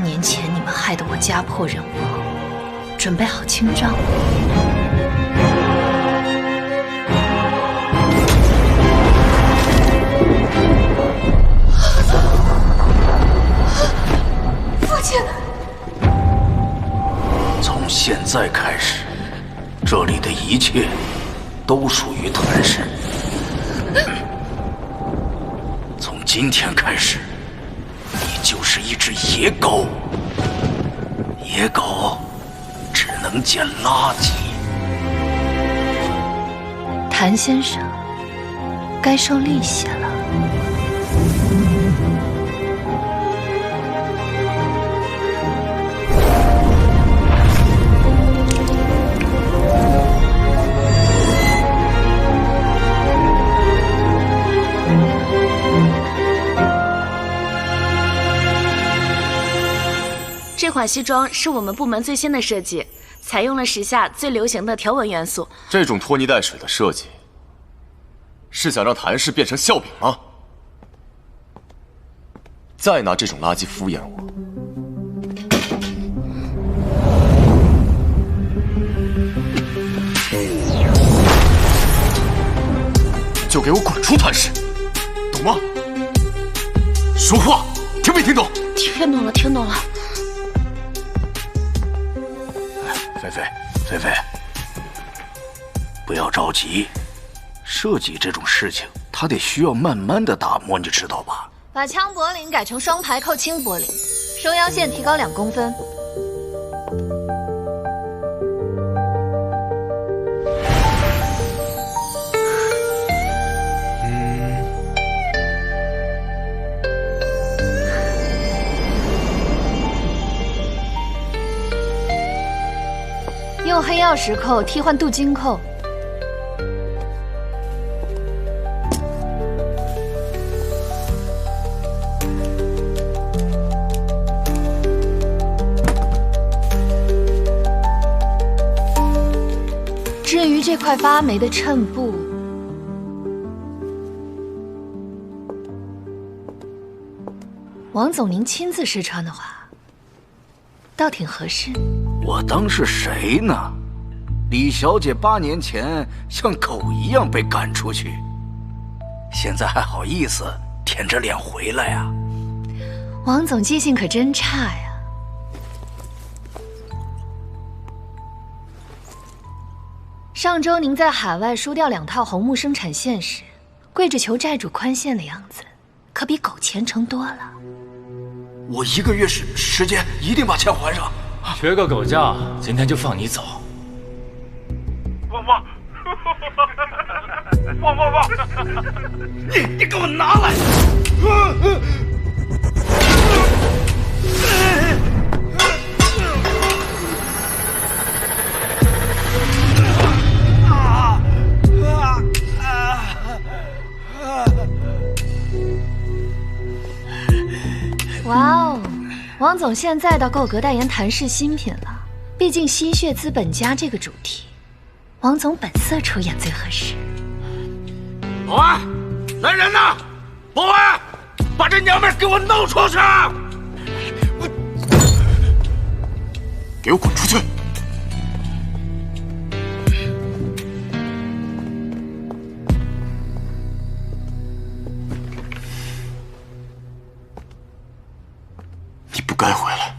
年前你们害得我家破人亡，准备好清账。父亲，从现在开始，这里的一切都属于谭氏。从今天开始，你就是一只野狗。野狗只能捡垃圾。谭先生，该收利息了。这款西装是我们部门最新的设计，采用了时下最流行的条纹元素。这种拖泥带水的设计，是想让谭氏变成笑柄吗？再拿这种垃圾敷衍我，就给我滚出谭氏，懂吗？说话，听没听懂？听懂了，听懂了。菲菲，不要着急，设计这种事情，它得需要慢慢的打磨，你知道吧？把枪脖领改成双排扣轻脖领，收腰线提高2公分。用黑曜石扣替换镀金扣。至于这块发霉的衬布，王总您亲自试穿的话，倒挺合适。我当是谁呢？李小姐8年前像狗一样被赶出去，现在还好意思舔着脸回来呀？王总记性可真差呀！上周您在海外输掉2套红木生产线时，跪着求债主宽限的样子，可比狗虔诚多了。我1个月时间一定把钱还上。缺个狗价，今天就放你走。汪，你给我拿来！哇哦，王总现在倒够格代言谭氏新品了。毕竟吸血资本家这个主题，王总本色出演最合适。保安，来人呐！保安，把这娘们给我弄出去！给我滚出去！你不该回来。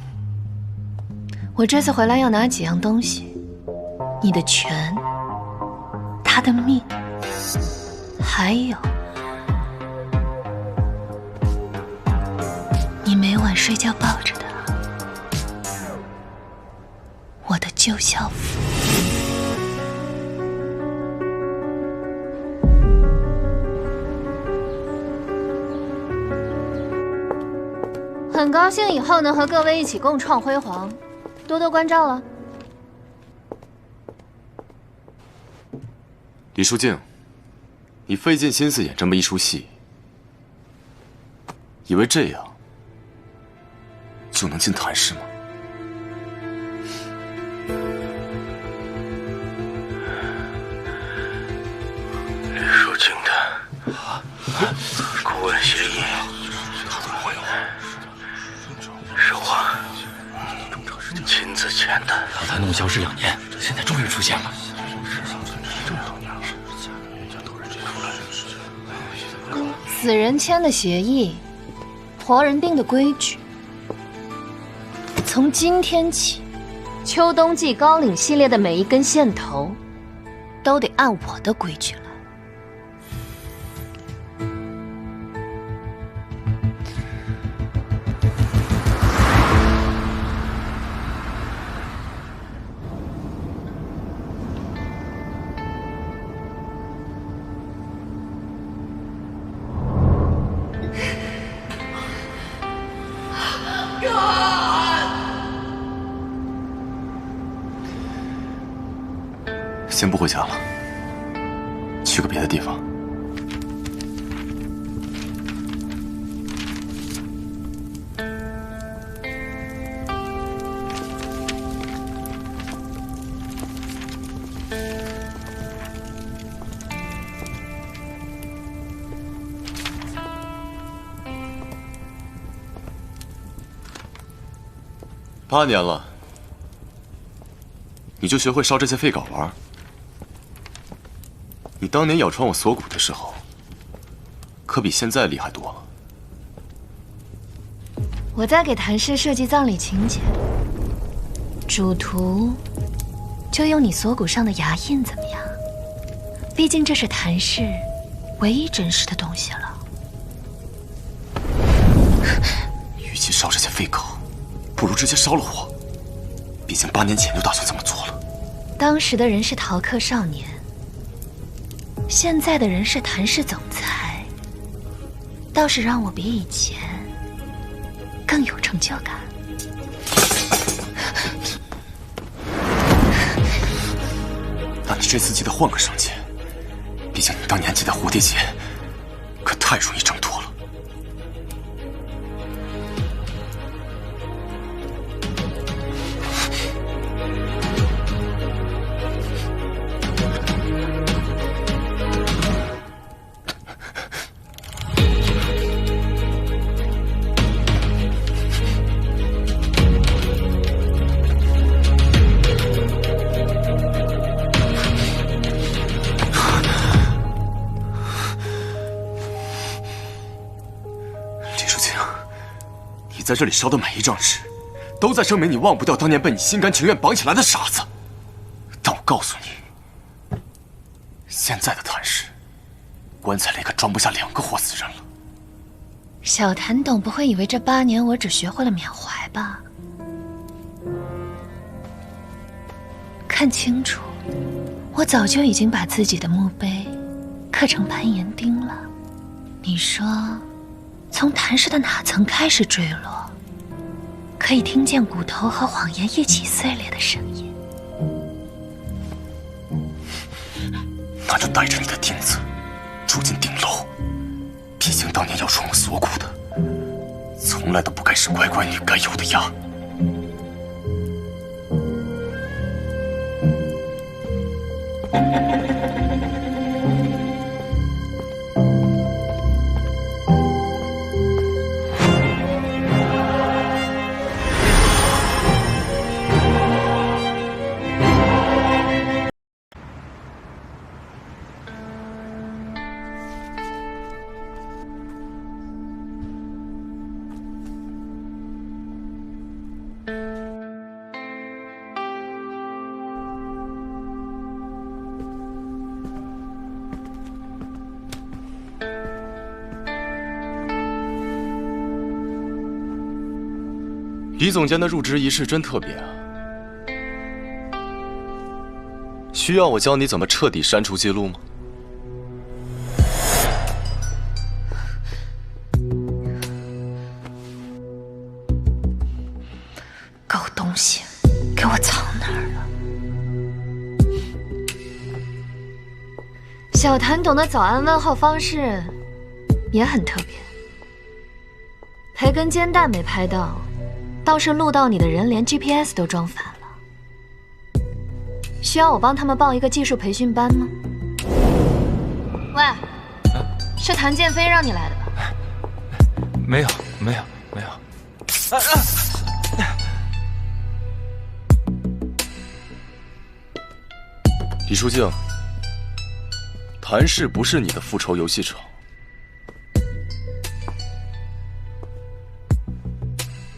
我这次回来要拿几样东西：你的权，他的命，还有你每晚睡觉抱着的我的旧校服。很高兴以后能和各位一起共创辉煌，多多关照了。李淑静，你费尽心思演这么一出戏，以为这样就能进谭氏吗？李淑静的顾问协议，实话，亲自签的。让他弄消失2年，现在终于出现了。死人签的协议，活人定的规矩。从今天起，秋冬季高岭系列的每一根线头，都得按我的规矩来。先不回家了，去个别的地方。8年了，你就学会烧这些废稿玩？你当年咬穿我锁骨的时候，可比现在厉害多了。我在给谭氏设计葬礼情节，主图就用你锁骨上的牙印怎么样？毕竟这是谭氏唯一真实的东西了。与其烧这些废稿，不如直接烧了我。毕竟8年前就打算这么做了。当时的人是逃课少年，现在的人是谭氏总裁，倒是让我比以前更有成就感。那你这次记得换个绳结，毕竟你当年系的蝴蝶结可太容易挣脱了。你在这里烧的每一张纸，都在证明你忘不掉当年被你心甘情愿绑起来的傻子。但我告诉你，现在的谭氏，棺材里可装不下2个活死人了。小谭董不会以为这8年我只学会了缅怀吧？看清楚，我早就已经把自己的墓碑刻成攀岩钉了。你说，从谭氏的哪层开始坠落，可以听见骨头和谎言一起碎裂的声音？那就带着你的钉子住进顶楼。毕竟当年要穿我锁骨的，从来都不该是乖乖女该有的样。李总监的入职仪式真特别啊！需要我教你怎么彻底删除记录吗？狗东西，给我藏哪儿了？小谭董的早安问候方式也很特别，培根煎蛋没拍到。倒是录到你的人连 GPS 都装反了，需要我帮他们报一个技术培训班吗？喂，是谭建飞让你来的吧？没有。李书静，谭氏不是你的复仇游戏场。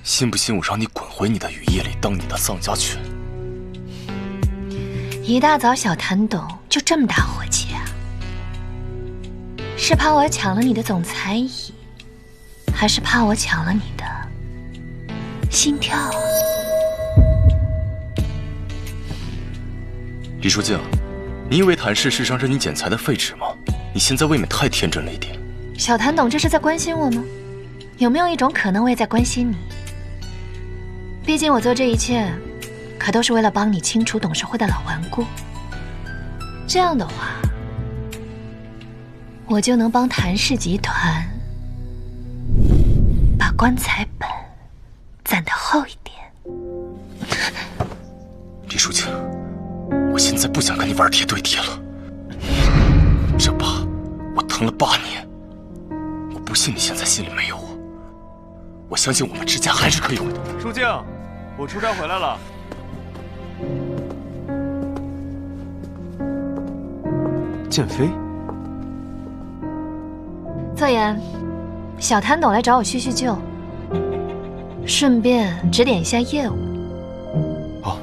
信不信我让你滚回你的羽翼里当你的丧家犬？一大早小谭董就这么大火气啊？是怕我抢了你的总裁椅，还是怕我抢了你的心跳啊？李书静，你以为谭氏是张任你剪裁的废纸吗？你现在未免太天真了一点。小谭董这是在关心我吗？有没有一种可能我也在关心你？毕竟我做这一切可都是为了帮你清除董事会的老顽固，这样的话我就能帮谭氏集团把棺材本攒得厚一点。李书静，我现在不想跟你玩贴对贴了。这疤我疼了8年，我不信你现在心里没有我。我相信我们之间还是可以回头。书静，我出差回来了。建飞，左言，小谭董来找我叙叙旧，顺便指点一下业务。哦，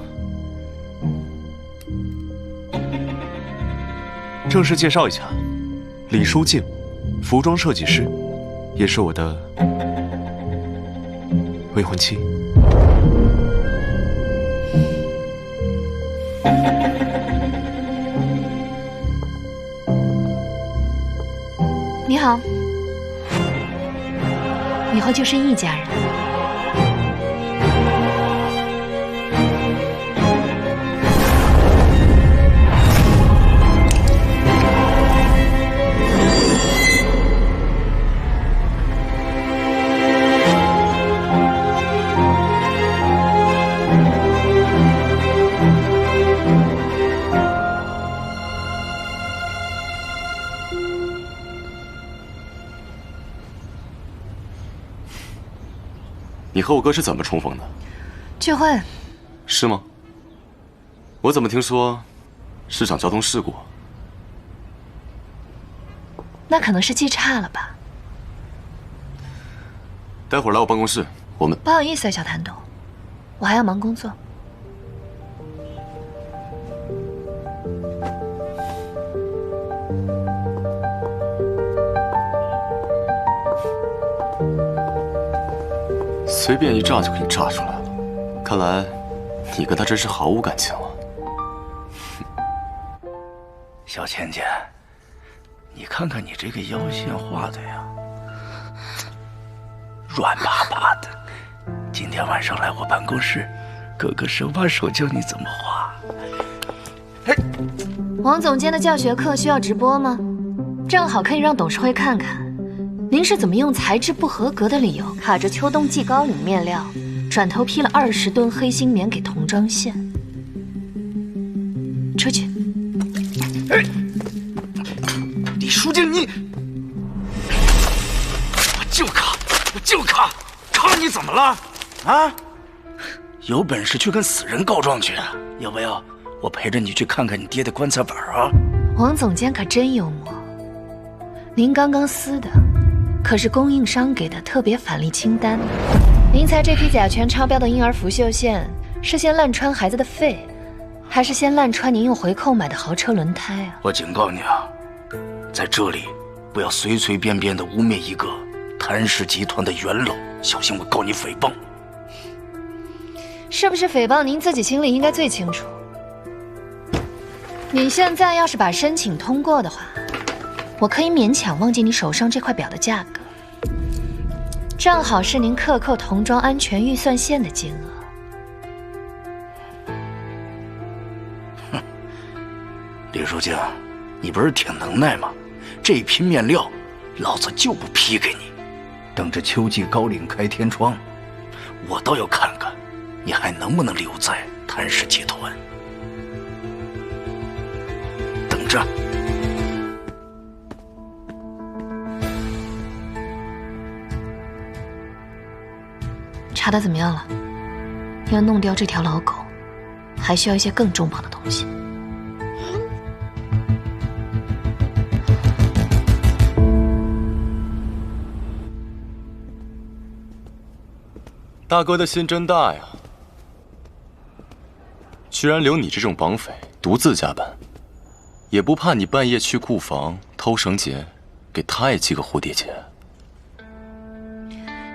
正式介绍一下，李书静，服装设计师，也是我的未婚妻。你好，以后就是一家人。你和我哥是怎么重逢的？聚会。是吗？我怎么听说是场交通事故？那可能是记差了吧。待会儿来我办公室，我们……不好意思啊，小谭董，我还要忙工作。随便一炸就给你炸出来了，看来你跟他真是毫无感情了。小倩倩，你看看你这个腰线画的呀，软巴巴的。今天晚上来我办公室，哥哥手把手教你怎么画。王总监的教学课需要直播吗？正好可以让董事会看看，您是怎么用材质不合格的理由，卡着秋冬季高领面料，转头批了20吨黑心棉给童装线。出去。李书静，你，我就卡，卡你怎么了？啊？有本事去跟死人告状去，要不要我陪着你去看看你爹的棺材本啊？王总监可真幽默，您刚刚撕的可是供应商给的特别返利清单呢。您猜这批甲醛超标的婴儿拂袖线是先烂穿孩子的肺，还是先烂穿您用回扣买的豪车轮胎啊？我警告你啊，在这里不要随随便便的污蔑一个谭氏集团的元老，小心我告你诽谤。是不是诽谤您自己心里应该最清楚。你现在要是把申请通过的话，我可以勉强忘记你手上这块表的价格，正好是您克扣童装安全预算线的金额。哼，李书静，你不是挺能耐吗？这批面料，老子就不批给你。等着秋季高领开天窗，我倒要看看，你还能不能留在谭氏集团。等着。查的怎么样了？要弄掉这条老狗，还需要一些更重磅的东西。大哥的心真大呀，居然留你这种绑匪独自加班，也不怕你半夜去库房偷绳结，给他也系个蝴蝶结。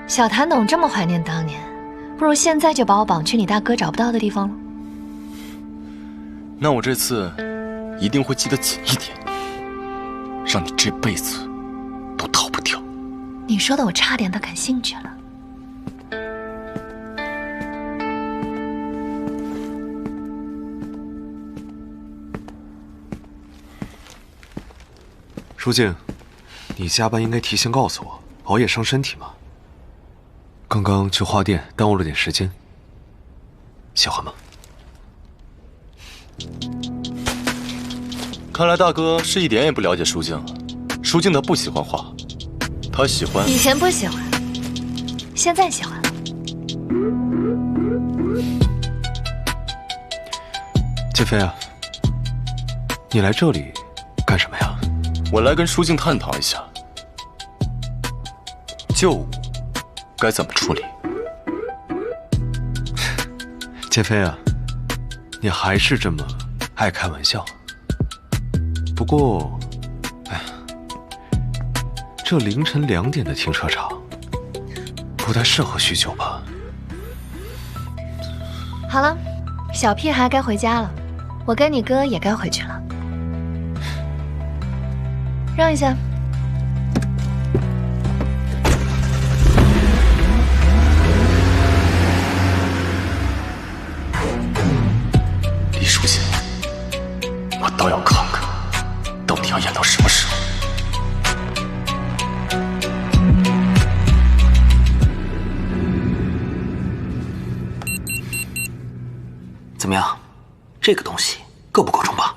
小谭董这么怀念当年，不如现在就把我绑去你大哥找不到的地方了。那我这次一定会系得紧一点，让你这辈子都逃不掉。你说的我差点都感兴趣了。舒静，你加班应该提前告诉我，熬夜伤身体嘛。刚刚去花店耽误了点时间，喜欢吗？看来大哥是一点也不了解舒静啊。舒静她不喜欢花，她喜欢……以前不喜欢，现在喜欢了。建飞啊，你来这里干什么呀？我来跟舒静探讨一下，旧物该怎么处理。建飞啊，你还是这么爱开玩笑。不过，哎呀，这凌晨2点的停车场不太适合酗酒吧？好了，小屁孩该回家了，我跟你哥也该回去了。让一下。李书记，我倒要看看，到底要演到什么时候。怎么样？这个东西够不够重磅？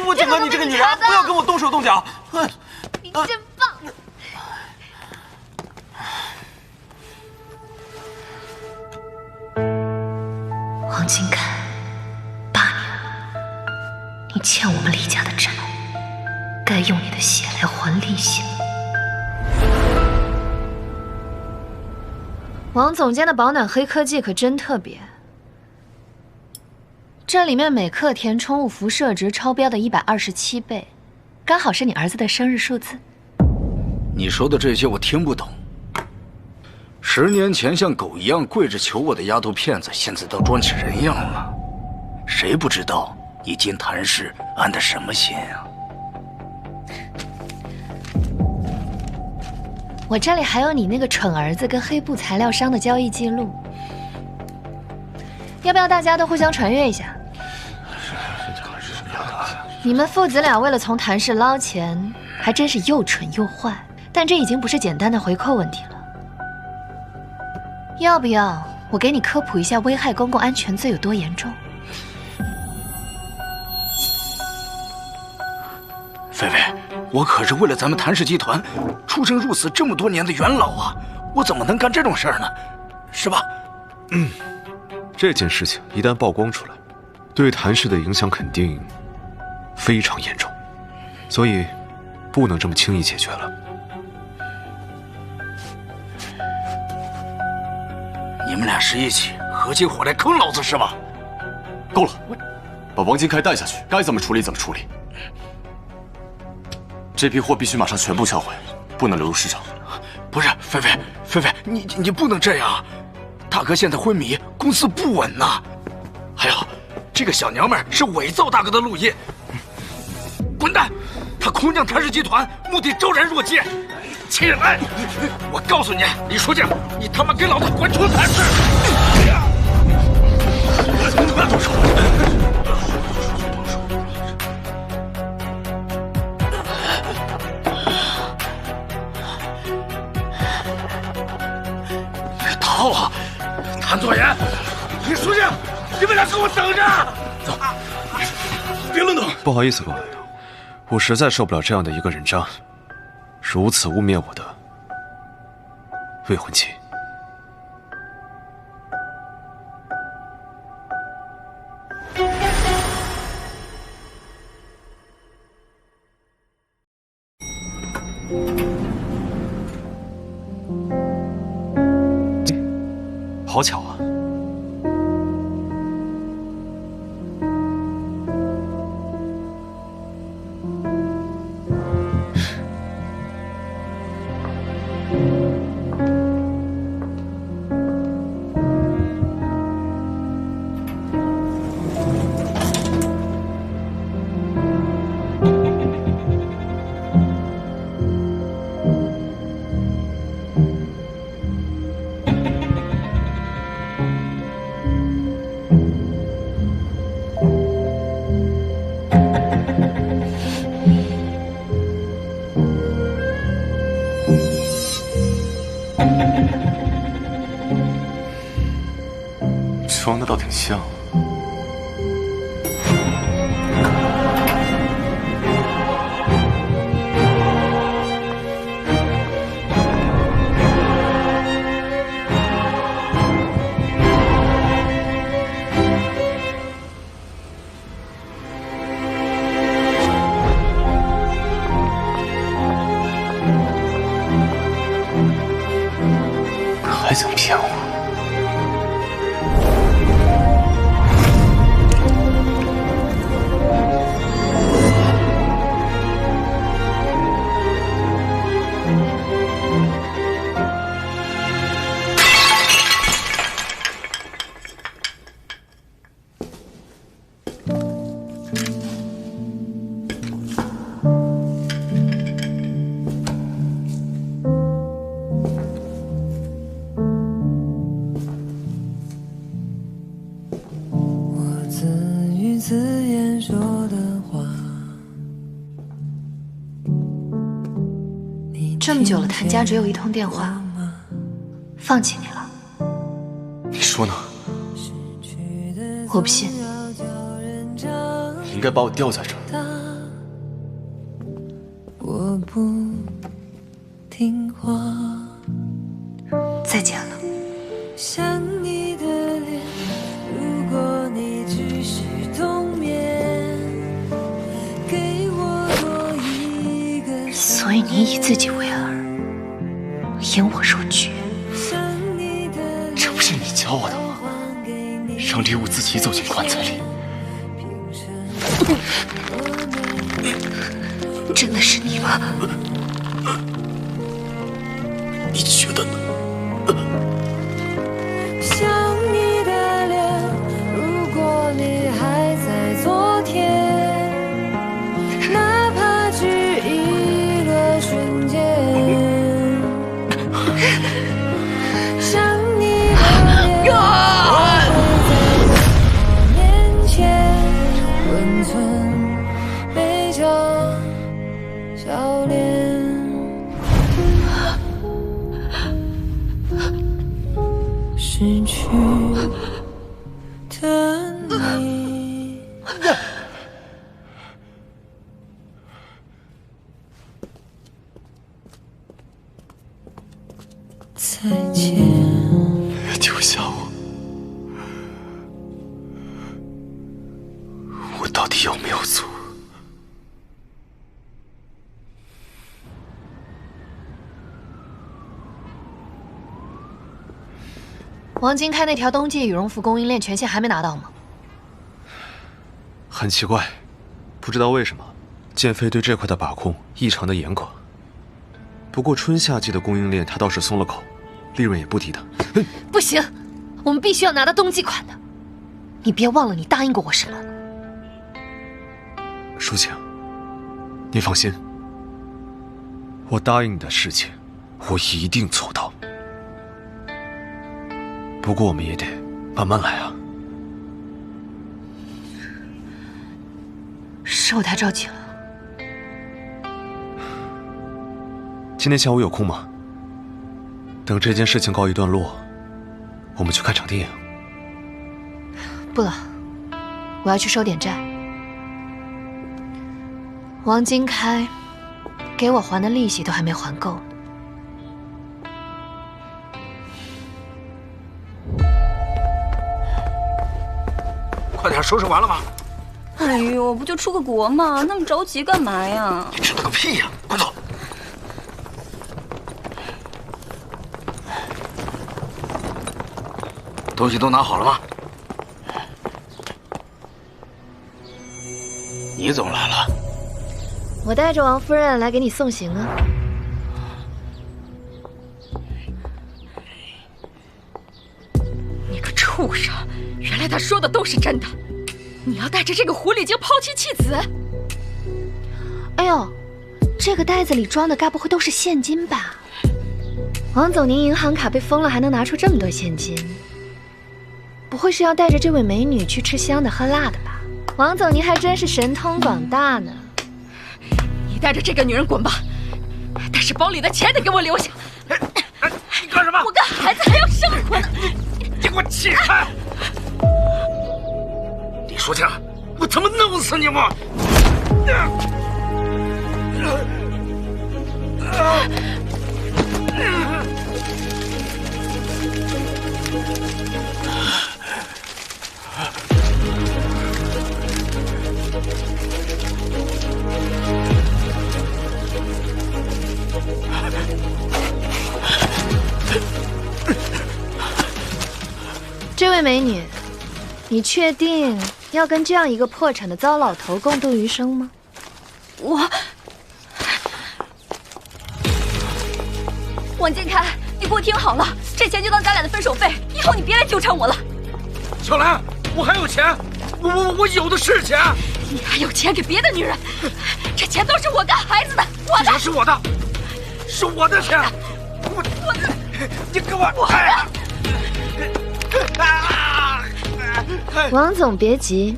我警告你这个女人，不要跟我动手动脚。你真棒！王金凯，8年了，你欠我们李家的债，该用你的血来还利息了。王总监的保暖黑科技可真特别。这里面每克填充物辐射值超标的127倍，刚好是你儿子的生日数字。你说的这些我听不懂。10年前像狗一样跪着求我的丫头片子，现在都装起人样了。谁不知道你进谭氏安的什么心啊？我这里还有你那个蠢儿子跟黑布材料商的交易记录，要不要大家都互相传阅一下？你们父子俩为了从谭氏捞钱，还真是又蠢又坏。但这已经不是简单的回扣问题了。要不要我给你科普一下危害公共安全罪有多严重？菲菲，我可是为了咱们谭氏集团出生入死这么多年的元老啊，我怎么能干这种事儿呢？是吧？这件事情一旦曝光出来，对谭氏的影响肯定非常严重，所以不能这么轻易解决了。你们俩是一起合起伙来坑老子是吧？够了，把王金开带下去，该怎么处理怎么处理。这批货必须马上全部销毁，不能流入市场。不是，菲菲，你不能这样，大哥现在昏迷，公司不稳呐。还有，这个小娘们是伪造大哥的录音，滚蛋！她空降谭氏集团，目的昭然若揭。欺人！哎，我告诉你，李书记，你他妈给老子滚出谭氏！动手！别逃啊！谭作言，李书记，你们俩给我等着！走，别乱动！不好意思，各位，我实在受不了这样的一个人渣。如此污蔑我的未婚妻。好巧啊！装的倒挺像。还想骗我？这么久了，谭家只有一通电话，放弃你了。你说呢？我不信。你应该把我吊在这儿。我不听话。再见了。想你的脸，如果你只是冬眠，给我多一个。所以你以自己为饵，引我入局。这不是你教我的吗？让李武自己走进棺材里。真的是你吗？你觉得呢？想你的脸，如果你还在昨天，哪怕只一个瞬间。想你的脸，我会在我面前温存每张笑脸。失去的你，再见。救下我！我到底有没有错？王金开那条冬季羽绒服供应链权限还没拿到吗？很奇怪，不知道为什么，剑飞对这块的把控异常的严格。不过春夏季的供应链他倒是松了口，利润也不低的。不行，我们必须要拿到冬季款的。你别忘了你答应过我什么。淑晴，你放心，我答应你的事情，我一定做到。不过我们也得慢慢来啊。是我太着急了。今天下午有空吗？等这件事情告一段落，我们去看场电影。不了，我要去收点债。王金开给我还的利息都还没还够呢。快点收拾完了吗？哎呦，不就出个国吗？那么着急干嘛呀？你知道个屁呀！快走！东西都拿好了吗？你怎么来了？我带着王夫人来给你送行啊。你个畜生！原来他说的都是真的。你要带着这个狐狸精抛妻弃子？哎呦，这个袋子里装的该不会都是现金吧？王总，您银行卡被封了，还能拿出这么多现金？不会是要带着这位美女去吃香的喝辣的吧？王总，您还真是神通广大呢。你带着这个女人滚吧，但是包里的钱得给我留下。你干什么？我跟孩子还要生活呢。你给我起开！李书静，我他妈弄死你我！这位美女，你确定要跟这样一个破产的糟老头共度余生吗？王建开，你给我听好了，这钱就当咱俩的分手费，以后你别来纠缠我了。小兰，我还有钱，我有的是钱。你还有钱给别的女人？这钱都是我跟孩子的，我的。这是我的，是我的钱。你给我开！王总别急，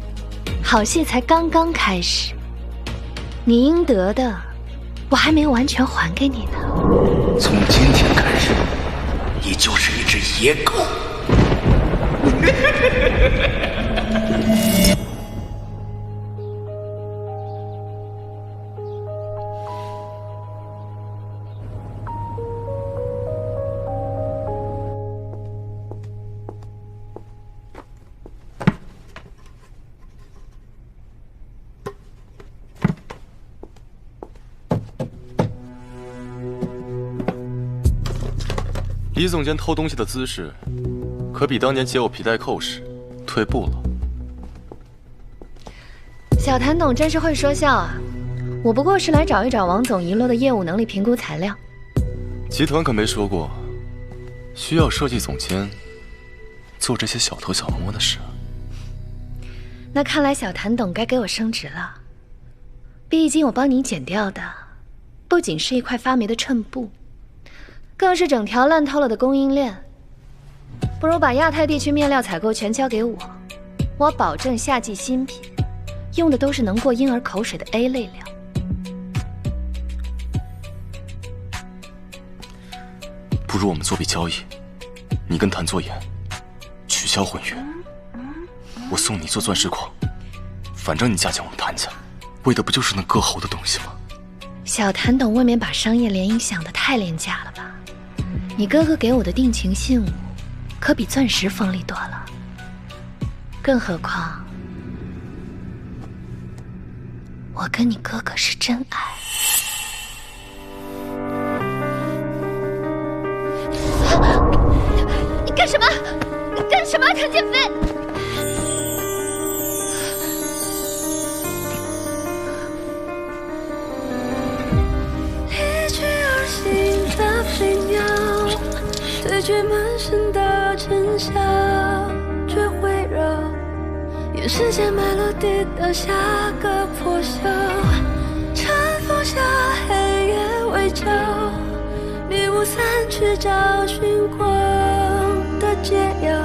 好戏才刚刚开始，你应得的我还没有完全还给你呢。从今天开始，你就是一只野狗。李总监偷东西的姿势，可比当年劫我皮带扣时退步了。小谭董真是会说笑啊！我不过是来找一找王总遗落的业务能力评估材料。集团可没说过需要设计总监做这些小偷小摸的事。那看来小谭董该给我升职了。毕竟我帮你剪掉的，不仅是一块发霉的衬布，更是整条烂透了的供应链。不如把亚太地区面料采购全交给我，我保证夏季新品用的都是能过婴儿口水的 A 类料。不如我们做笔交易，你跟谭作言取消婚约，我送你一座钻石矿，反正你价钱我们谈价，为的不就是那割喉的东西吗？小谭董未免把商业联姻想得太廉价了吧？你哥哥给我的定情信物，可比钻石锋利多了。更何况，我跟你哥哥是真爱。你干什么？你干什么，陈建飞？一去而行的飞鸟，对决满身的尘嚣，却会绕沿时间埋落地的下个破晓，沉浮下黑夜围剿，迷雾散去找寻光的解药，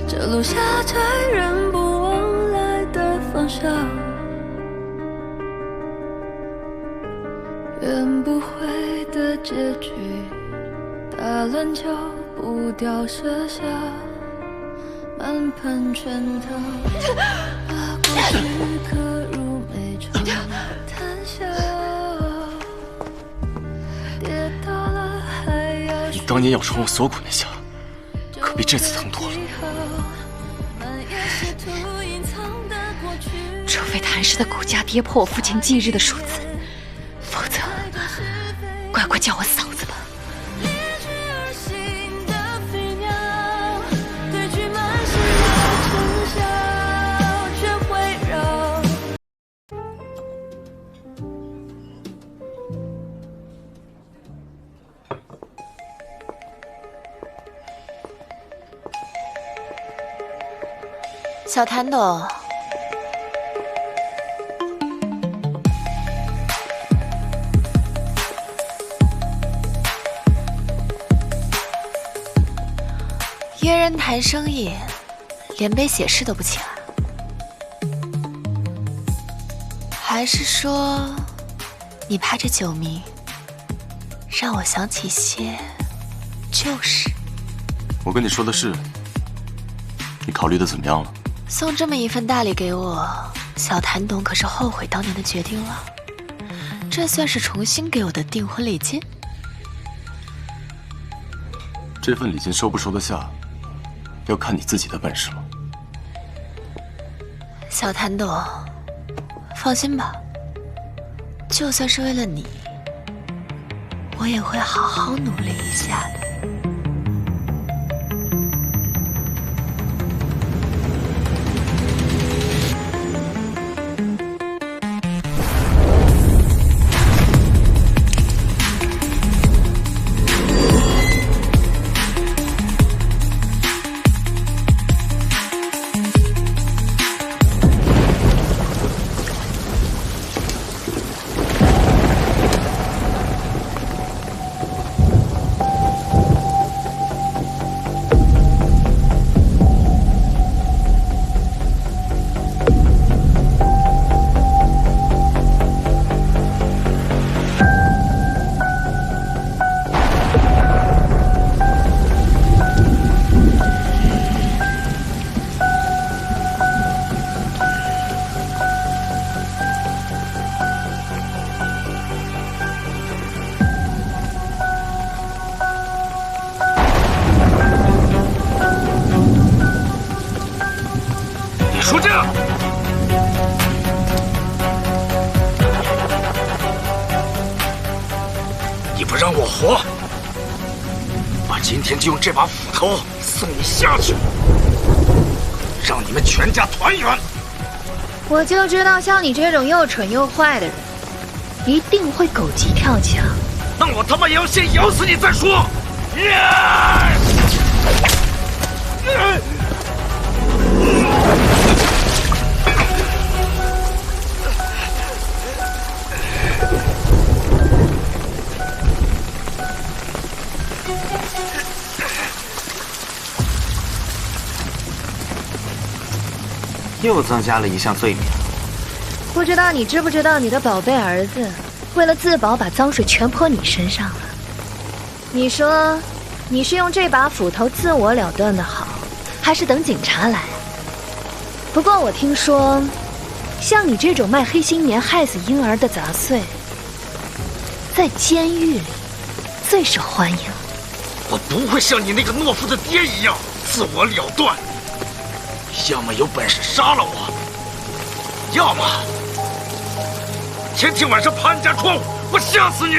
这路下载人不往来的方向，圆不回的结局，打乱脚步调设下满盘圈套，把过去刻入眉窗谈笑，跌倒了还要你当年咬穿我锁骨那下，可比这次疼多了。除非谭氏的股价跌破我父亲忌日的数字，否则乖乖叫我嫂子吧。离去而行的飞鸟，对去满小谭董，约人谈生意，连杯写诗都不请啊？还是说，你怕这酒名让我想起些旧事？我跟你说的是，你考虑的怎么样了？送这么一份大礼给我，小谭董可是后悔当年的决定了。这算是重新给我的订婚礼金。这份礼金收不收得下，要看你自己的本事了。小谭董，放心吧，就算是为了你，我也会好好努力一下的。出去！你不让我活，我今天就用这把斧头送你下去，让你们全家团圆。我就知道像你这种又蠢又坏的人，一定会狗急跳墙。那我他妈也要先咬死你再说！又增加了一项罪名。不知道你知不知道，你的宝贝儿子为了自保，把脏水全泼你身上了。你说，你是用这把斧头自我了断的好，还是等警察来？不过我听说，像你这种卖黑心棉害死婴儿的杂碎，在监狱里最受欢迎。我不会像你那个懦夫的爹一样自我了断。要么有本事杀了我，要么天天晚上爬你家窗户，我吓死你！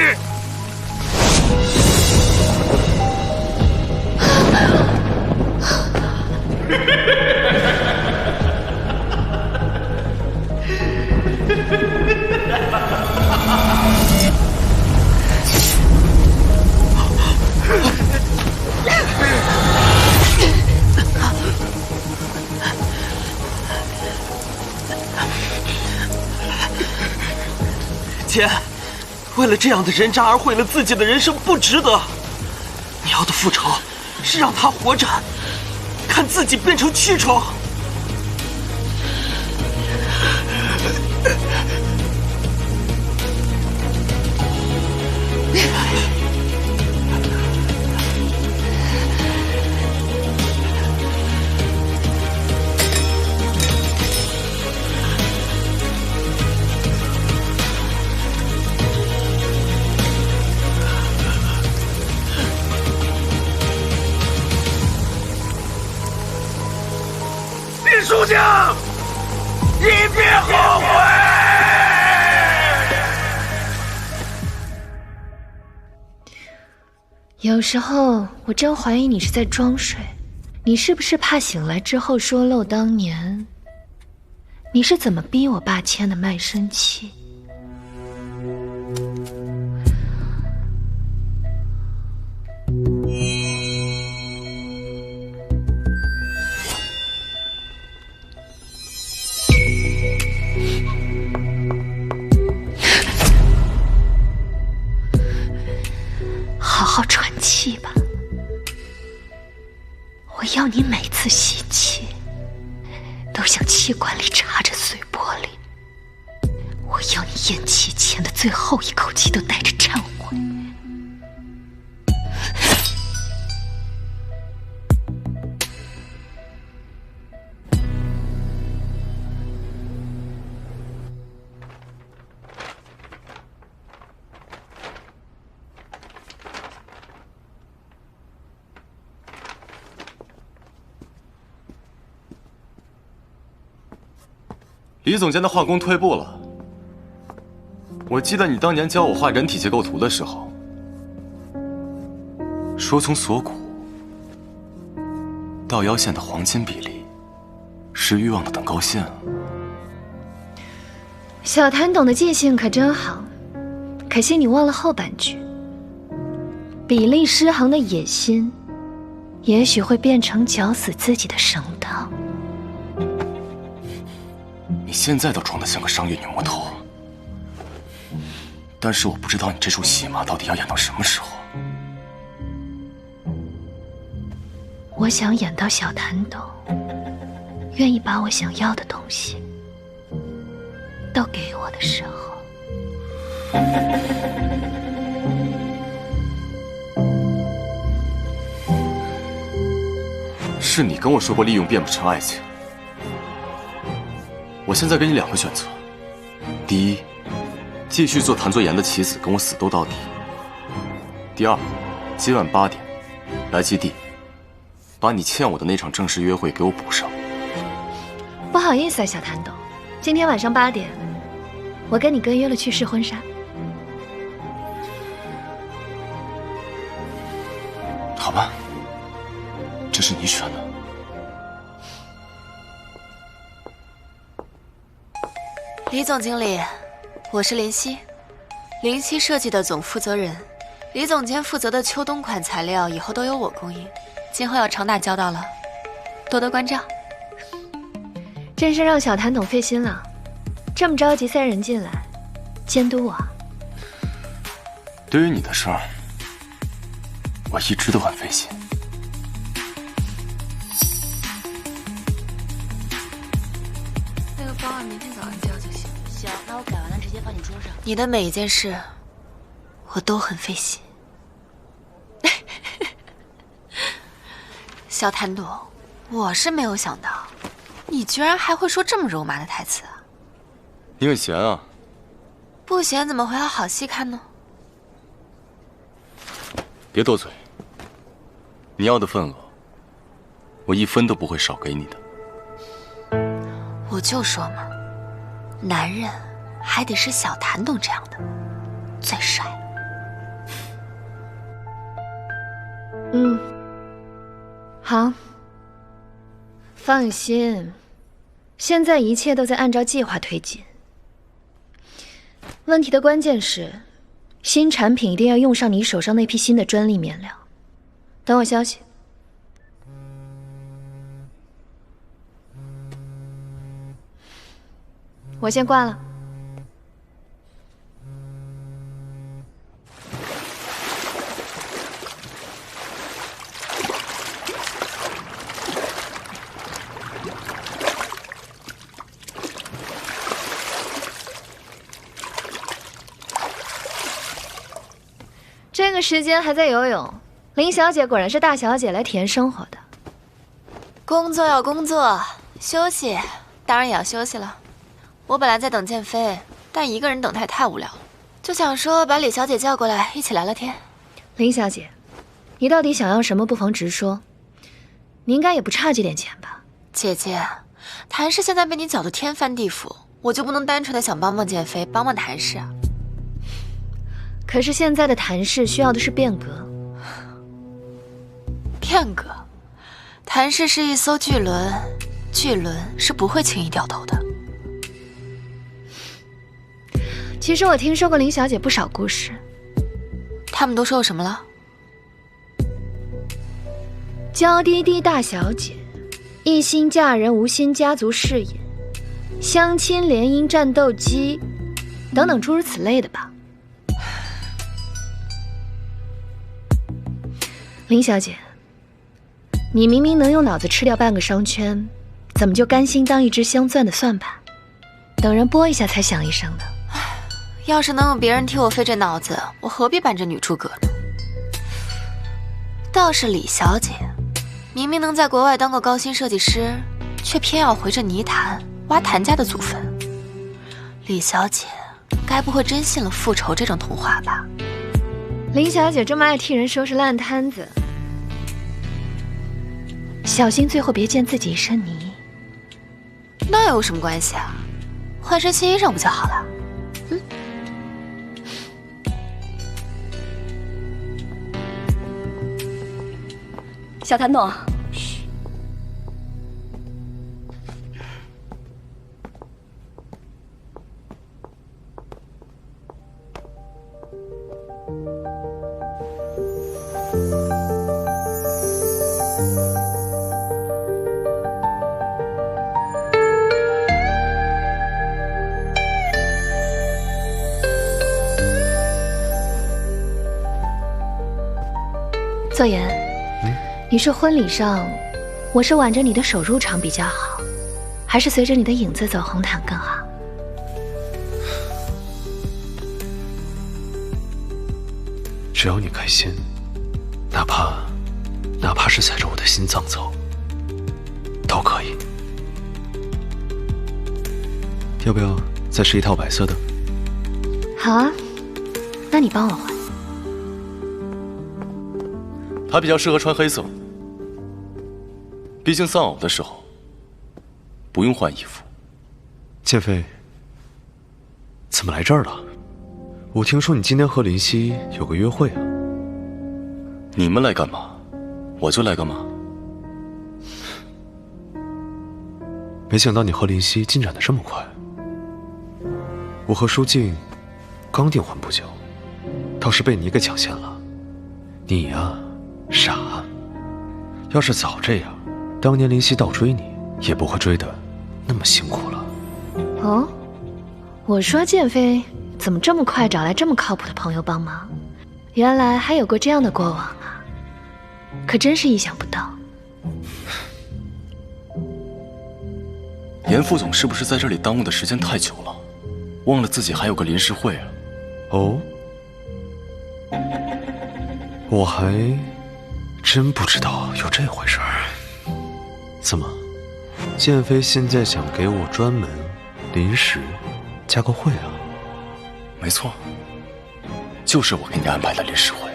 姐，为了这样的人渣而毁了自己的人生，不值得。你要的复仇是让他活着，看自己变成蛆虫。李书记，你别后悔。有时候我真怀疑你是在装睡，你是不是怕醒来之后说漏当年你是怎么逼我爸签的卖身契？次吸气，都像气管里插着碎玻璃。我要你咽气前的最后一口气都带着忏悔。李总监的画工退步了。我记得你当年教我画人体结构图的时候，说从锁骨到腰线的黄金比例是欲望的等高线啊。小谭懂的记性可真好，可惜你忘了后半句。比例失衡的野心，也许会变成绞死自己的绳套。你现在都装得像个商业女魔头，但是我不知道你这出戏码到底要演到什么时候。我想演到小谭懂愿意把我想要的东西都给我的时候。是你跟我说过利用变不成爱情。我现在给你2个选择：第一，继续做谭作言的棋子，跟我死斗到底；第二，今晚8点来基地，把你欠我的那场正式约会给我补上。不好意思啊，小谭董，今天晚上8点，我跟你哥约了去试婚纱。好吧，这是你选的。李总经理，我是林夕，林夕设计的总负责人。李总监负责的秋冬款材料以后都由我供应，今后要常打交道了，多多关照。真是让小谭董费心了，这么着急塞人进来，监督我。对于你的事儿，我一直都很费心。那个包明天早上交就行。行，那我改完了直接放你桌上。你的每一件事，我都很费心。小谭董，我是没有想到，你居然还会说这么肉麻的台词啊！你很闲啊？不闲怎么会有好戏看呢？别多嘴，你要的份额，我1分都不会少给你的。我就说嘛，男人还得是小谭董这样的，最帅了。好，放心，现在一切都在按照计划推进。问题的关键是，新产品一定要用上你手上那批新的专利面料。等我消息。我先挂了。这个时间还在游泳，林小姐果然是大小姐来体验生活的。工作要工作，休息当然也要休息了。我本来在等建飞，但一个人等他也太无聊了，就想说把李小姐叫过来一起聊聊天。林小姐，你到底想要什么？不妨直说。你应该也不差这点钱吧？姐姐，谭氏现在被你搅得天翻地覆，我就不能单纯的想帮帮建飞，帮帮谭氏啊？可是现在的谭氏需要的是变革。变革？谭氏是一艘巨轮，巨轮是不会轻易掉头的。其实我听说过林小姐不少故事。他们都说我什么了？娇滴滴大小姐，一心嫁人无心家族事业，相亲联姻战斗机，等等诸如此类的吧。林小姐，你明明能用脑子吃掉半个商圈，怎么就甘心当一只镶钻的算盘，等人拨一下才响一声呢？要是能有别人替我费这脑子，我何必扮这女诸葛呢？倒是李小姐，明明能在国外当个高薪设计师，却偏要回这泥潭挖谭家的祖坟。李小姐该不会真信了复仇这种童话吧？林小姐这么爱替人收拾烂摊子，小心最后别溅自己一身泥。那有什么关系啊？换身新衣裳不就好了？小谭总，左言，你说婚礼上我是挽着你的手入场比较好，还是随着你的影子走红毯更好？只要你开心，哪怕是踩着我的心脏走，都可以。要不要再试一套白色的？好啊，那你帮我换。他比较适合穿黑色，毕竟丧偶的时候不用换衣服。剑飞，怎么来这儿了？我听说你今天和林夕有个约会啊。你们来干嘛，我就来干嘛。没想到你和林夕进展得这么快。我和舒静刚订婚不久，倒是被你给抢先了。你呀，傻。要是早这样，当年林夕倒追你，也不会追得那么辛苦了。哦，我说剑飞怎么这么快找来这么靠谱的朋友帮忙？原来还有过这样的过往啊，可真是意想不到。严副总是不是在这里耽误的时间太久了，忘了自己还有个临时会啊？哦，我还真不知道有这回事儿。怎么，剑飞现在想给我专门临时加个会啊？没错，就是我给你安排的临时会。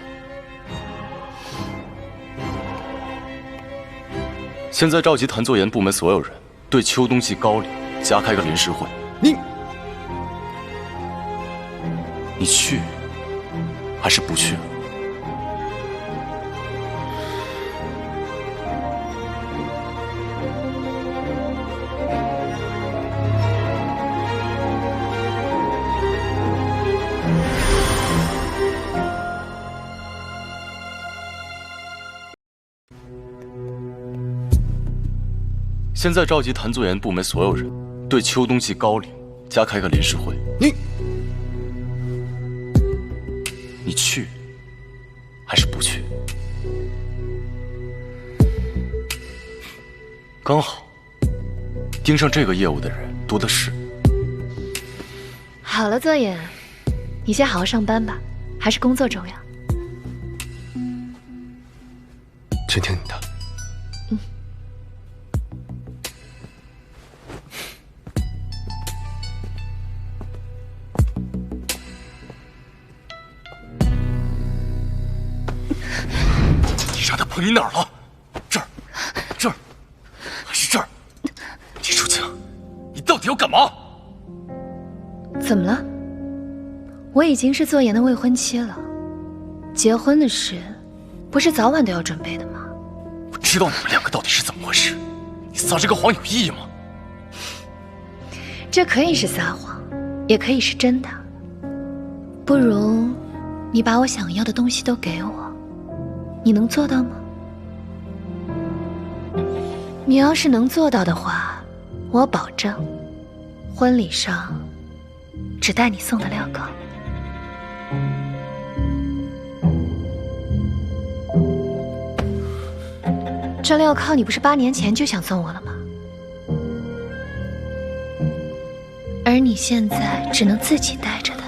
现在召集谭作言部门所有人，对秋冬季高龄加开个临时会。你去还是不去？现在召集谭作言部门所有人，对秋冬季高龄加开个临时会。你去还是不去？刚好盯上这个业务的人多的是。好了，作言，你先好好上班吧，还是工作重要。全听你的。让他碰你哪儿了？这儿，还是这儿？李淑清，你到底要干嘛？怎么了？我已经是作言的未婚妻了，结婚的事不是早晚都要准备的吗？我知道你们两个到底是怎么回事，你撒这个谎有意义吗？这可以是撒谎，也可以是真的。不如你把我想要的东西都给我。你能做到吗？你要是能做到的话，我保证，婚礼上只带你送的料膏。这镣铐你不是8年前就想送我了吗？而你现在只能自己带着它，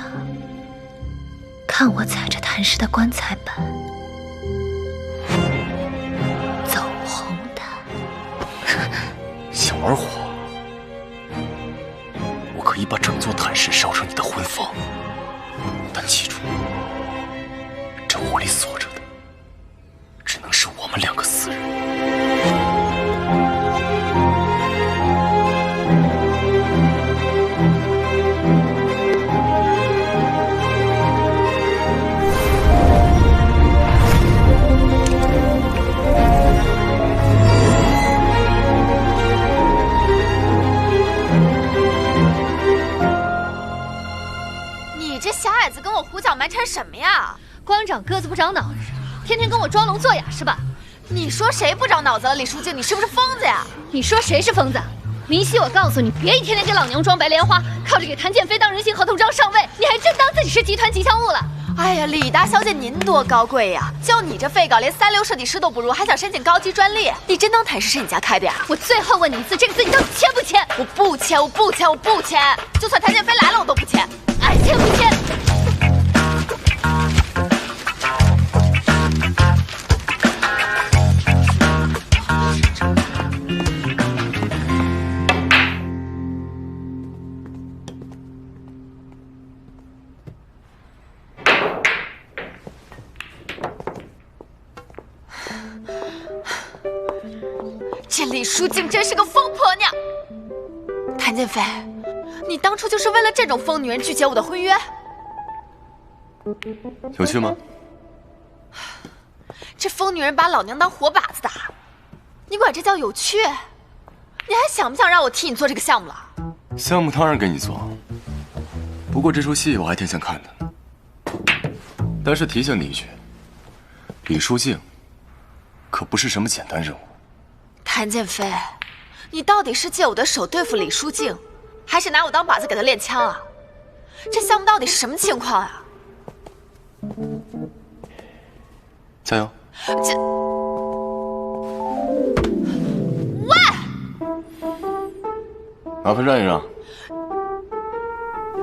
看我踩着谭氏的棺材板走红毯。想玩火？我可以把整座谭氏烧成你的婚房，但记住，这火里锁着的只能是我们2个死人。你这小矮子跟我胡搅蛮缠什么呀？光长个子不长脑子，天天跟我装聋作哑是吧？你说谁不长脑子了？李书静，你是不是疯子呀？你说谁是疯子？林夕，我告诉你，别一天天给老娘装白莲花，靠着给谭建飞当人形合同章上位，你还真当自己是集团吉祥物了。哎呀，李大小姐您多高贵呀！就你这废稿，连3流设计师都不如，还想申请高级专利？你真当谭氏是你家开的呀？我最后问你一次，这个字你到底签不签？我不签，我不签，我不签！就算谭建飞来了，我都不签。爱签不签？这李书静真是个疯婆娘！谭建飞，你当初就是为了这种疯女人拒绝我的婚约？有趣吗？这疯女人把老娘当活靶子打，你管这叫有趣？你还想不想让我替你做这个项目了？项目当然给你做，不过这出戏我还挺想看的。但是提醒你一句，李书静可不是什么简单任务。谭建飞，你到底是借我的手对付李书静，还是拿我当靶子给他练枪啊？这项目到底是什么情况啊？加油！喂，麻烦让一让。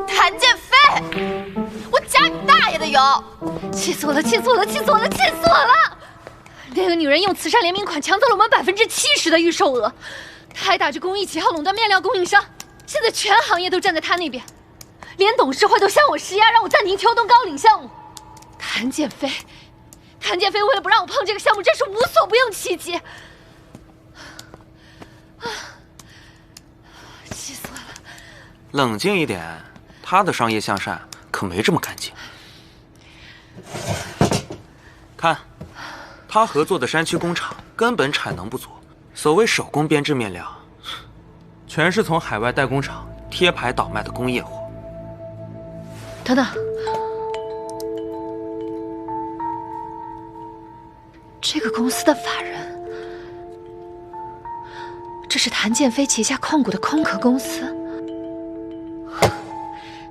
谭建飞，我加你大爷的油！气死我了！气死我了！气死我了！气死我了！那个女人用慈善联名款抢走了我们70%的预售额，她还打着公益旗号垄断面料供应商，现在全行业都站在她那边，连董事会都向我施压，让我暂停秋冬高领项目。谭建飞为了不让我碰这个项目，真是无所不用其极。气死我了！冷静一点，他的商业向善可没这么干净。看。他合作的山区工厂根本产能不足，所谓手工编制面料，全是从海外代工厂贴牌倒卖的工业货。等等，这个公司的法人，这是谭建飞旗下控股的空壳公司。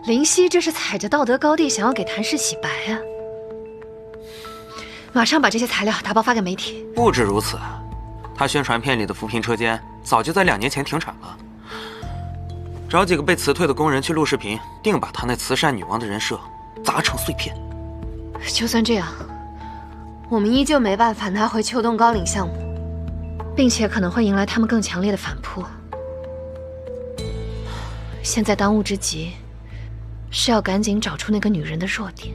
林夕这是踩着道德高地想要给谭氏洗白啊！马上把这些材料打包发给媒体。不止如此，他宣传片里的扶贫车间早就在2年前停产了。找几个被辞退的工人去录视频，定把他那慈善女王的人设砸成碎片。就算这样，我们依旧没办法拿回秋冬高领项目，并且可能会迎来他们更强烈的反扑。现在当务之急是要赶紧找出那个女人的弱点。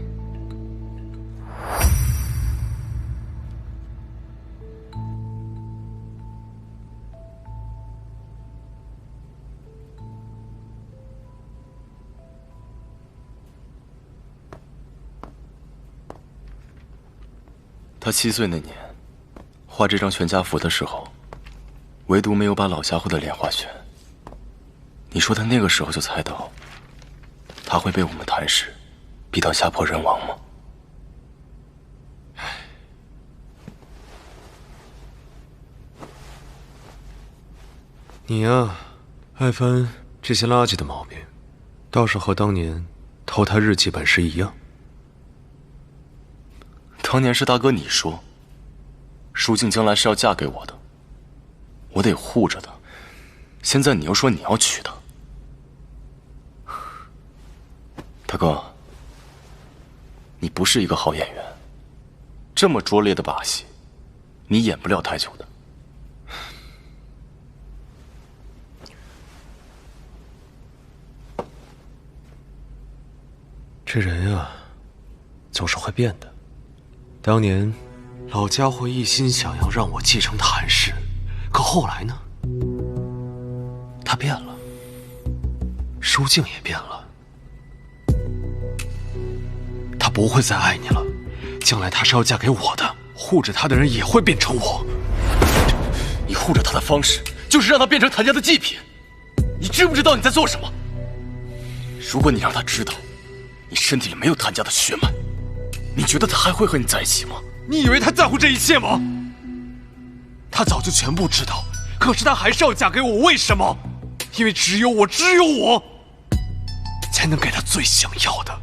他7岁那年，画这张全家福的时候，唯独没有把老家伙的脸画全。你说他那个时候就猜到，他会被我们谭氏逼到家破人亡吗？你呀，爱翻这些垃圾的毛病，倒是和当年偷他日记本时一样。当年是大哥你说，舒静将来是要嫁给我的，我得护着她。现在你又说你要娶她，大哥，你不是一个好演员，这么拙劣的把戏，你演不了太久的。这人啊，总是会变的。当年，老家伙一心想要让我继承谭氏，可后来呢？他变了，舒静也变了。他不会再爱你了，将来他是要嫁给我的，护着他的人也会变成我。你护着他的方式，就是让他变成谭家的祭品。你知不知道你在做什么？如果你让他知道，你身体里没有谭家的血脉，你觉得他还会和你在一起吗？你以为他在乎这一切吗？他早就全部知道，可是他还是要嫁给我，为什么？因为只有我才能给他最想要的。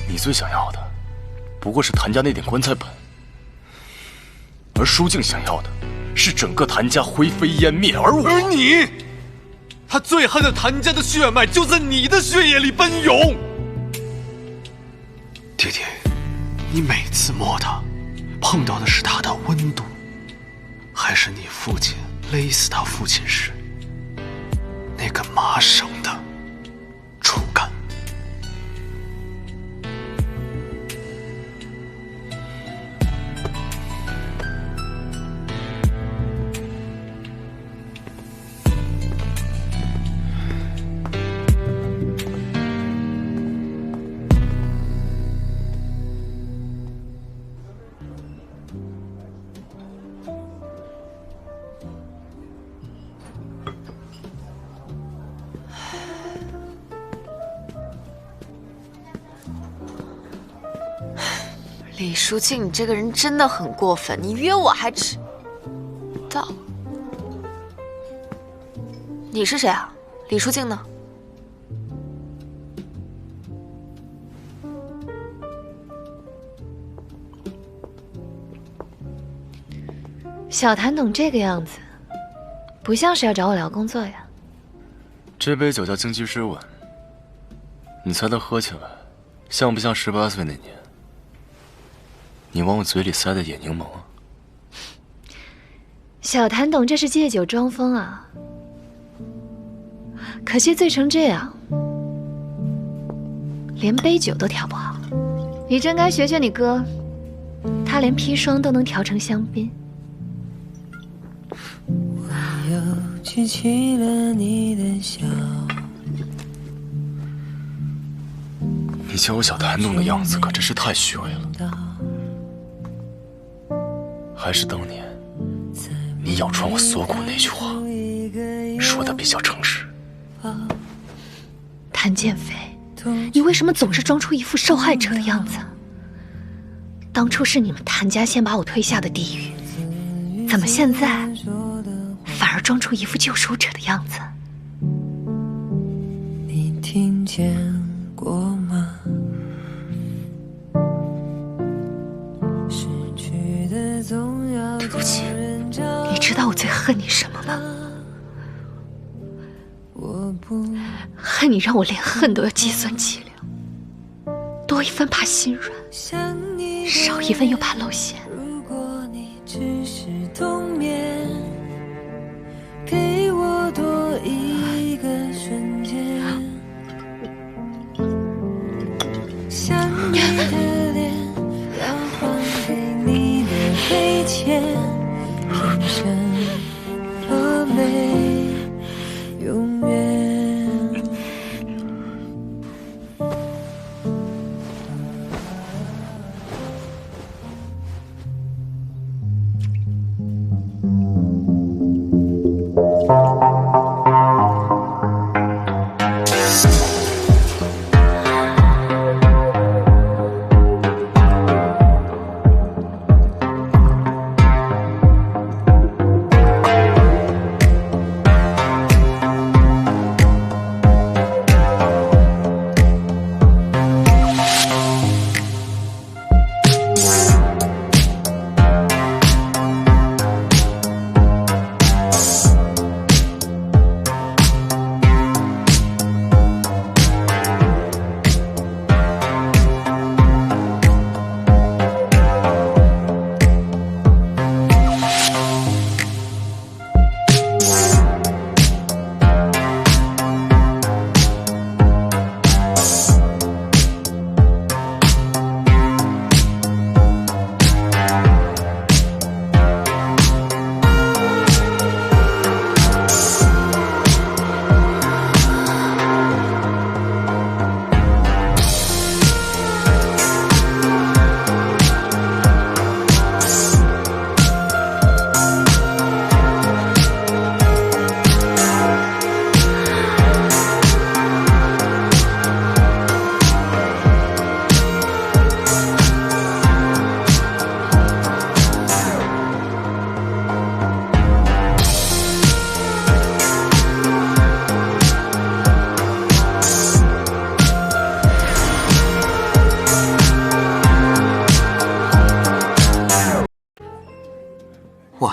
你最想要的，不过是谭家那点棺材本，而舒静想要的，是整个谭家灰飞烟灭。而你，他最恨的谭家的血脉就在你的血液里奔涌。弟弟，你每次摸他，碰到的是他的温度，还是你父亲勒死他父亲时那根麻绳的触感？李淑静，你这个人真的很过分，你约我还迟到。你是谁啊？李淑静呢？小谭董这个样子，不像是要找我聊工作呀。这杯酒叫京居诗文，你猜它喝起来像不像18岁那年你往我嘴里塞的野柠檬啊？小谭董这是借酒装疯啊！可惜醉成这样，连杯酒都调不好。你真该学学你哥，他连砒霜都能调成香槟。我又记起了你的笑。你教我小谭董的样子可真是太虚伪了。还是当年你咬穿我锁骨那句话说的比较诚实。谭建飞，你为什么总是装出一副受害者的样子？当初是你们谭家先把我推下的地狱，怎么现在反而装出一副救赎者的样子？你听见过吗？对不起，你知道我最恨你什么吗？恨你让我连恨都要计算计量，多一分怕心软，少一分又怕露馅。如果你只是冬眠，给我多一个瞬间，想你的脸要还给你的亏欠，天生和美永远。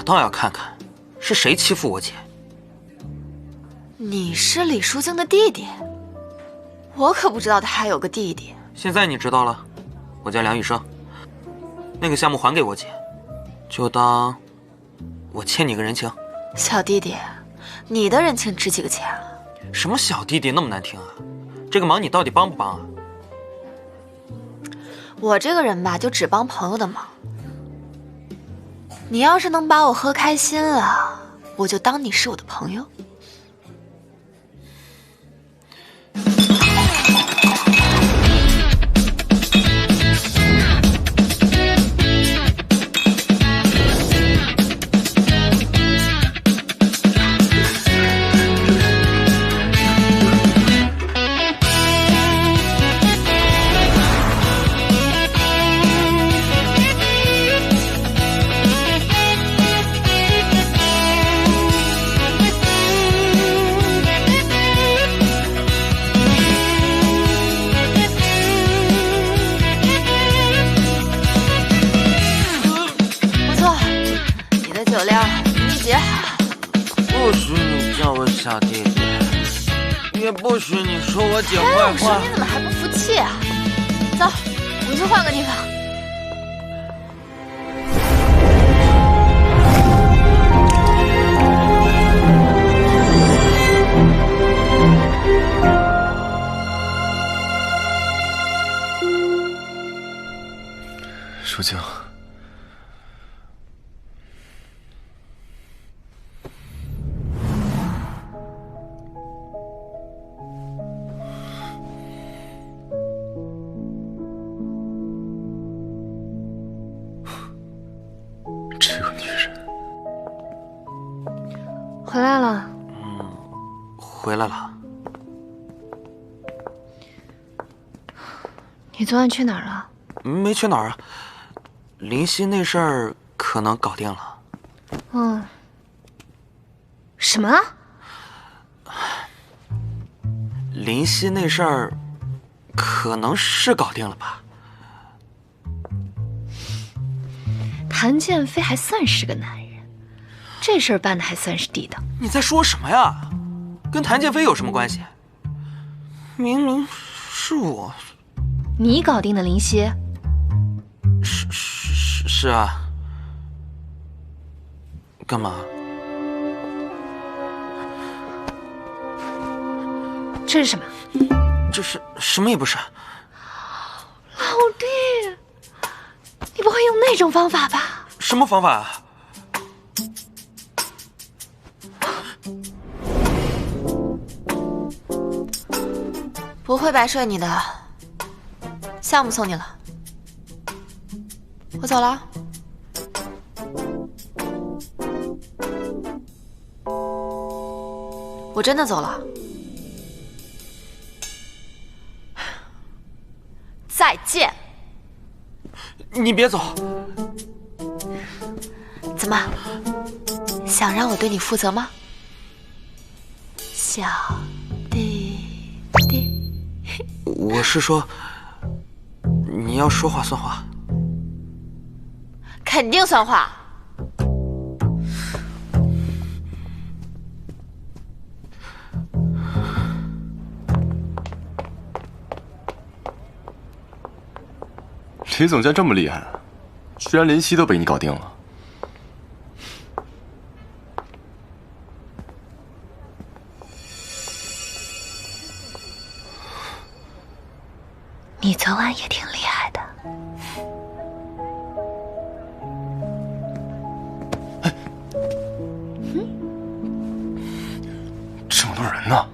倒要看看，是谁欺负我姐。你是李淑静的弟弟？我可不知道他还有个弟弟。现在你知道了，我叫梁羽生。那个项目还给我姐，就当我欠你个人情。小弟弟，你的人情值几个钱啊？什么小弟弟那么难听啊？这个忙你到底帮不帮啊？我这个人吧，就只帮朋友的忙。你要是能把我喝开心了，我就当你是我的朋友。酒量比你姐好。不许你叫我小弟弟，也不许你说我姐坏话。你怎么还不服气啊？走，我们去换个地方。淑静。回来了。回来了。你昨晚去哪儿了？没去哪儿啊。林夕那事儿可能搞定了。嗯。什么？林夕那事儿可能是搞定了吧？谭建飞还算是个男人。这事儿办的还算是地道。你在说什么呀？跟谭建飞有什么关系？明明是我。你搞定的林夕？是啊。干嘛？这是什么？这是什么也不是。老弟，你不会用那种方法吧？什么方法啊？不会白睡你的，项目送你了，我走了。我真的走了，再见。你别走。怎么，想让我对你负责吗，小弟弟？我是说，你要说话算话。肯定算话。李总监这么厉害，居然林夕都被你搞定了。你昨晚也挺厉害的。这么多人呢？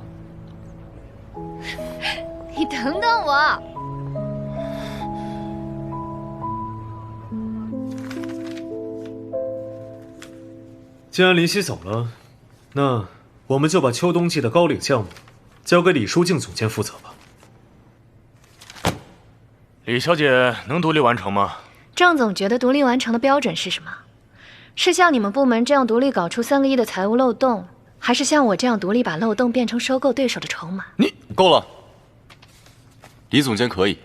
你等等我。既然林夕走了，那我们就把秋冬季的高岭项目交给李淑静总监负责吧。李小姐能独立完成吗？郑总觉得独立完成的标准是什么？是像你们部门这样独立搞出3个亿的财务漏洞，还是像我这样独立把漏洞变成收购对手的筹码？你够了，李总监可以。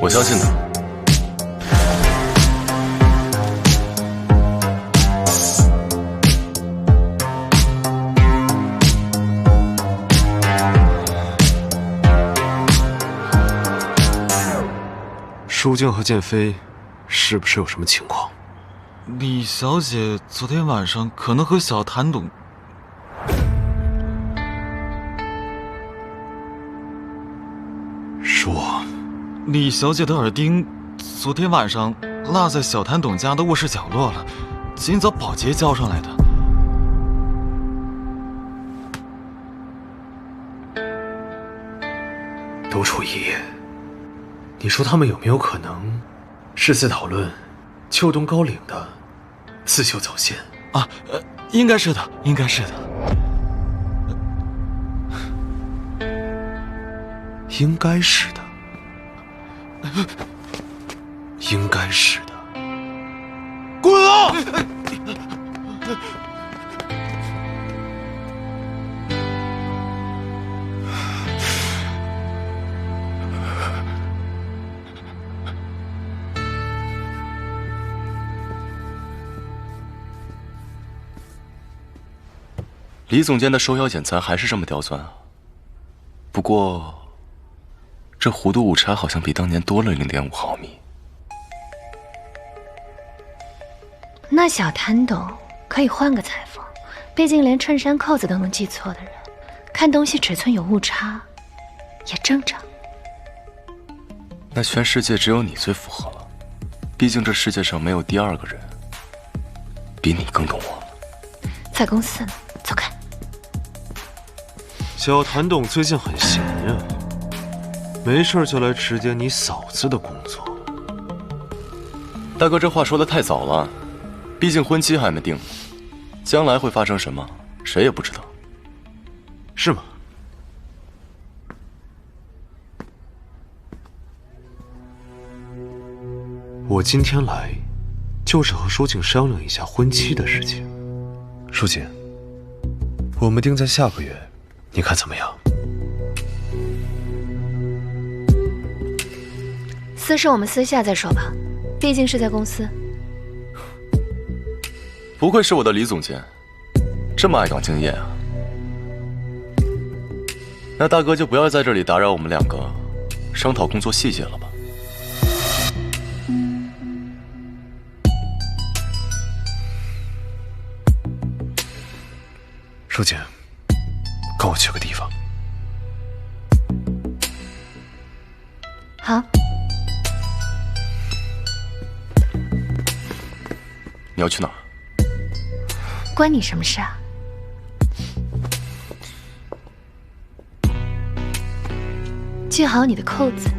我相信他。舒静和剑飞是不是有什么情况？李小姐昨天晚上可能和小谭董……说，李小姐的耳钉昨天晚上落在小谭董家的卧室角落了，今早保洁交上来的。都处一夜，你说他们有没有可能是在讨论秋冬高岭的刺绣走线啊？应该是的，应该是的，应该是的，应该是的。滚啊！李总监的手咬剪裁还是这么刁钻啊。不过，这弧度误差好像比当年多了0.5毫米。那小谭董可以换个裁缝，毕竟连衬衫扣子都能记错的人，看东西尺寸有误差也正常。那全世界只有你最符合了，毕竟这世界上没有第二个人比你更懂我了。在公司呢，走开。小谭董最近很闲呀，没事就来指点你嫂子的工作。大哥，这话说得太早了，毕竟婚期还没定，将来会发生什么，谁也不知道。是吗？我今天来，就是和舒静商量一下婚期的事情。舒静，我们定在下个月，你看怎么样？私事我们私下再说吧，毕竟是在公司。不愧是我的李总监，这么爱岗敬业啊！那大哥就不要在这里打扰我们两个商讨工作细节了吧。舒静，跟我去个地方。好。你要去哪儿？关你什么事啊？系好你的扣子。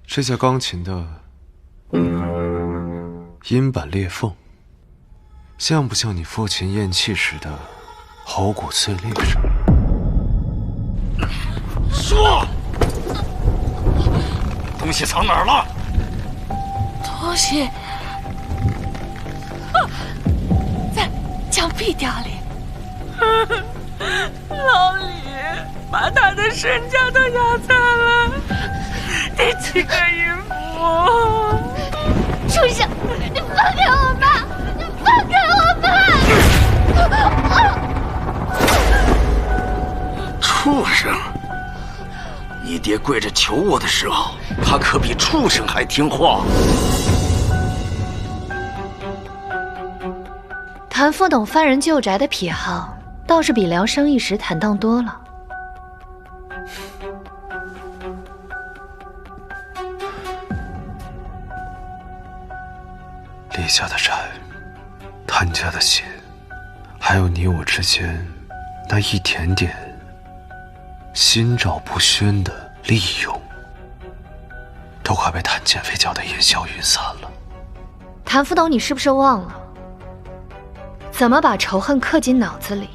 这架钢琴的音板裂缝，像不像你父亲咽气时的喉骨碎裂声？说，东西藏哪儿了？东西在墙壁掉里。老李把他的身家都压残了，第几个孕妇？畜生！你放开我吧！你放开我吧！畜生！你爹跪着求我的时候，他可比畜生还听话。谭副董翻人旧宅的癖好，倒是比聊生意时坦荡多了。李家的债，谭家的血，还有你我之间那一点点心照不宣的利用，都快被谭建飞搅得烟消云散了。谭副董，你是不是忘了怎么把仇恨刻进脑子里，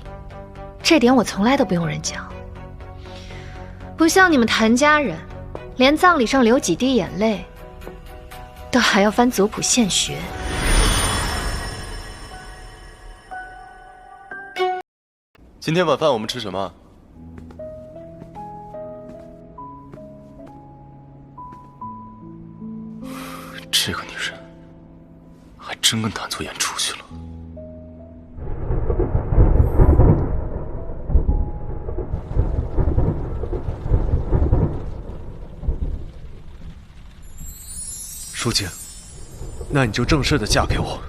这点我从来都不用人讲。不像你们谭家人，连葬礼上流几滴眼泪，都还要翻族谱现学。今天晚饭我们吃什么？这个女人还真跟谭左眼出去了。舒静，那你就正式的嫁给我。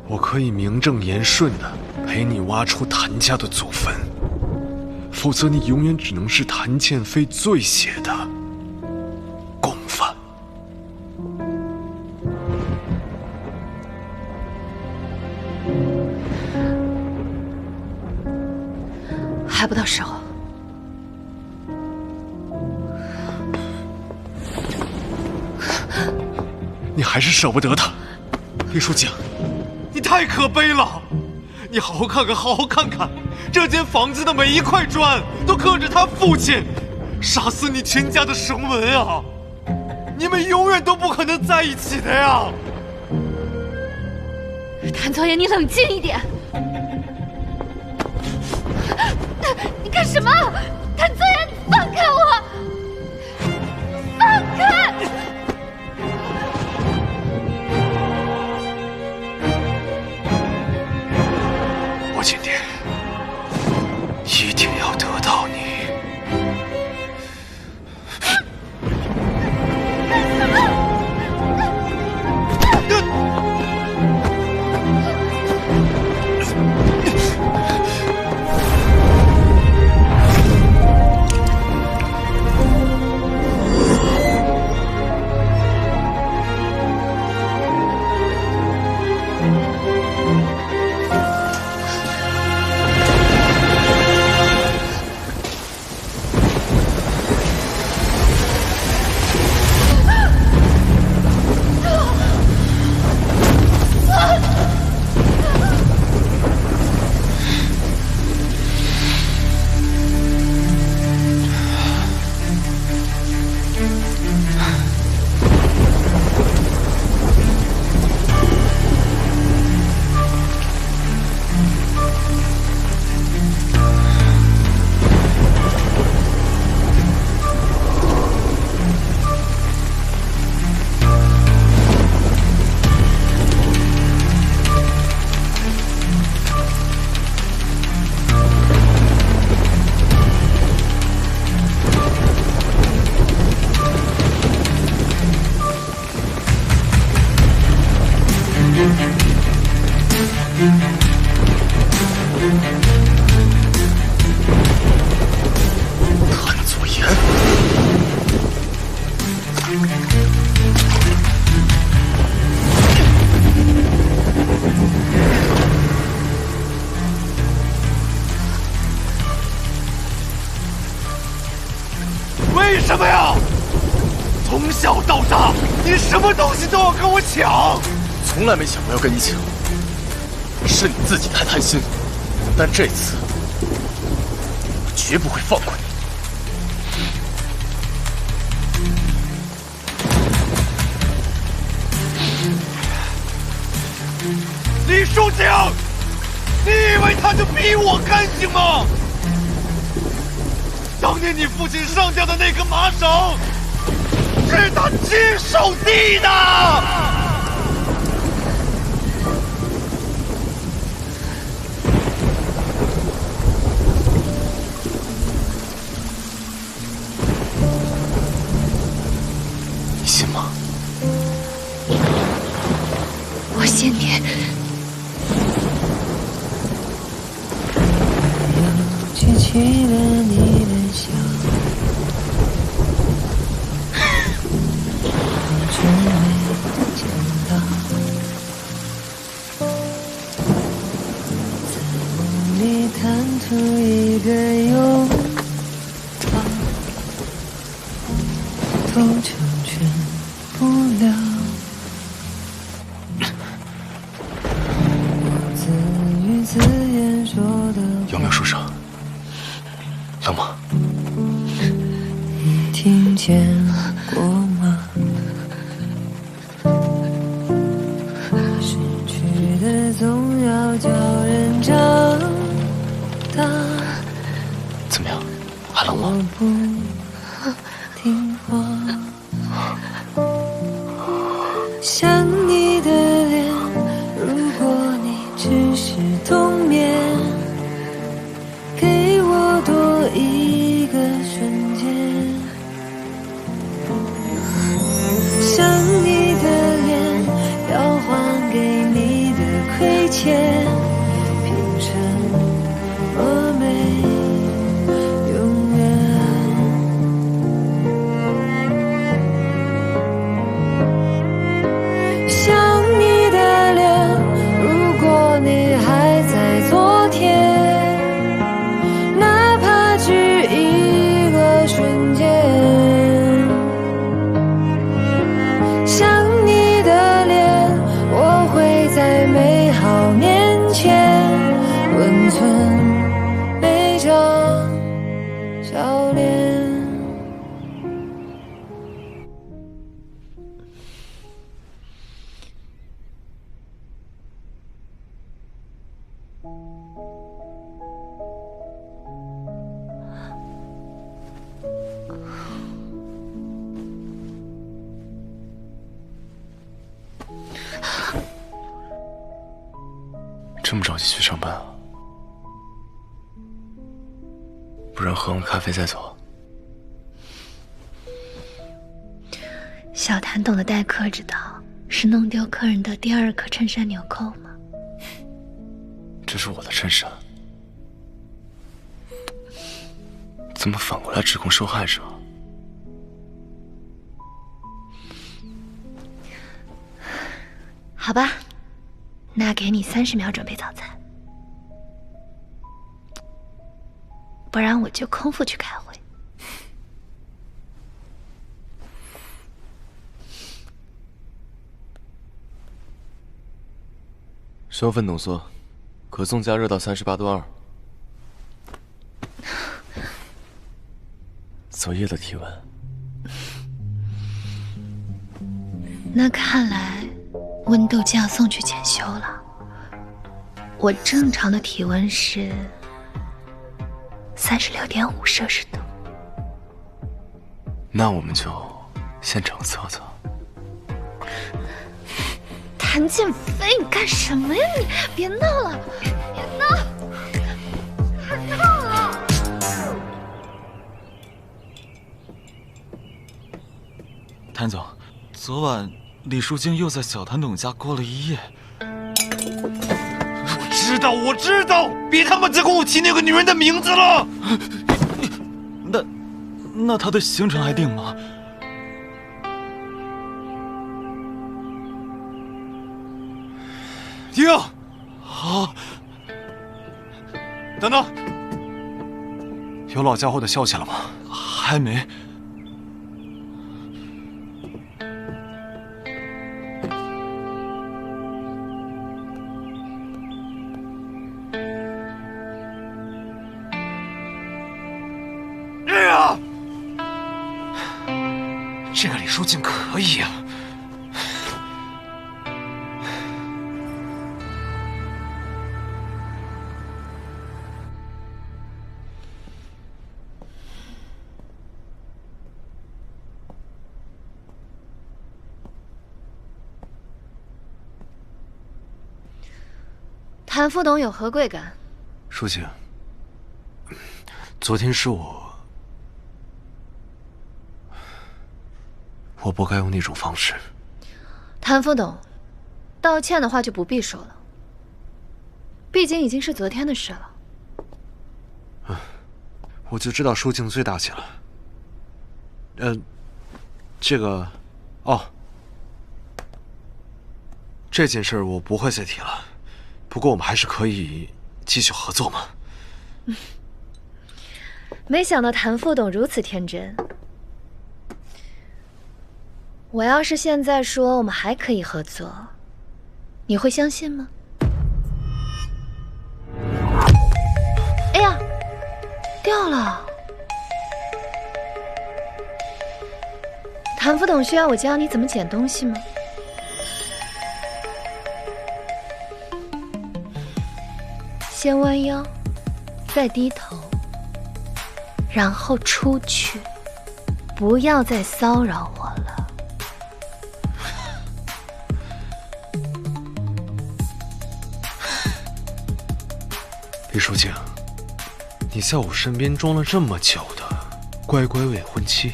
我可以名正言顺的陪你挖出谭家的祖坟，否则你永远只能是谭建飞最血的共犯。还不到时候。你还是舍不得他，李书静，你太可悲了！你好好看看，好好看看，这间房子的每一块砖都刻着他父亲杀死你全家的绳纹啊！你们永远都不可能在一起的呀！谭左眼，你冷静一点。你干什么？谭左眼，放开我！放开！我今天一定要得到你。为什么呀？从小到大，你什么东西都要跟我抢，从来没想过要跟你抢，是你自己太贪心。但这次，我绝不会放过你。李书静，你以为他就比我干净吗？当年你父亲上吊的那根麻绳，是他亲手递的。你信吗？我信你。记起了你的笑，我从未见到。在梦里贪图一个拥抱，都成全不了。总要叫人长大。怎么样，还冷吗？我不听话，想你的脸，如果你只是冬眠，给我多一个瞬间。想你的脸，要还给你的亏欠，拼成么美永远。想你的脸，如果你还在昨天，哪怕只一个瞬间。想你的脸，我会在美好面前温存每张笑脸。这么着急去上班啊？不然喝完咖啡再走。小谭懂得待客之道，是弄丢客人的第2颗衬衫纽扣吗？这是我的衬衫，怎么反过来指控受害者？好吧，那给你30秒准备早餐，不然我就空腹去开会。硝酚浓缩，可颂加热到38度2。昨夜的体温。那看来温度就要送去检修了。我正常的体温是36.5摄氏度。那我们就现场测测。谭建飞，你干什么呀你？别闹了，别闹！太烫了！谭总，昨晚李淑静又在小谭董家过了一夜。我知道，别他妈再跟我提那个女人的名字了。那她的行程还定吗？停！好。等等，有老家伙的消息了吗？还没。这个李淑静可以啊。谭副董有何贵干？淑静，昨天是我不该用那种方式。谭副董，道歉的话就不必说了，毕竟已经是昨天的事了。我就知道淑静最大气了。这个，这件事我不会再提了。不过我们还是可以继续合作嘛。没想到谭副董如此天真。我要是现在说我们还可以合作，你会相信吗？哎呀，掉了！谭副董需要我教你怎么捡东西吗？先弯腰，再低头，然后出去，不要再骚扰我了。李淑静，你在我身边装了这么久的乖乖未婚妻，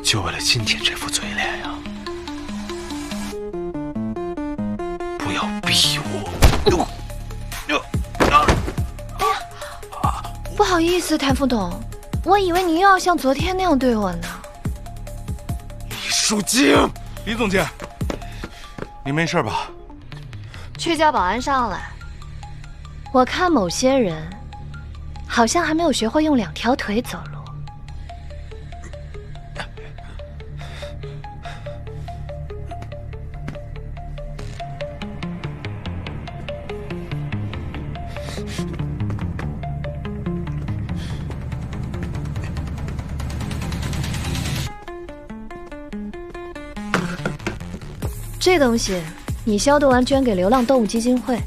就为了今天这副嘴脸呀？不要逼我！不好意思，谭副董，我以为你又要像昨天那样对我呢。李淑静，李总监，你没事吧？去叫保安上来。我看某些人好像还没有学会用2条腿走路。这东西你消毒完捐给流浪动物基金会。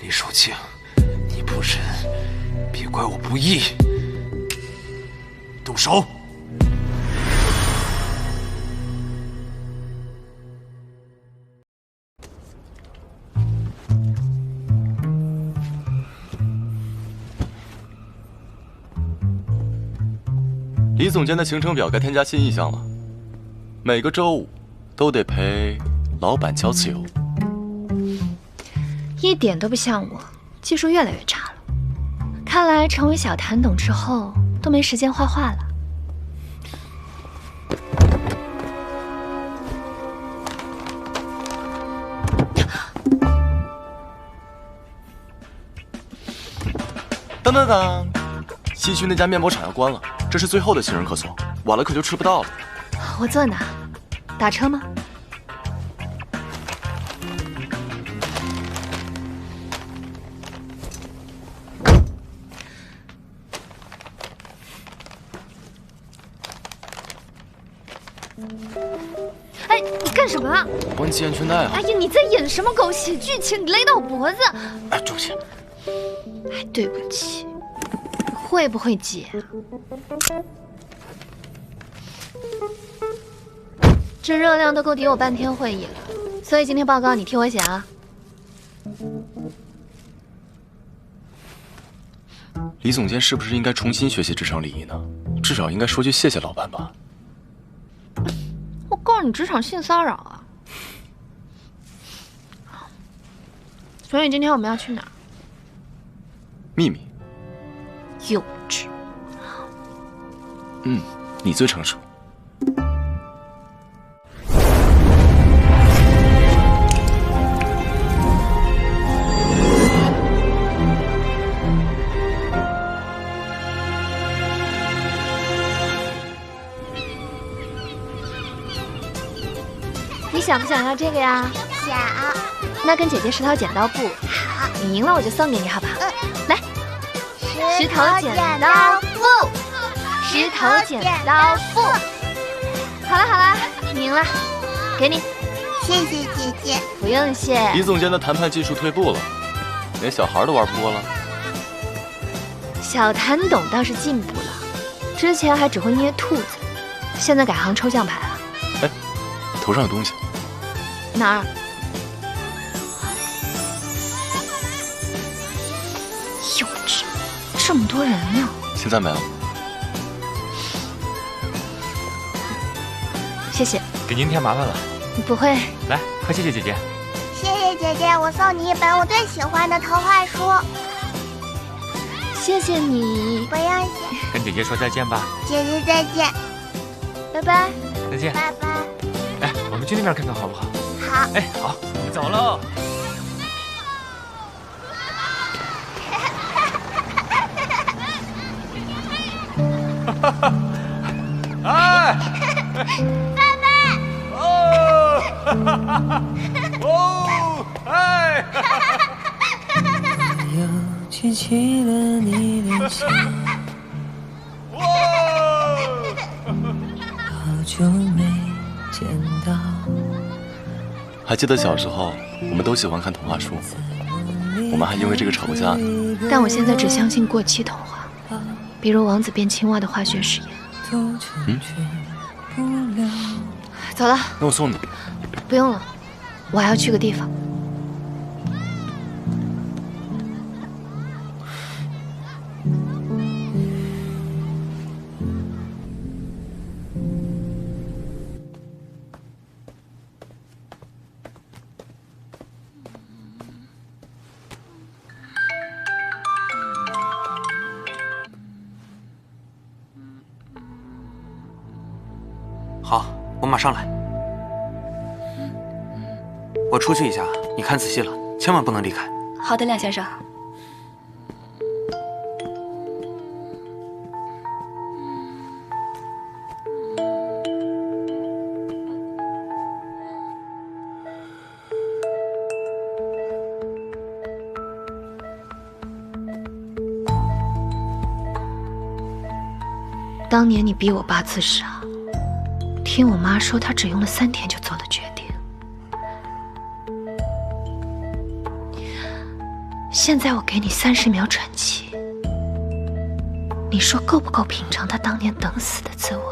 李淑静，你不仁，别怪我不义。动手！李总监的行程表该添加新意项了，每个周五都得陪老板交次游。一点都不像我，技术越来越差了。看来成为小谭董之后都没时间画画了。当当当，西区那家面包厂要关了，这是最后的新人客送，晚了可就吃不到了。我坐哪？打车吗？哎，你干什么啊？关系安全带啊！哎呀，你在演什么狗血剧情？你勒到我脖子！哎，对不起。哎，对不起。会不会解？这热量都够抵我半天会议了，所以今天报告你替我写啊。李总监是不是应该重新学习职场礼仪呢？至少应该说句谢谢老板吧。我告诉你，职场性骚扰啊！所以今天我们要去哪儿？秘密。幼稚。你最成熟。你想不想要这个呀？想。那跟姐姐石头剪刀布。好。你赢了我就送给你，好不好？来。石头剪刀布，石头剪刀布。好了好了，你赢了，给你。谢谢姐姐。不用谢。李总监的谈判技术退步了，连小孩都玩不过了。小谭董倒是进步了，之前还只会捏兔子，现在改行抽象牌了。哎，头上有东西。哪儿？幼稚。这么多人呢，现在没了。谢谢，给您添麻烦了。不会。来，快谢谢姐姐。谢谢姐姐，我送你一本我最喜欢的童话书。谢谢你。不用谢。跟姐姐说再见吧。姐姐再见。拜拜。再见。拜拜。哎，我们去那边看看好不好？好。哎，好，我们走喽。哎，爸爸！哦，哦，哎！又记起了你的笑，好久没见到。还记得小时候，我们都喜欢看童话书，我们还因为这个吵过架呢。但我现在只相信过期童话，比如王子变青蛙的化学实验。走了。那我送你。不用了，我还要去个地方。好，我马上来。我出去一下，你看仔细了，千万不能离开。好的，梁先生。当年你逼我8次杀，听我妈说她只用了3天就做了决定。现在我给你30秒喘气，你说够不够品尝她当年等死的滋味？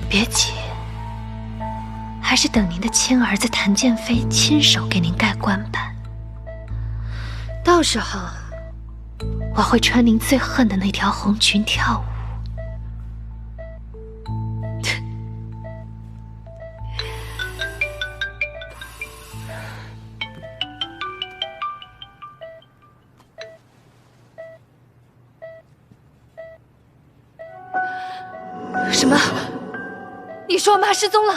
别急。还是等您的亲儿子谭建飞亲手给您盖棺板。到时候，我会穿您最恨的那条红裙跳舞。什么？你说我妈失踪了？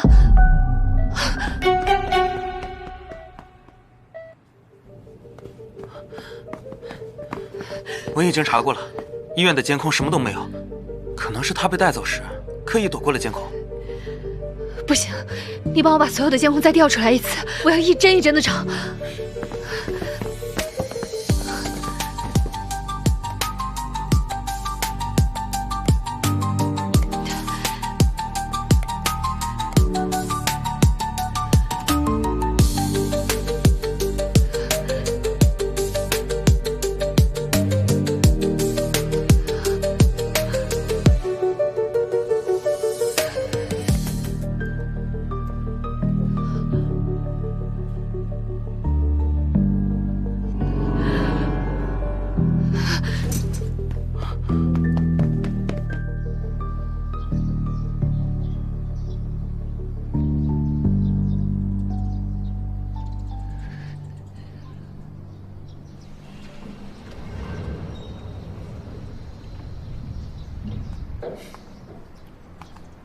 我已经查过了，医院的监控什么都没有，可能是他被带走时刻意躲过了监控。不行，你帮我把所有的监控再调出来一次，我要一帧一帧的找。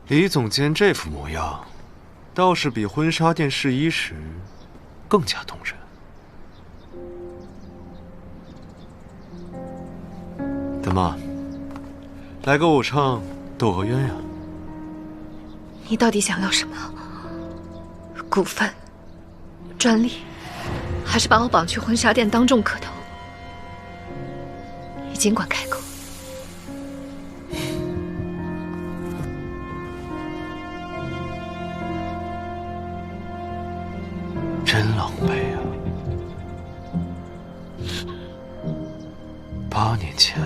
李总监这副模样，倒是比婚纱店试衣时更加动人。大妈，来个舞唱斗个鸳鸯。你到底想要什么？股份、专利，还是把我绑去婚纱店当众磕头？你尽管开口。真狼狈啊！8年前，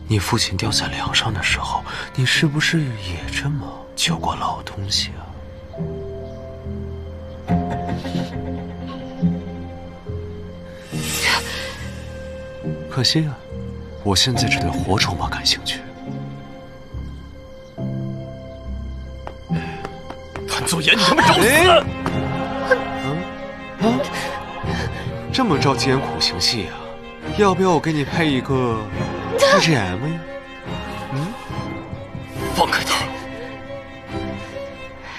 你父亲掉在梁上的时候，你是不是也这么救过老东西啊？可惜啊，我现在只对活筹码感兴趣。谭左岩，你他妈找死！这么着急演苦情戏啊？要不要我给你配一个 BGM 呀？放开他！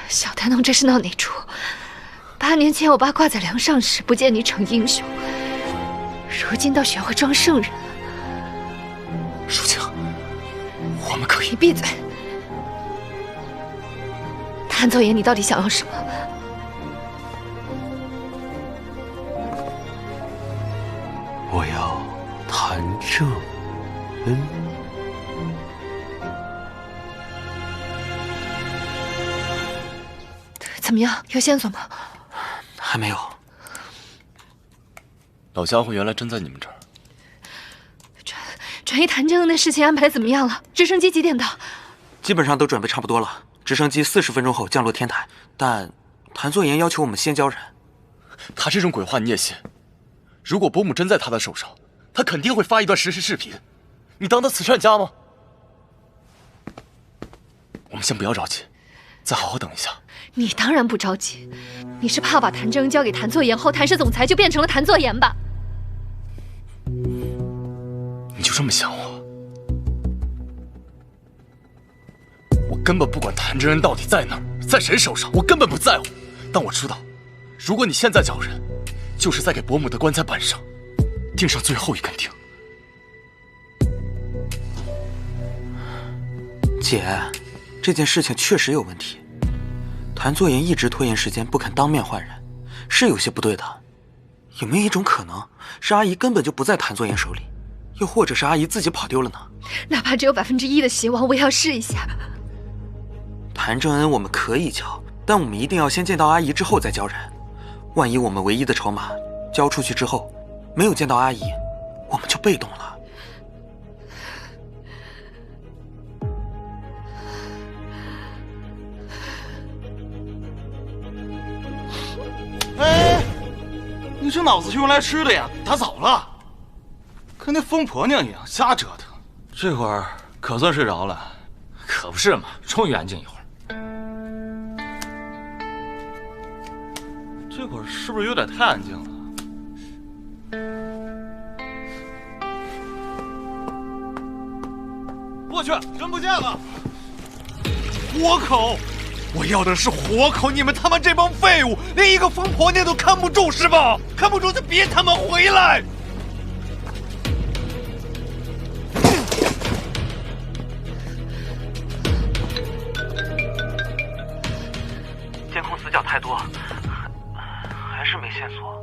小谭农这是闹哪出？8年前我爸挂在梁上时不见你逞英雄，如今倒学会装圣人。舒晴，我们可以……你闭嘴！谭作言，你到底想要什么？我要谭正恩。怎么样？有线索吗？还没有。老家伙原来真在你们这儿。转移谭正恩的事情安排怎么样了？直升机几点到？基本上都准备差不多了。直升机40分钟后降落天台，但谭作言要求我们先交人。他这种鬼话你也信？如果伯母真在他的手上，他肯定会发一段实时视频。你当他慈善家吗？我们先不要着急，再好好等一下。你当然不着急，你是怕把谭正恩交给谭作言后，谭氏总裁就变成了谭作言吧？你就这么想我？我根本不管谭正恩到底在哪儿，在谁手上，我根本不在乎。但我知道，如果你现在交人，就是在给伯母的棺材板上钉上最后一根钉。姐，这件事情确实有问题。谭作言一直拖延时间，不肯当面换人，是有些不对的。有没有一种可能，是阿姨根本就不在谭作言手里，又或者是阿姨自己跑丢了呢？哪怕只有1%的希望，我也要试一下。谭正恩我们可以交，但我们一定要先见到阿姨之后再交人。万一我们唯一的筹码交出去之后，没有见到阿姨，我们就被动了。哎，你这脑子是用来吃的呀？打早了，跟那疯婆娘一样瞎折腾。这会儿可算睡着了。可不是嘛，终于安静一会儿。这会儿是不是有点太安静了？我去，人不见了！活口！我要的是活口！你们他妈这帮废物，连一个疯婆娘都看不住是吧？看不住就别他妈回来！监控死角太多，还是没线索。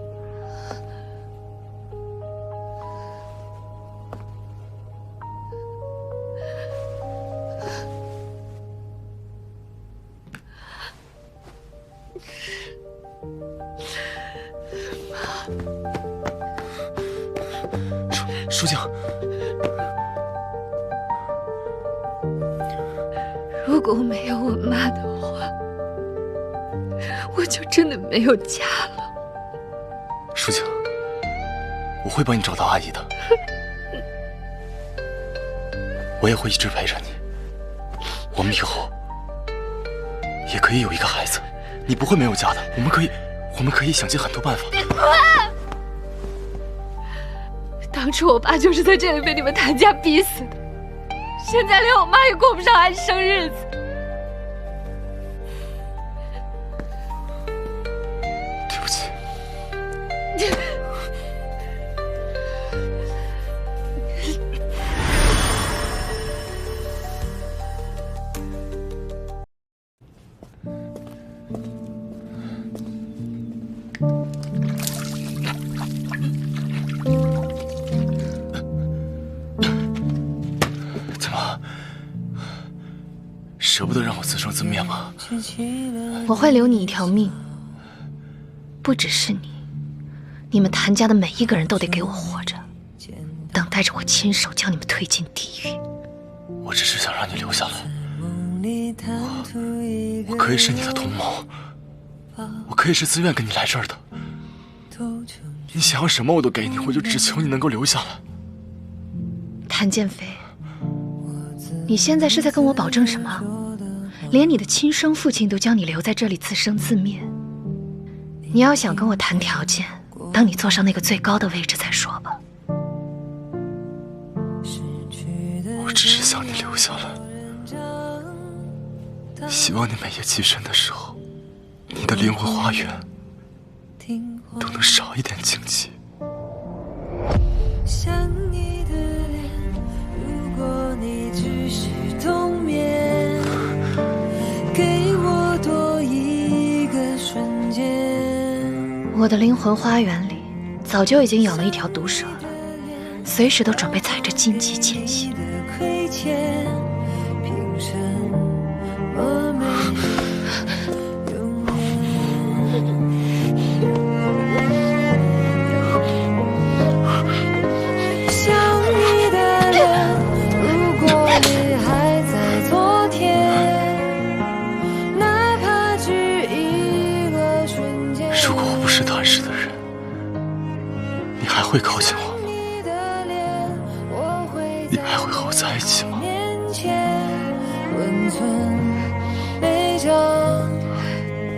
舒静，如果没有我妈的话，我就真的没有家了。舒静，我会帮你找到阿姨的，我也会一直陪着你。我们以后也可以有一个孩子，你不会没有家的。我们可以想尽很多办法。你滚！当初我爸就是在这里被你们谭家逼死的，现在连我妈也过不上安生日子。对不起。舍不得让我自生自灭吗？我会留你一条命，不只是你，你们谭家的每一个人都得给我活着，等待着我亲手将你们推进地狱。我只是想让你留下来，我可以是你的同谋，我可以是自愿跟你来这儿的。你想要什么我都给你，我就只求你能够留下来。谭建飞，你现在是在跟我保证什么？连你的亲生父亲都将你留在这里自生自灭。你要想跟我谈条件，等你坐上那个最高的位置再说吧。我只是想你留下来，希望你每夜起身的时候，你的灵魂花园都能少一点荆棘。想你的脸，如果你只是冬眠，给我多一个瞬间。我的灵魂花园里早就已经养了一条毒蛇了，随时都准备踩着荆棘前行。亏欠，凭什么没永远？想你的脸，如果你还在昨天，哪怕只一个瞬间。如果我不是谭氏的人，你还会靠近我吗？你还会和我在一起吗？温存每张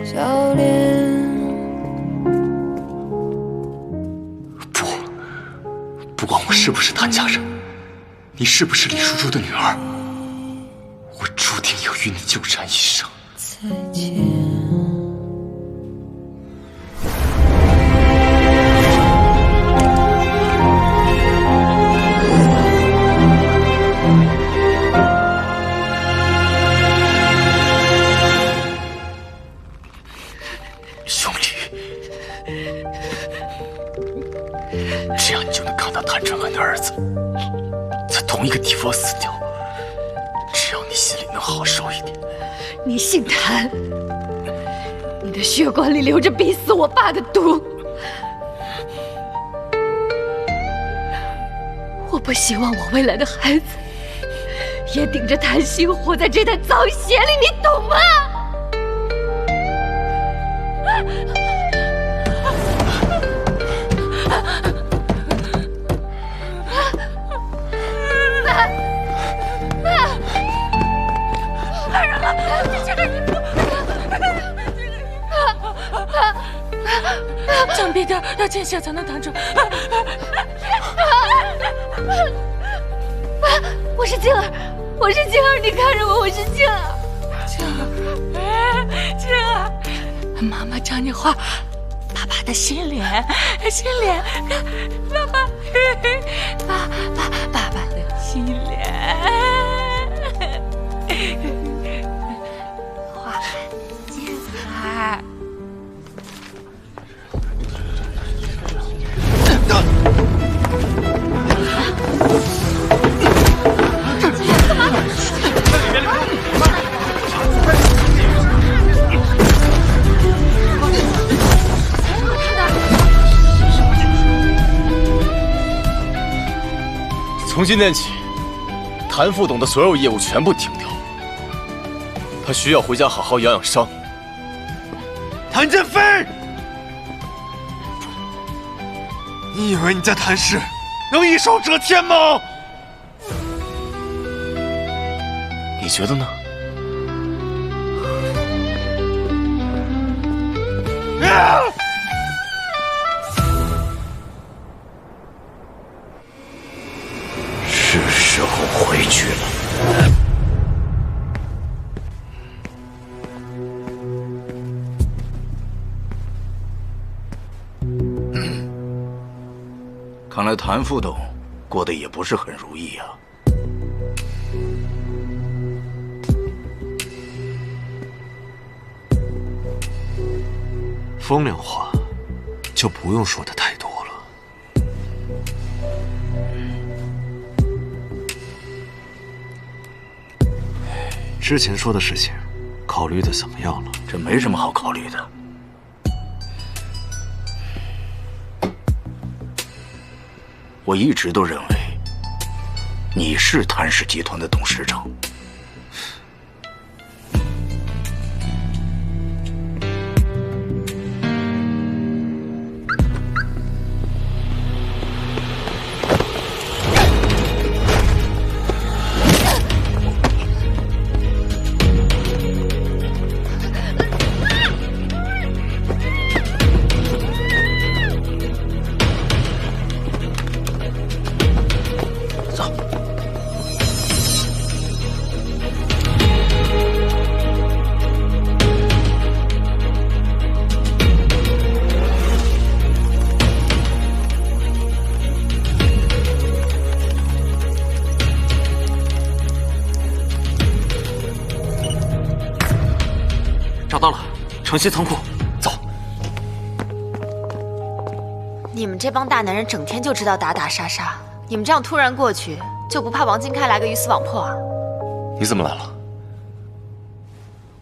笑脸。不管我是不是谭家人，你是不是李叔叔的女儿，我注定要与你纠缠一生。再见。兄弟，这样你就能看到谭春恩的儿子在同一个地方死掉，只要你心里能好受一点。你姓谭，你的血管里流着逼死我爸的毒。我不希望我未来的孩子也顶着谭鑫活在这滩脏血里，你懂吗？张别掉，要见血才能弹出。我是静儿，我是静儿，你看着我，我是静儿。静儿，妈妈教你画爸爸的心脸，心脸，爸爸，爸爸的心脸，画静儿。从今天起，谭副董的所有业务全部停掉，他需要回家好好养养伤。谭振飞，你以为你在谭氏能一手遮天吗？你觉得呢？是时候回去了。看来谭副董过得也不是很如意啊。风凉话就不用说的太多了。之前说的事情，考虑的怎么样了？这没什么好考虑的。我一直都认为你是谭氏集团的董事长。城西仓库，走。你们这帮大男人整天就知道打打杀杀，你们这样突然过去，就不怕王金开来个鱼死网破啊？你怎么来了？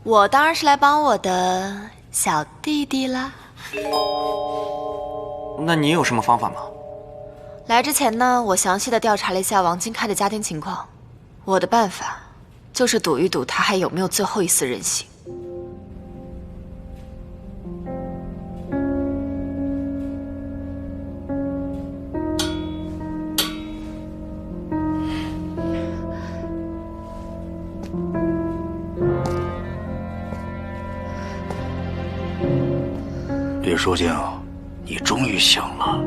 我当然是来帮我的小弟弟啦。那你有什么方法吗？来之前呢，我详细的调查了一下王金开的家庭情况。我的办法就是赌一赌他还有没有最后一丝人性。李书静，你终于醒了。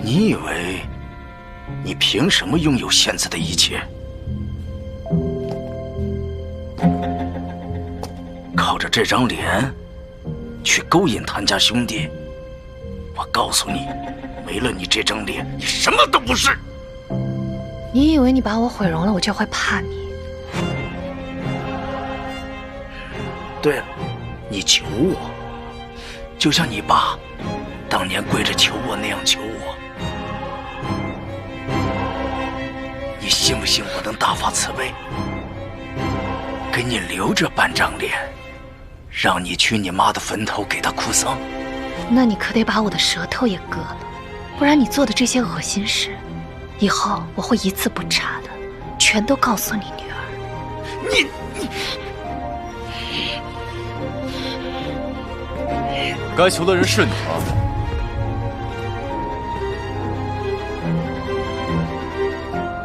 你以为你凭什么拥有现在的一切？靠着这张脸去勾引谭家兄弟？我告诉你，没了你这张脸，你什么都不是。你以为你把我毁容了，我就会怕你？对了，你求我，就像你爸当年跪着求我那样求我。你信不信我能大发慈悲，给你留着半张脸，让你去你妈的坟头给她哭丧？那你可得把我的舌头也割了，不然你做的这些恶心事，以后我会一字不差的全都告诉你女儿。你该求的人是你吗？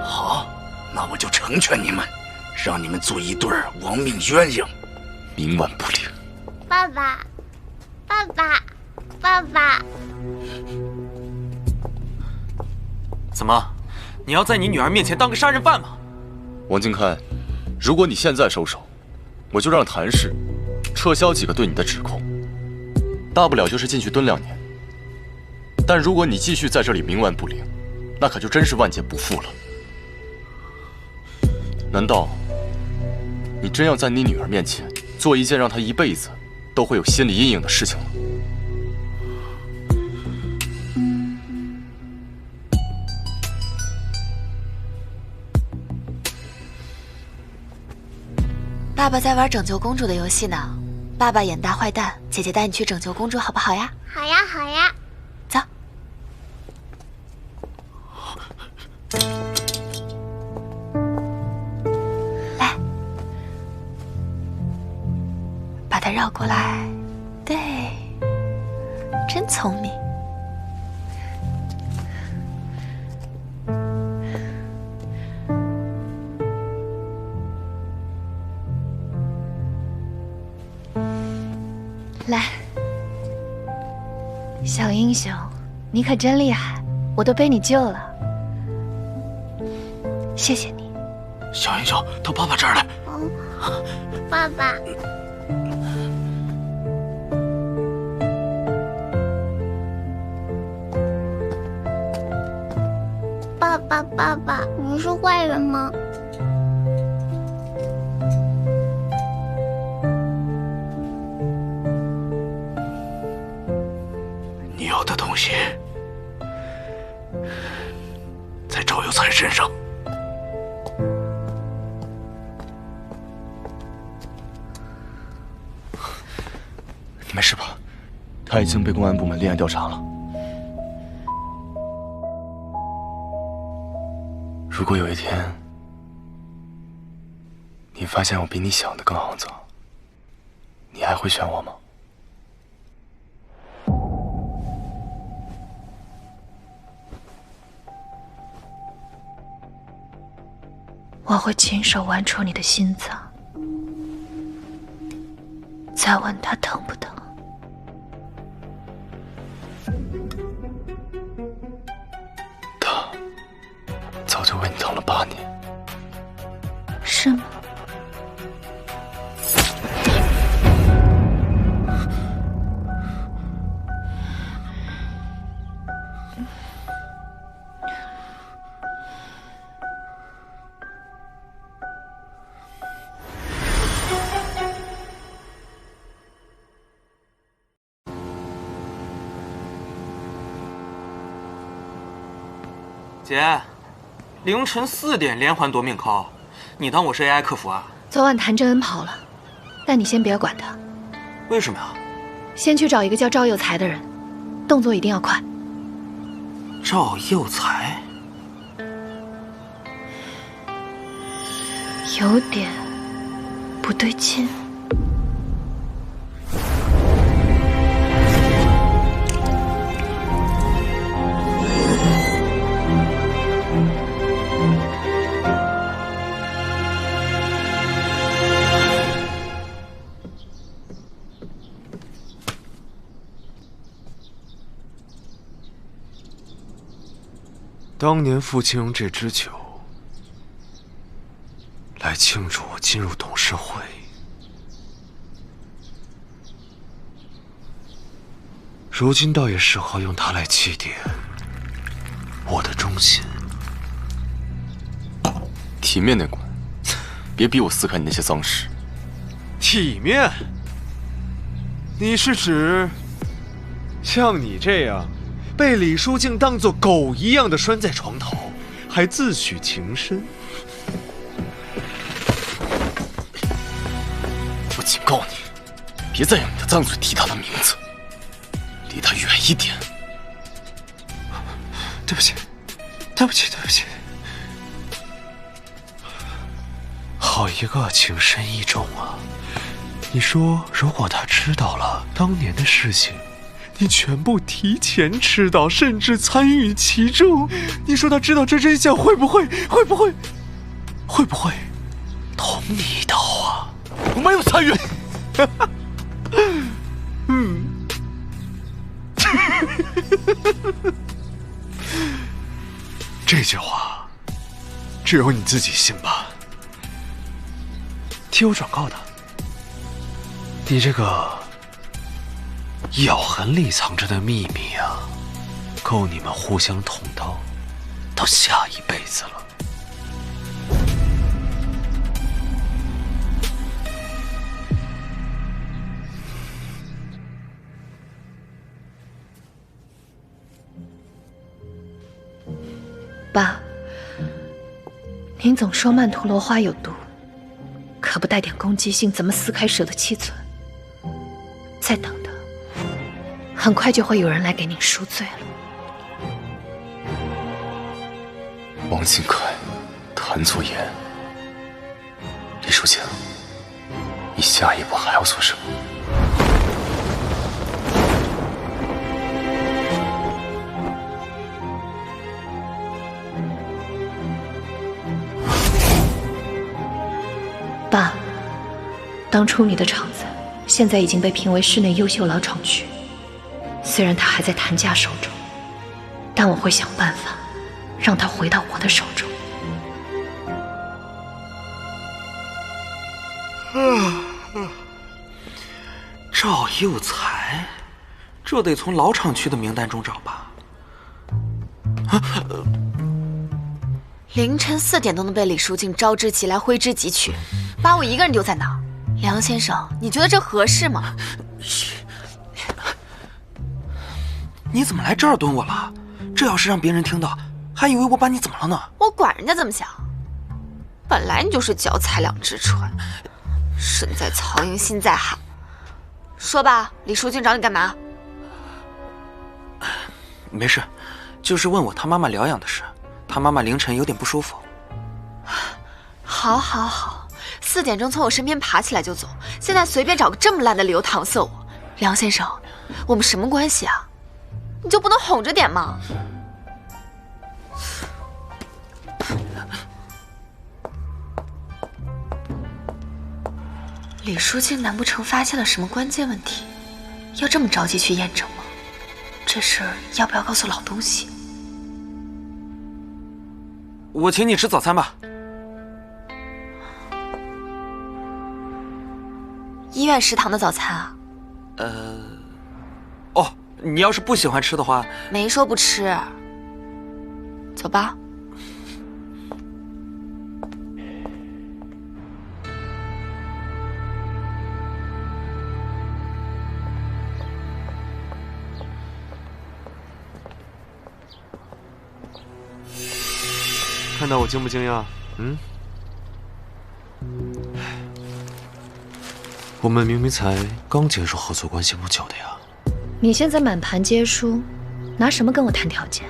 好，那我就成全你们，让你们做一对亡命鸳鸯，冥顽不灵。爸爸，爸爸，爸爸。怎么，你要在你女儿面前当个杀人犯吗？王金开，如果你现在收手，我就让谭氏撤销几个对你的指控，大不了就是进去蹲2年。但如果你继续在这里冥顽不灵，那可就真是万劫不复了。难道你真要在你女儿面前做一件让她一辈子都会有心理阴影的事情吗？爸爸在玩拯救公主的游戏呢，爸爸演大坏蛋，姐姐带你去拯救公主好不好呀？好呀，好呀。走。来，把它绕过来，对，真聪明。来，小英雄，你可真厉害，我都被你救了，谢谢你。小英雄，到爸爸这儿来。爸爸。爸爸，你是坏人吗？你要的东西在赵有才身上。你没事吧？他已经被公安部门立案调查了。如果有一天你发现我比你想的更肮脏，你还会选我吗？我会亲手剜出你的心脏，再问他疼不疼。他早就为你疼了8年。是吗？姐，凌晨4点连环夺命 call， 你当我是 AI 客服啊？昨晚谭正恩跑了，但你先别管他。为什么呀？先去找一个叫赵佑才的人，动作一定要快。赵佑才有点不对劲。当年父亲用这支酒来庆祝我进入董事会，如今倒也适合用它来祭奠我的忠心。体面点管，别逼我撕开你那些脏事。体面？你是指像你这样被李书静当作狗一样的拴在床头，还自诩情深？我警告你，别再用你的脏嘴提他的名字，离他远一点。对不起，对不起，对不起。好一个情深意重啊！你说，如果他知道了当年的事情，你全部提前知道，甚至参与其中，你说他知道这真相会不会捅你一刀啊？我没有参与。这句话只有你自己信吧。替我转告他，你这个咬痕里藏着的秘密啊，够你们互相捅刀到下一辈子了。爸，您总说曼陀罗花有毒，可不带点攻击性，怎么撕开蛇的七寸？再等等，很快就会有人来给您赎罪了。王金凯、谭作言、李书静，你下一步还要做什么？爸，当初你的厂子现在已经被评为市内优秀老厂区，虽然它还在谭家手中，但我会想办法让它回到我的手中。赵佑才，这得从老厂区的名单中找吧。凌晨4点都能被李书静招之即来挥之即去，把我一个人丢在那儿，梁先生，你觉得这合适吗？你怎么来这儿蹲我了？这要是让别人听到，还以为我把你怎么了呢？我管人家怎么想，本来你就是脚踩2只船，身在曹营心在汉。说吧，李书静找你干嘛？没事，就是问我他妈妈疗养的事。他妈妈凌晨有点不舒服。好，好，好，4点钟从我身边爬起来就走，现在随便找个这么烂的理由搪塞我。梁先生，我们什么关系啊？你就不能哄着点吗？李书静难不成发现了什么关键问题，要这么着急去验证吗？这事儿要不要告诉老东西？我请你吃早餐吧。医院食堂的早餐啊？哦，你要是不喜欢吃的话，没说不吃。走吧。看到我惊不惊讶？我们明明才刚结束合作关系不久的呀。你现在满盘皆输，拿什么跟我谈条件？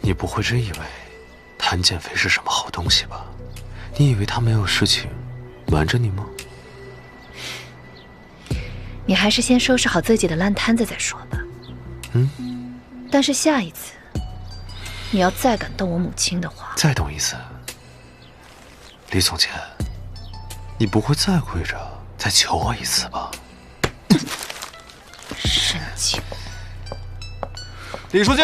你不会真以为谈减肥是什么好东西吧？你以为他没有事情瞒着你吗？你还是先收拾好自己的烂摊子再说吧。但是下一次，你要再敢动我母亲的话，再动一次，李总监，你不会再跪着再求我一次吧？神经！李书记，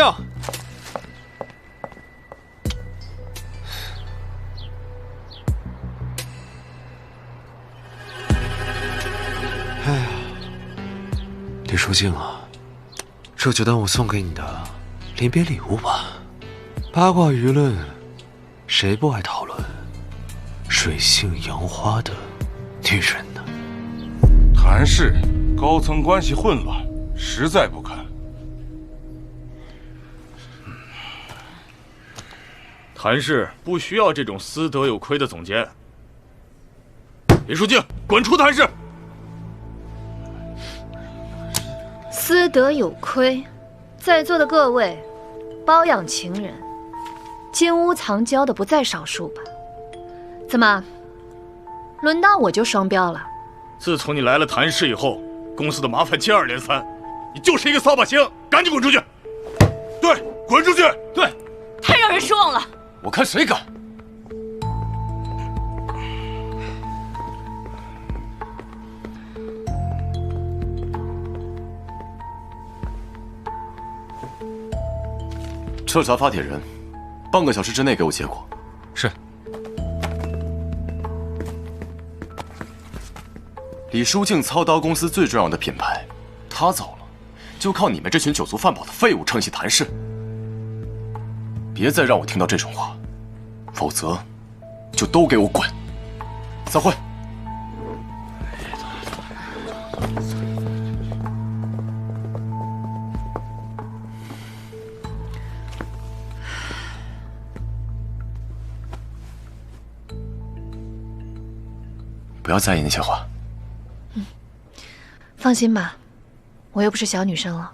李书记啊，这就当我送给你的临别礼物吧。八卦舆论，谁不爱讨论水性杨花的女人呢？谭氏高层关系混乱，实在不堪。谭氏不需要这种私德有亏的总监。李书记，滚出谭氏！私德有亏，在座的各位，包养情人、金屋藏娇的不在少数吧？怎么，轮到我就双标了？自从你来了谭氏以后，公司的麻烦接二连三，你就是一个扫把星，赶紧滚出去！对，滚出去！对，太让人失望了。我看谁敢！彻查发帖人，半个小时之内给我结果。是。李书静操刀公司最重要的品牌，他走了，就靠你们这群酒足饭饱的废物撑起谭氏。别再让我听到这种话，否则就都给我滚！散会。不要在意那些话。放心吧，我又不是小女生了。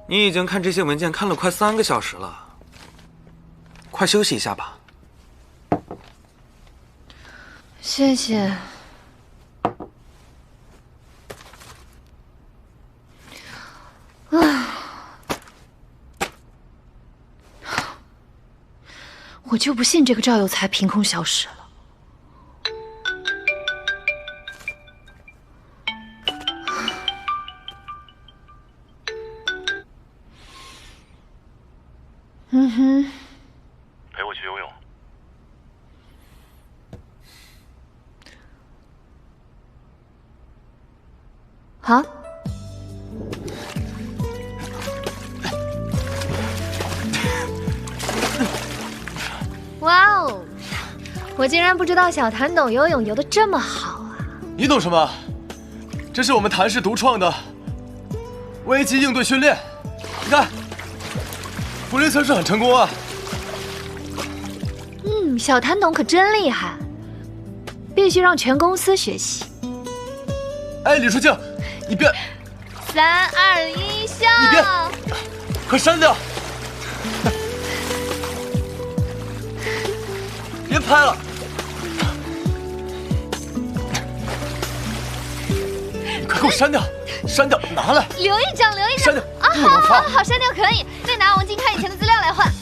你已经看这些文件看了快3个小时了，快休息一下吧。谢谢。我就不信这个赵有才凭空消失了。陪我去游泳。好。哇哦！我竟然不知道小谭懂游泳游得这么好啊！你懂什么？这是我们谭氏独创的危机应对训练。你看，福利测试很成功啊！小谭懂可真厉害，必须让全公司学习。哎，李书静，你别！3、2、1，笑！你别，快删掉！别拍了！你快给我删掉！删掉，拿来！留一张，留一张。删掉啊！好，删掉可以。再拿王金开以前的资料来换。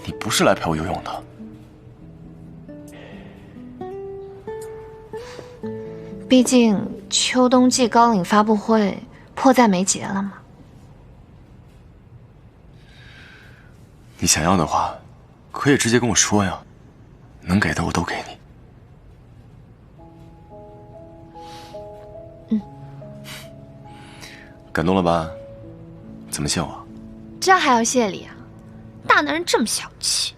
你不是来陪我游泳的。毕竟秋冬季高领发布会迫在眉睫了嘛。你想要的话，可以直接跟我说呀，能给的我都给你。感动了吧？怎么谢我？这还要谢礼啊？大男人这么小气。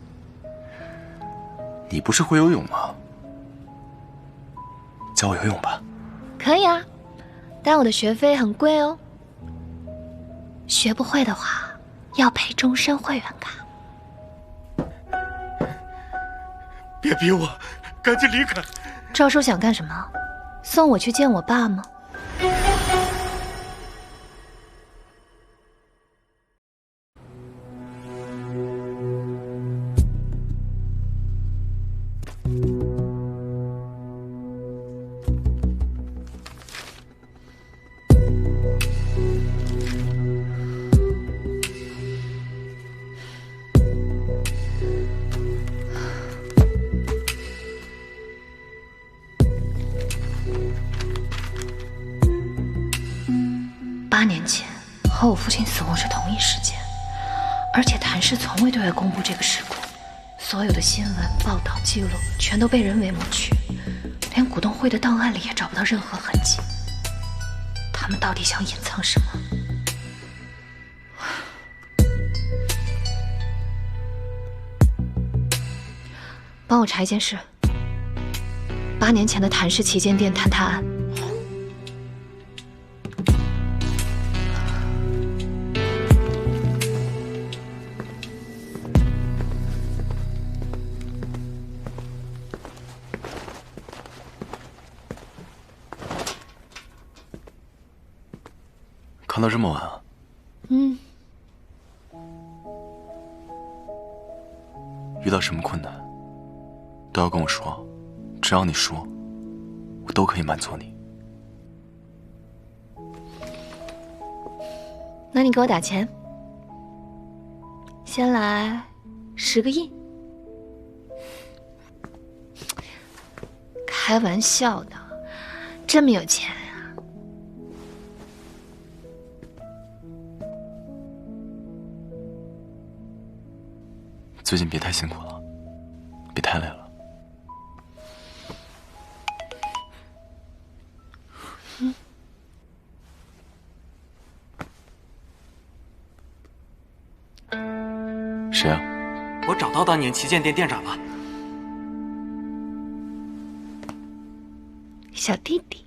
你不是会游泳吗？教我游泳吧。可以啊，但我的学费很贵哦。学不会的话，要赔终身会员卡。别逼我，赶紧离开！赵叔想干什么？送我去见我爸吗？8年前和我父亲死亡是同一时间，而且谭氏从未对外公布这个事故，所有的新闻报道记录全都被人为抹去，连股东会的档案里也找不到任何痕迹。他们到底想隐藏什么？帮我查一件事，8年前的谭氏旗舰店坍塌案。看到这么晚啊？遇到什么困难都要跟我说，只要你说，我都可以满足你。那你给我打钱，先来10个亿。开玩笑的，这么有钱啊？最近别太辛苦了，别太累了。谁啊？我找到当年旗舰店店长了。小弟弟。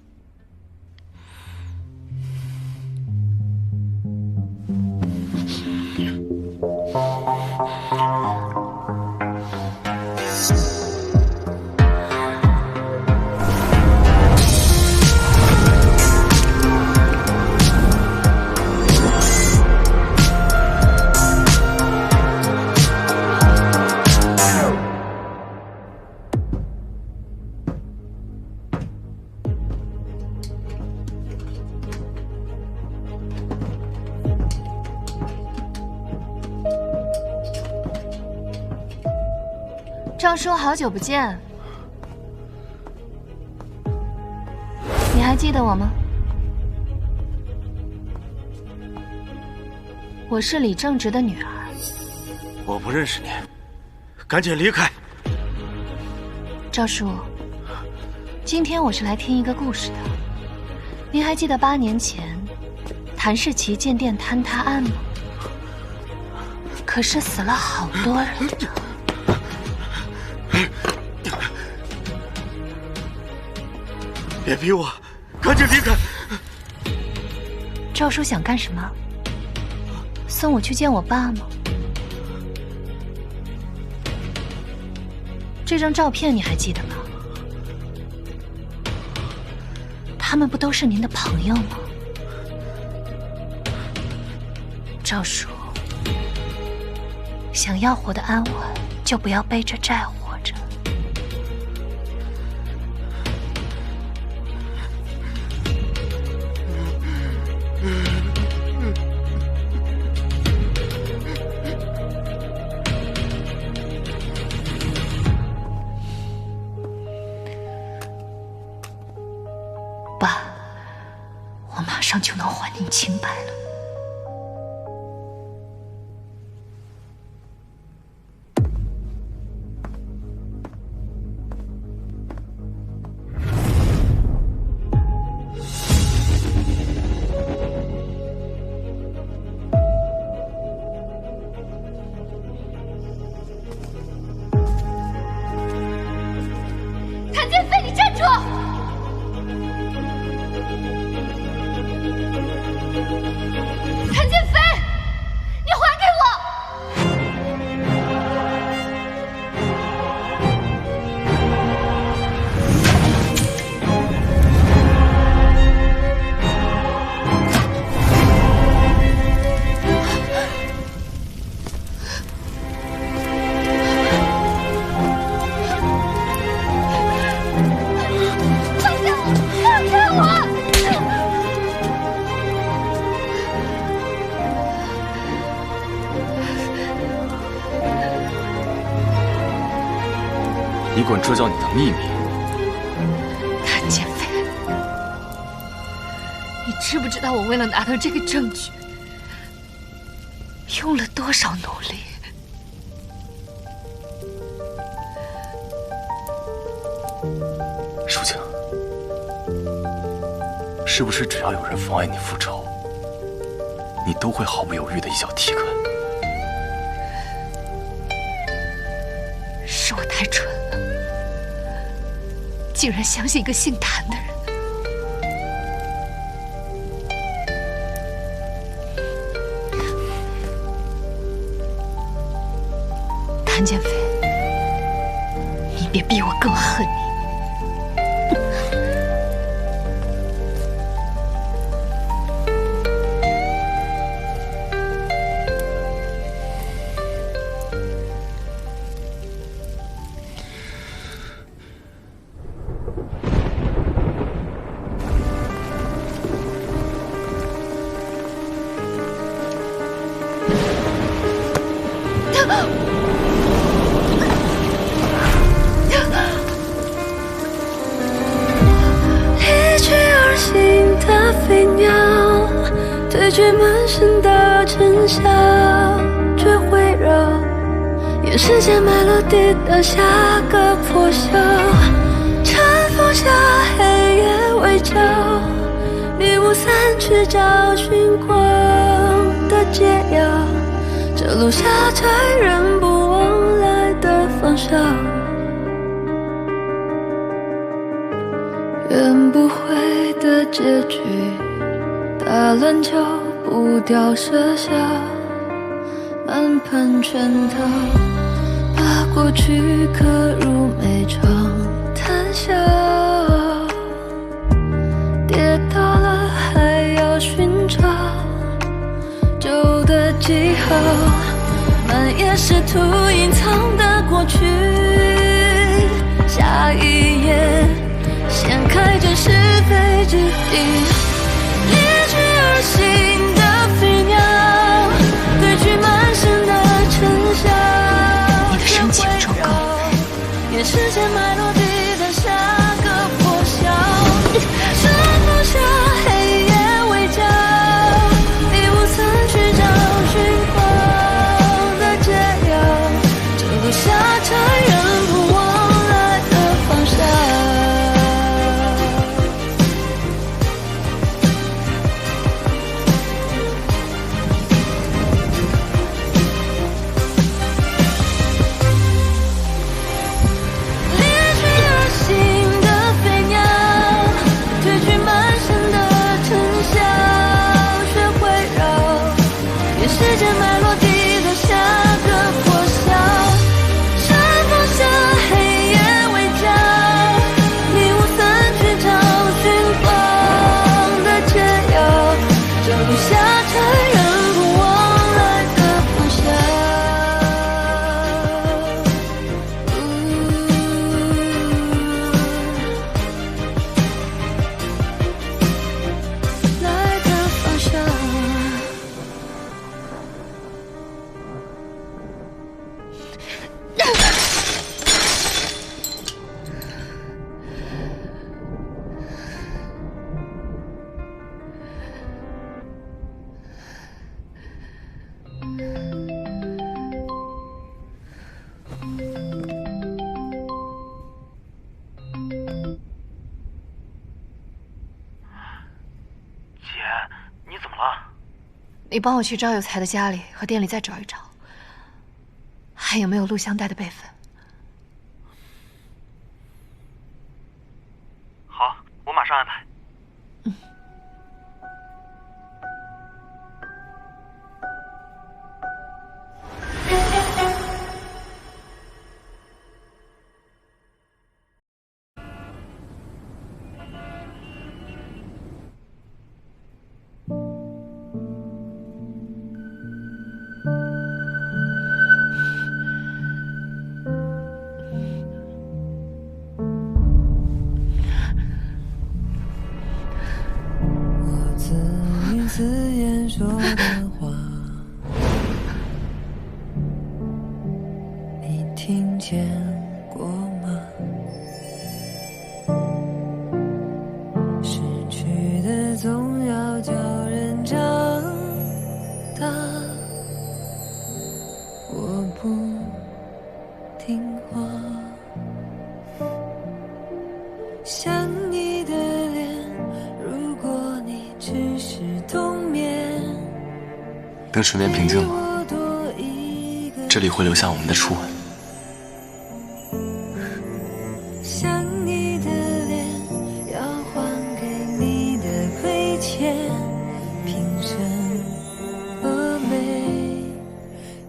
赵叔，好久不见，你还记得我吗？我是李正直的女儿。我不认识你，赶紧离开！赵叔，今天我是来听一个故事的。您还记得8年前谭氏旗舰店坍塌案吗？可是死了好多人呢。别逼我，赶紧离开！赵叔想干什么？送我去见我爸吗？这张照片你还记得吗？他们不都是您的朋友吗？赵叔，想要活得安稳，就不要背着债活着。爸，我马上就能还您清白了。谭建飞，你站住！谭建飞，你还给我！放开我！你管这叫你的秘密？谭建飞，你知不知道我为了拿到这个证据，用了多少努力？舒静，是不是只要有人妨碍你复仇，你都会毫不犹豫的一脚踢开？是我太蠢了，竟然相信一个姓谭的人。谭建飞，你别逼我更恨你。一去而行的飞鸟，对决满身的尘嚣，却会绕沿时间埋落地的下个破晓。晨风下，黑夜围剿，迷雾散去，找寻光的解药。这路下才人不往来的方向。圆不回的结局，打乱脚步调设下，满盘圈套，把过去刻入每场谈笑。跌倒了还要寻找旧的记号，满眼试图隐藏的过去。下一页掀开这是非之地，离去而行的飞鸟，对去满身的尘嚣。你的深情足够，沿时间埋落地的下个破晓。晨风下，黑夜围剿，迷雾散去，找寻光的解药。这路下才人不往来的方向。时间埋落地的下个破晓，晨风下，黑夜围剿，迷雾散去，找寻光的解药。这路下才人不往来的方向。来的方向。你怎么了？你帮我去赵有才的家里和店里再找一找，还有没有录像带的备份？好，我马上安排。说的话，你听见过吗？失去的总要叫人长大，我不听话，想你的脸，如果你只是冬眠，等水面平静了，这里会留下我们的初吻。想你的脸，要还给你的亏欠，凭什么没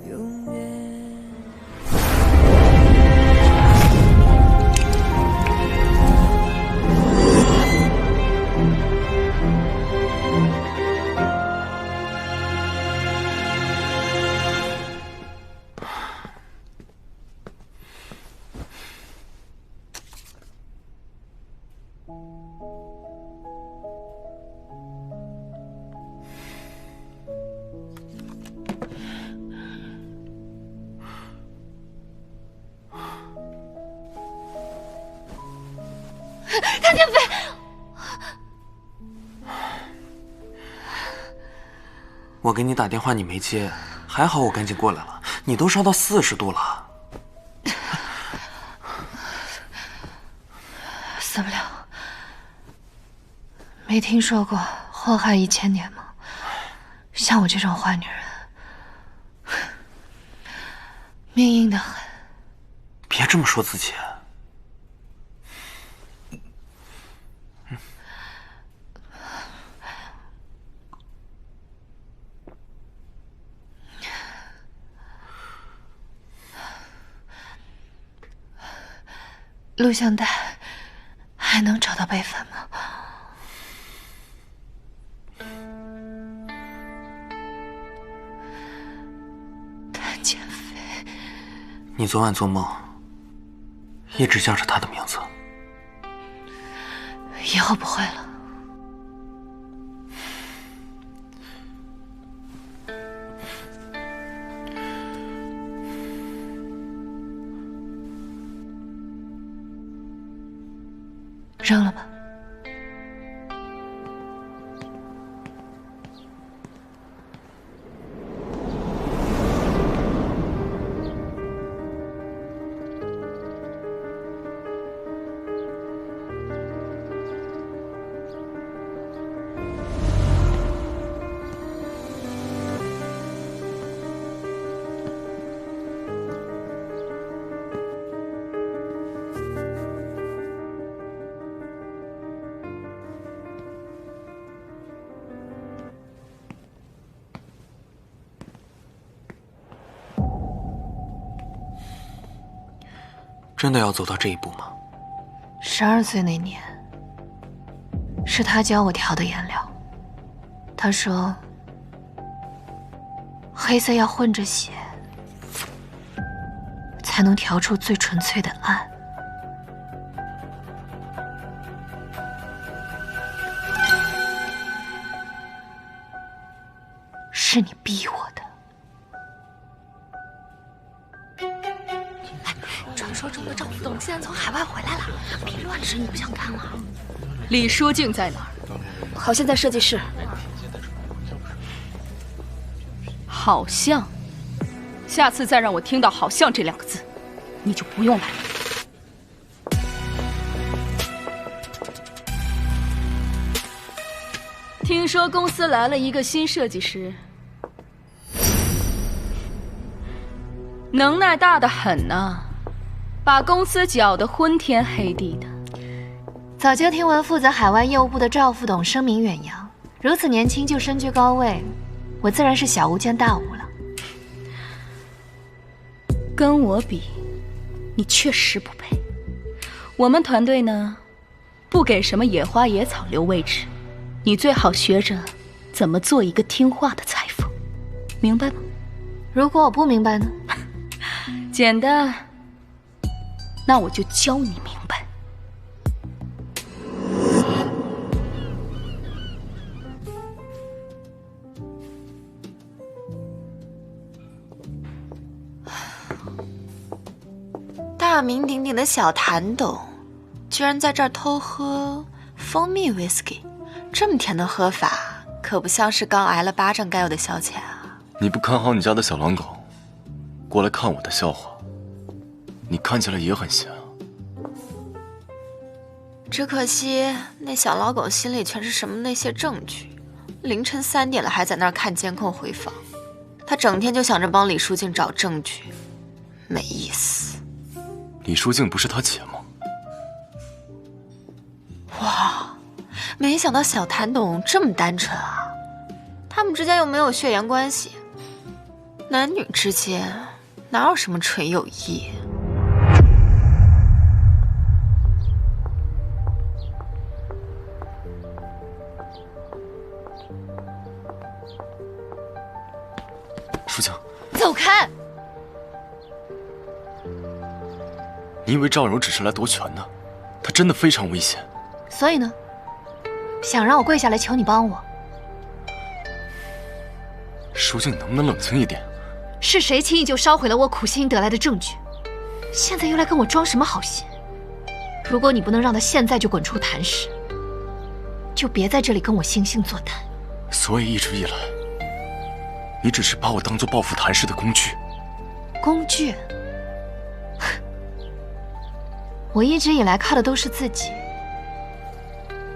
永远？谭天飞，我给你打电话你没接，还好我赶紧过来了。你都烧到40度了，死不了。没听说过祸害1000年吗？像我这种坏女人，命硬得很。别这么说自己。录像带还能找到备份吗？谭建飞，你昨晚做梦一直叫着他的名字，以后不会了。扔了吧。真的要走到这一步吗？12岁那年，是他教我调的颜料。他说，黑色要混着血，才能调出最纯粹的暗。是你逼我的。传说中的赵副董竟然从海外回来了，别乱吃，你不想看吗？李书静在哪儿？好像在设计室。好像，下次再让我听到“好像”这2个字，你就不用来了。听说公司来了一个新设计师，能耐大得很呢，把公司搅得昏天黑地的。早就听闻负责海外业务部的赵副董声名远扬，如此年轻就身居高位，我自然是小巫见大巫了。跟我比，你确实不配。我们团队呢，不给什么野花野草留位置，你最好学着怎么做一个听话的裁缝，明白吗？如果我不明白呢？简单，那我就教你明白。大名鼎鼎的小谭董，居然在这儿偷喝蜂蜜 whisky， 这么甜的喝法，可不像是刚挨了巴掌该有的消遣啊！你不看好你家的小狼狗，过来看我的笑话，你看起来也很闲啊。只可惜那小老狗心里全是什么那些证据，凌晨3点了还在那儿看监控回放，他整天就想着帮李书静找证据，没意思。李书静不是他姐吗？哇，没想到小谭董这么单纯啊！他们之间又没有血缘关系，男女之间哪有什么纯友谊？书静，走开！你以为赵柔只是来夺权的？她真的非常危险。所以呢？想让我跪下来求你帮我？书静，能不能冷静一点？是谁轻易就烧毁了我苦心得来的证据？现在又来跟我装什么好心？如果你不能让他现在就滚出谭氏，就别在这里跟我惺惺作态。所以一直以来，你只是把我当作报复谭氏的工具。工具？我一直以来靠的都是自己，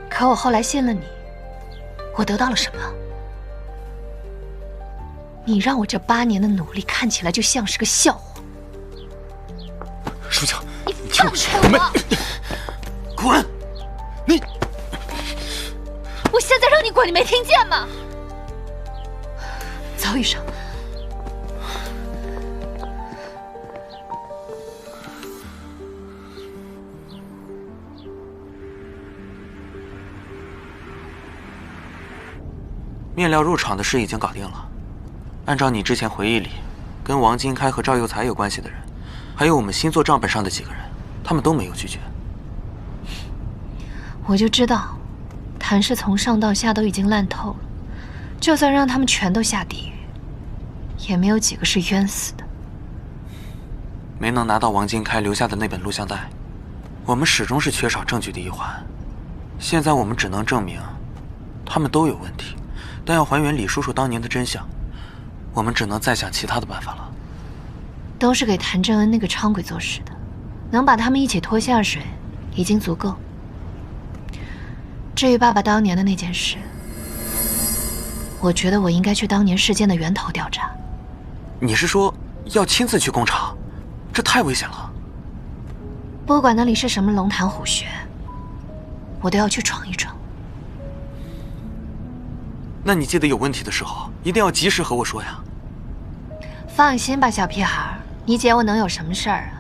可我后来信了你，我得到了什么？你让我这8年的努力看起来就像是个笑话。书静，你放开我！滚！你，我现在让你滚，你没听见吗？走，雨生。面料入场的事已经搞定了。按照你之前回忆里，跟王金开和赵有才有关系的人，还有我们新做账本上的几个人，他们都没有拒绝。我就知道，谭氏从上到下都已经烂透了，就算让他们全都下地狱，也没有几个是冤死的。没能拿到王金开留下的那本录像带，我们始终是缺少证据的一环。现在我们只能证明，他们都有问题，但要还原李叔叔当年的真相，我们只能再想其他的办法了。都是给谭正恩那个昌鬼做事的，能把他们一起拖下水，已经足够。至于爸爸当年的那件事，我觉得我应该去当年事件的源头调查。你是说要亲自去工厂？这太危险了。不管那里是什么龙潭虎穴，我都要去闯一闯。那你记得有问题的时候，一定要及时和我说呀。放心吧，小屁孩，你姐我能有什么事儿啊？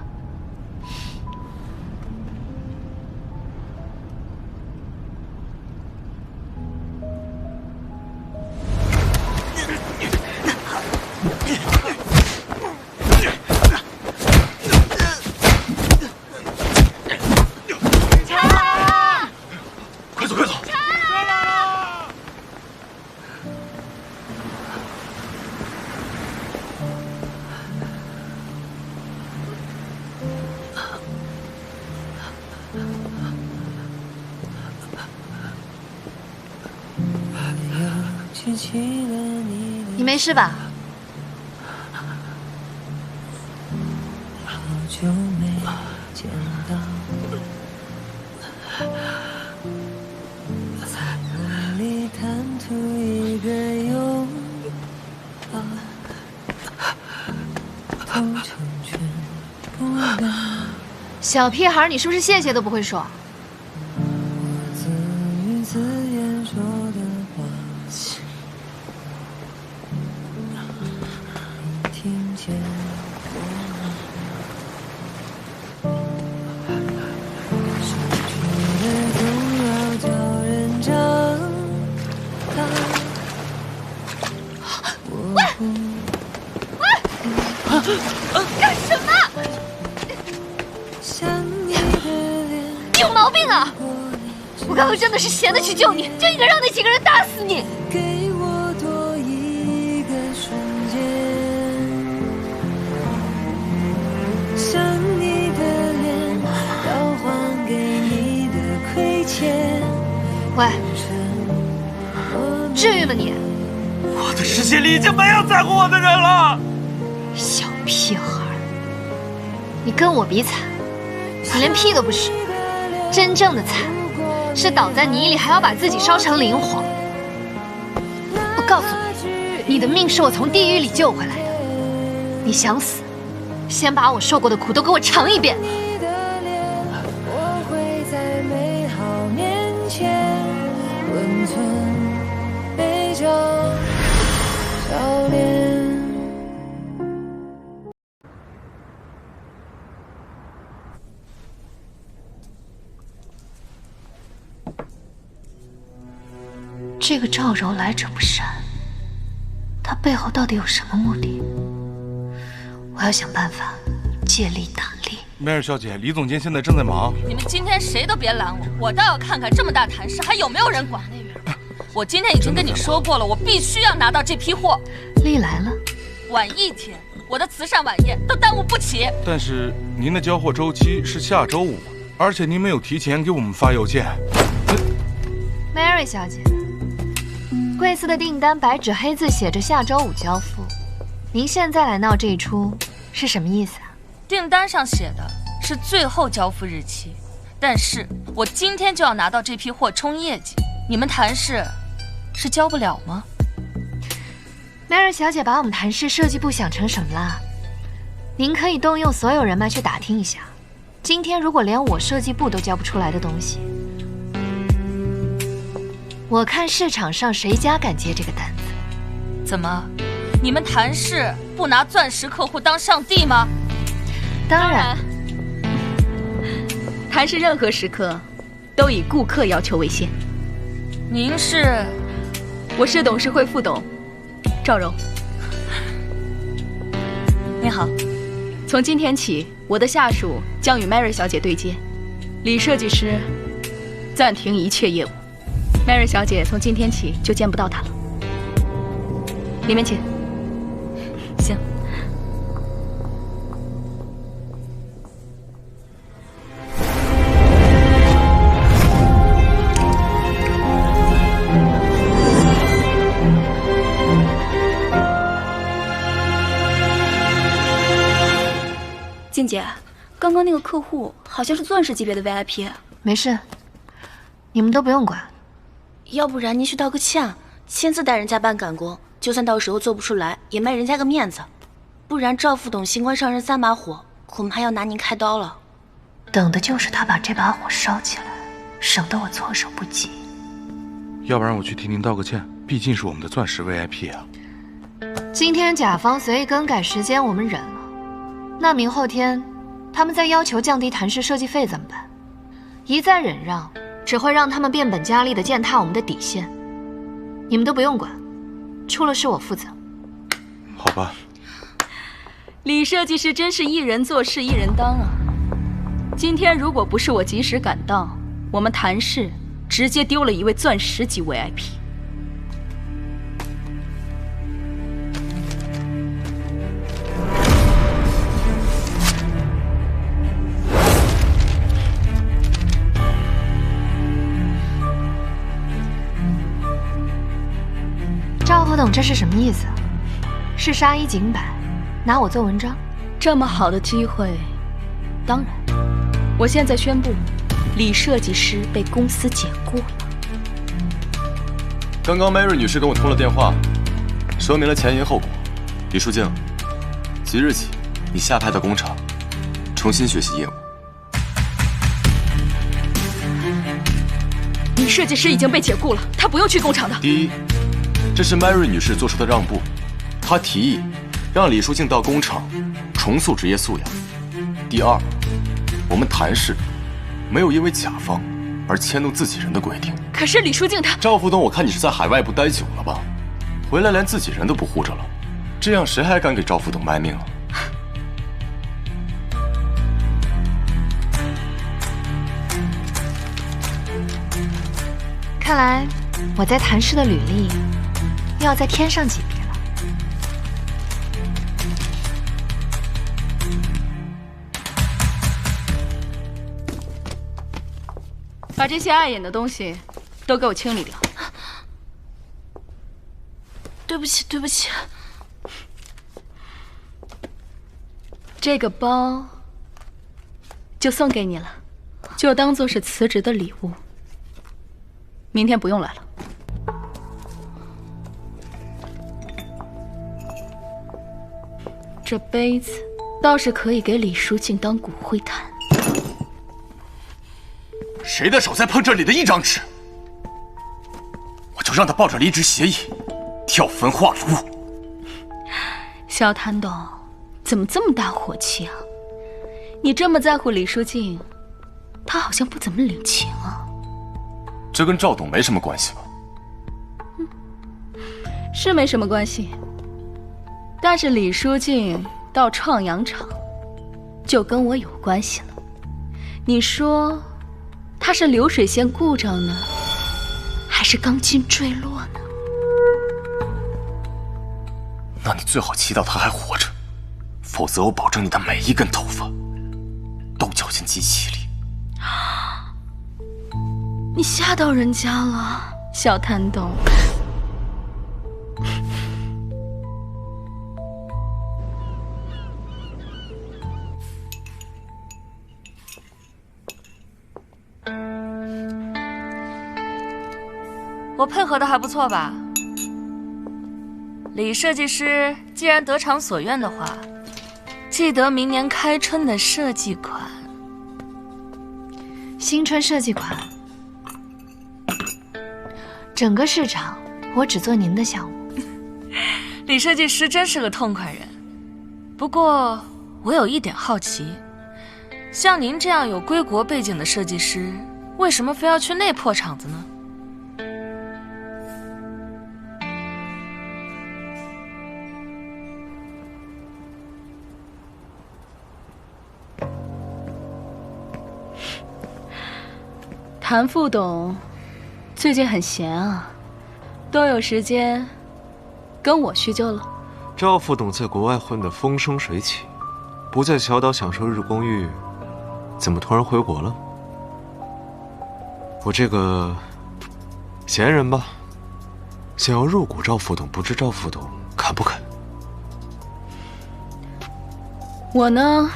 快走，快走！你没事吧？好久没见到，在梦里贪图一个拥抱，偷成全不了。小屁孩，你是不是谢谢都不会说？我自语自言说的话，你听见我吗？失去的总要叫人长大。干什么？你有毛病啊！我刚刚真的是闲得去救你，就应该让那几个人打死你。给我多一个瞬间，想你的喂，至于吗你？我的世界里已经没有在乎我的人了。小屁孩，你跟我比惨，你连屁都不是。真正的惨，是倒在泥里还要把自己烧成灵火。我告诉你，你的命是我从地狱里救回来的。你想死，先把我受过的苦都给我尝一遍。这个赵柔来者不善，他背后到底有什么目的？我要想办法借力打力。梅尔小姐，李总监现在正在忙。你们今天谁都别拦我，我倒要看看这么大坛市还有没有人管。我今天已经跟你说过了，我必须要拿到这批货。丽来了，晚一天，我的慈善晚宴都耽误不起。但是您的交货周期是下周5，而且您没有提前给我们发邮件。Mary 小姐，贵司的订单白纸黑字写着下周5交付，您现在来闹这一出是什么意思啊？订单上写的是最后交付日期，但是我今天就要拿到这批货冲业绩，你们谭氏是交不了吗？ Mary 小姐把我们谭氏设计部想成什么了？您可以动用所有人脉去打听一下，今天如果连我设计部都交不出来的东西，我看市场上谁家敢接这个单子？怎么，你们谭氏不拿钻石客户当上帝吗？当然，谭氏任何时刻都以顾客要求为先。您是？我是董事会副董赵柔。你好，从今天起，我的下属将与 Mary 小姐对接，李设计师暂停一切业务。Mary 小姐从今天起就见不到她了。里面请。行。静姐，刚刚那个客户好像是钻石级别的 VIP。没事，你们都不用管。要不然您去道个歉，亲自带人家办赶工，就算到时候做不出来，也卖人家个面子。不然赵副董新官上任3把火，恐怕要拿您开刀了。等的就是他把这把火烧起来，省得我措手不及。要不然我去替您道个歉，毕竟是我们的钻石 VIP 啊。今天甲方随意更改时间，我们忍了。那明后天，他们再要求降低谭氏设计费怎么办？一再忍让，只会让他们变本加厉地践踏我们的底线。你们都不用管，出了事我负责。好吧。李设计师真是一人做事一人当啊！今天如果不是我及时赶到，我们谭氏直接丢了一位钻石级 VIP。赵副董，这是什么意思？是杀一儆百，拿我做文章？这么好的机会，当然。我现在宣布，李设计师被公司解雇了。刚刚 Mary 女士跟我通了电话，说明了前因后果。李淑静，即日起，你下派到工厂，重新学习业务。李设计师已经被解雇了，他不用去工厂的。第一，这是 Mary 女士做出的让步，她提议让李淑静到工厂重塑职业素养。第二，我们谭氏没有因为甲方而迁怒自己人的规定。可是李淑静她……赵副董，我看你是在海外部待久了吧？回来连自己人都不护着了，这样谁还敢给赵副董卖命啊？看来我在谭氏的履历又要再添上几笔了。把这些碍眼的东西都给我清理掉。对不起，对不起。这个包就送给你了，就当做是辞职的礼物。明天不用来了。这杯子倒是可以给李书静当骨灰坛。谁的手再碰这里的一张纸，我就让他抱着离职协议跳焚化炉。萧谭董，怎么这么大火气啊？你这么在乎李书静，她好像不怎么领情啊。这跟赵董没什么关系吧？是没什么关系，但是李书静到创阳厂就跟我有关系了。你说她是流水线故障呢，还是钢筋坠落呢？那你最好祈祷她还活着，否则我保证你的每一根头发都绞进机器里。你吓到人家了，小谭董。我配合的还不错吧？李设计师既然得偿所愿的话，记得明年开春的设计款。新春设计款，整个市场我只做您的项目。李设计师真是个痛快人。不过我有一点好奇，像您这样有归国背景的设计师，为什么非要去那破厂子呢？谭副董最近很闲啊，都有时间跟我叙旧了。赵副董在国外混得风生水起，不在小岛享受日光浴，怎么突然回国了？我这个闲人吧，想要入股赵副董，不知赵副董肯不肯？我呢，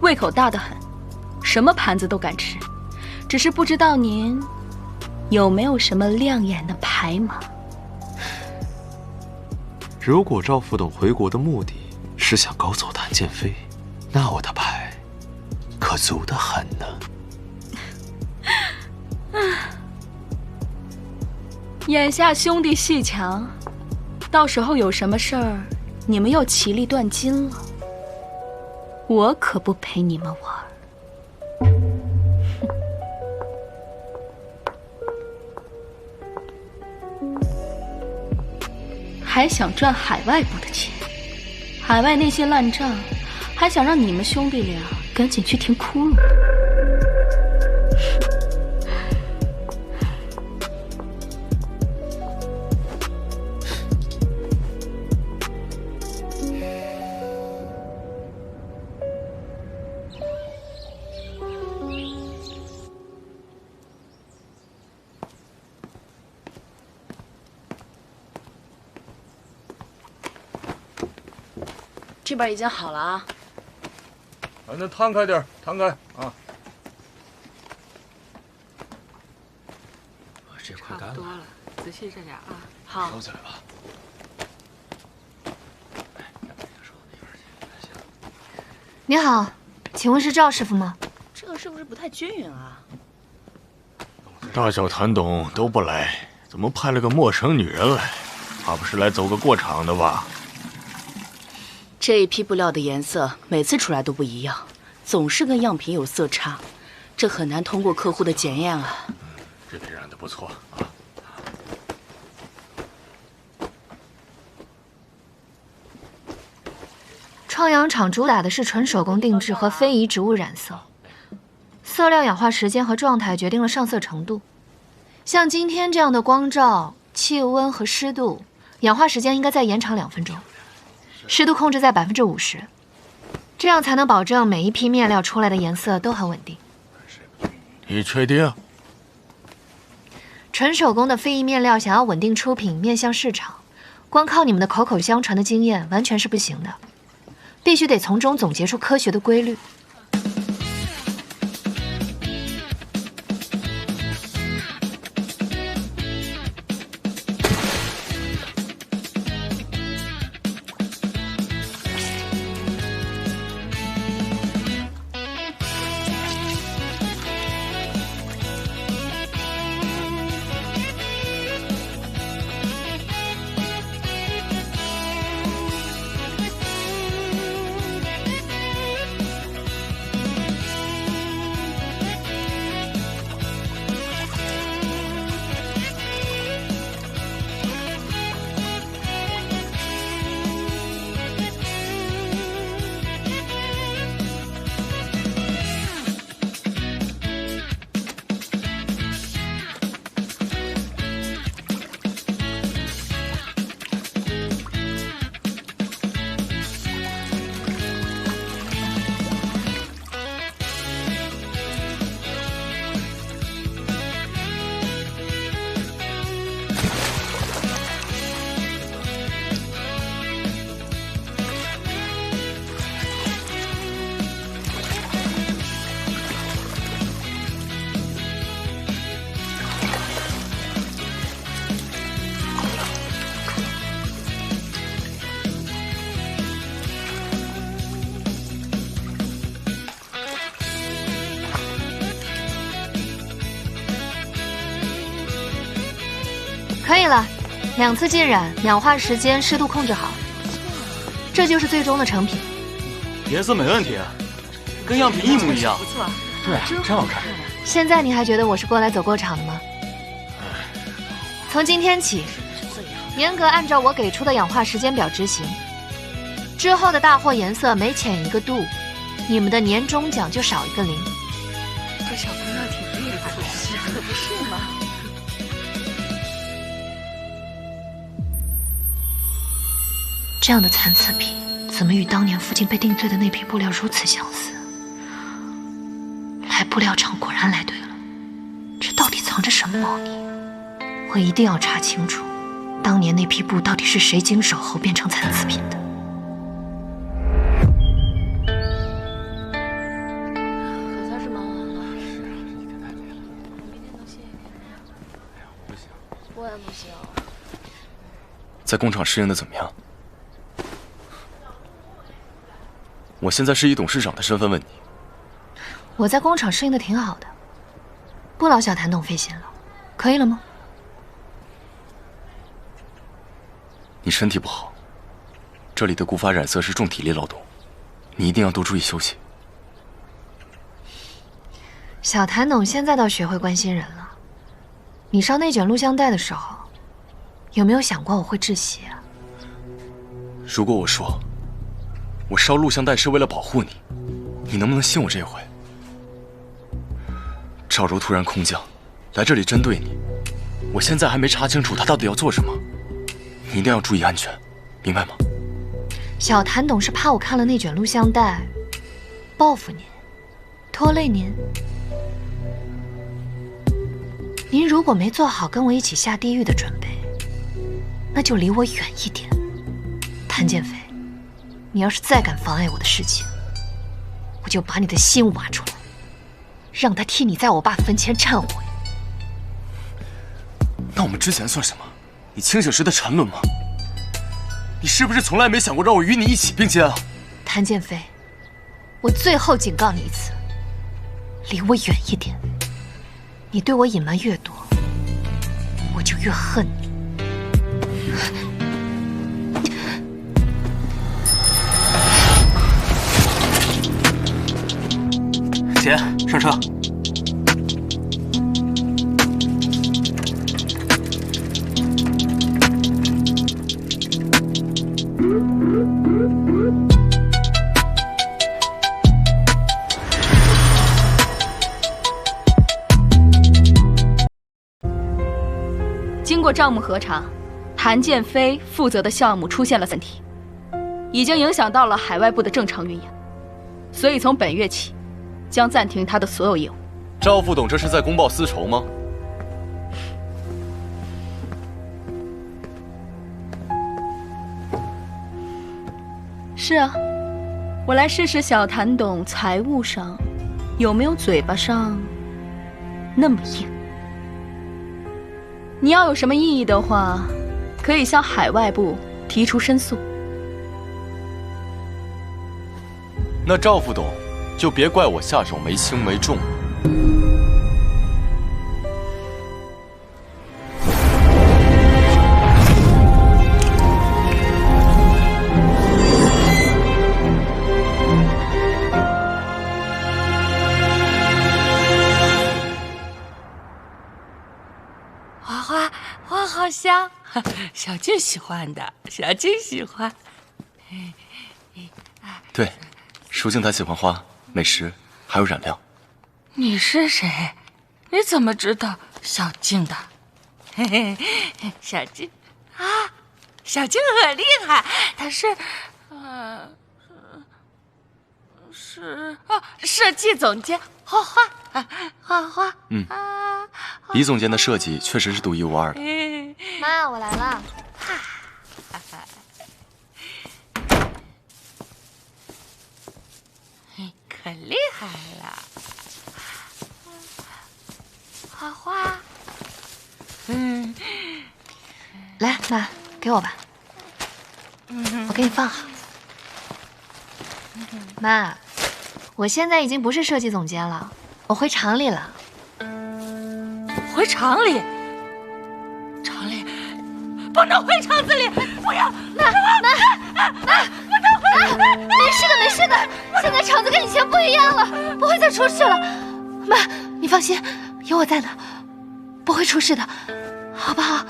胃口大得很，什么盘子都敢吃。只是不知道您有没有什么亮眼的牌码？如果赵副董回国的目的是想搞走谭建飞，那我的牌可足得很呢。眼下兄弟戏强，到时候有什么事儿，你们又其利断金了，我可不陪你们玩。还想赚海外部的钱，海外那些烂账，还想让你们兄弟俩赶紧去填窟窿。这边已经好了啊！那摊开点，摊开啊！这快干了。多了，仔细着点啊。好。收起来吧。你好，请问是赵师傅吗？这个是不是不太均匀啊？大小谭董都不来，怎么派了个陌生女人来？怕不是来走个过场的吧？这一批布料的颜色每次出来都不一样，总是跟样品有色差，这很难通过客户的检验啊。这批染得不错啊。创阳厂主打的是纯手工定制和非遗植物染色，色料氧化时间和状态决定了上色程度。像今天这样的光照、气温和湿度，氧化时间应该再延长2分钟。湿度控制在50%，这样才能保证每一批面料出来的颜色都很稳定。你确定？纯手工的非遗面料想要稳定出品，面向市场，光靠你们的口口相传的经验完全是不行的，必须得从中总结出科学的规律。可以了，2次浸染，氧化时间湿度控制好，这就是最终的成品。颜色没问题，跟样品一模一样。不错，对啊，真好看。现在你还觉得我是过来走过场的吗？从今天起，严格按照我给出的氧化时间表执行。之后的大货颜色每浅1个度，你们的年终奖就少1个0。这小姑娘挺厉害的，可不是吗？这样的残次品，怎么与当年父亲被定罪的那批布料如此相似？来布料厂果然来对了，这到底藏着什么猫腻？我一定要查清楚，当年那批布到底是谁经手后变成残次品的。可算是忙完了。是啊，你可太累了。明天能歇一天。哎呀，我不行。我也不行。在工厂适应的怎么样？我现在是以董事长的身份问你，我在工厂适应的挺好的，不劳小谭董费心了，可以了吗？你身体不好，这里的古法染色是重体力劳动，你一定要多注意休息。小谭董现在倒学会关心人了。你烧内卷录像带的时候，有没有想过我会窒息啊？如果我说我烧录像带是为了保护你，你能不能信我这回？赵柔突然空降，来这里针对你，我现在还没查清楚他到底要做什么，你一定要注意安全，明白吗？小谭董是怕我看了内卷录像带，报复您，拖累您。您如果没做好跟我一起下地狱的准备，那就离我远一点。谭建飞，你要是再敢妨碍我的事情，我就把你的心挖出来，让他替你在我爸坟前忏悔。那我们之前算什么？你清醒时的沉沦吗？你是不是从来没想过让我与你一起并肩啊？谭建飞，我最后警告你一次，离我远一点。你对我隐瞒越多，我就越恨你。姐，上车。经过账目核查，谭建飞负责的项目出现了问题，已经影响到了海外部的正常运营，所以从本月起，将暂停他的所有业务。赵副董这是在公报私仇吗？是啊，我来试试小谭董财务上有没有嘴巴上那么硬。你要有什么异议的话，可以向海外部提出申诉。那赵副董，就别怪我下手没轻没重。花好香，小静喜欢的，小静喜欢。对，淑静她喜欢花、美食，还有染料。你是谁？你怎么知道小静的？嘿嘿，小静啊，小静很厉害，她是，设计总监，画画。李总监的设计确实是独一无二的。妈，我来了。可厉害了，画画。来，妈，给我吧。我给你放好。妈，我现在已经不是设计总监了，我回厂里了。回厂里？厂里不能回厂子里，不要！妈，不能回！没事的，没事的，现在厂子跟以前不一样了，不会再出事了。妈，你放心，有我在呢，不会出事的，好不好？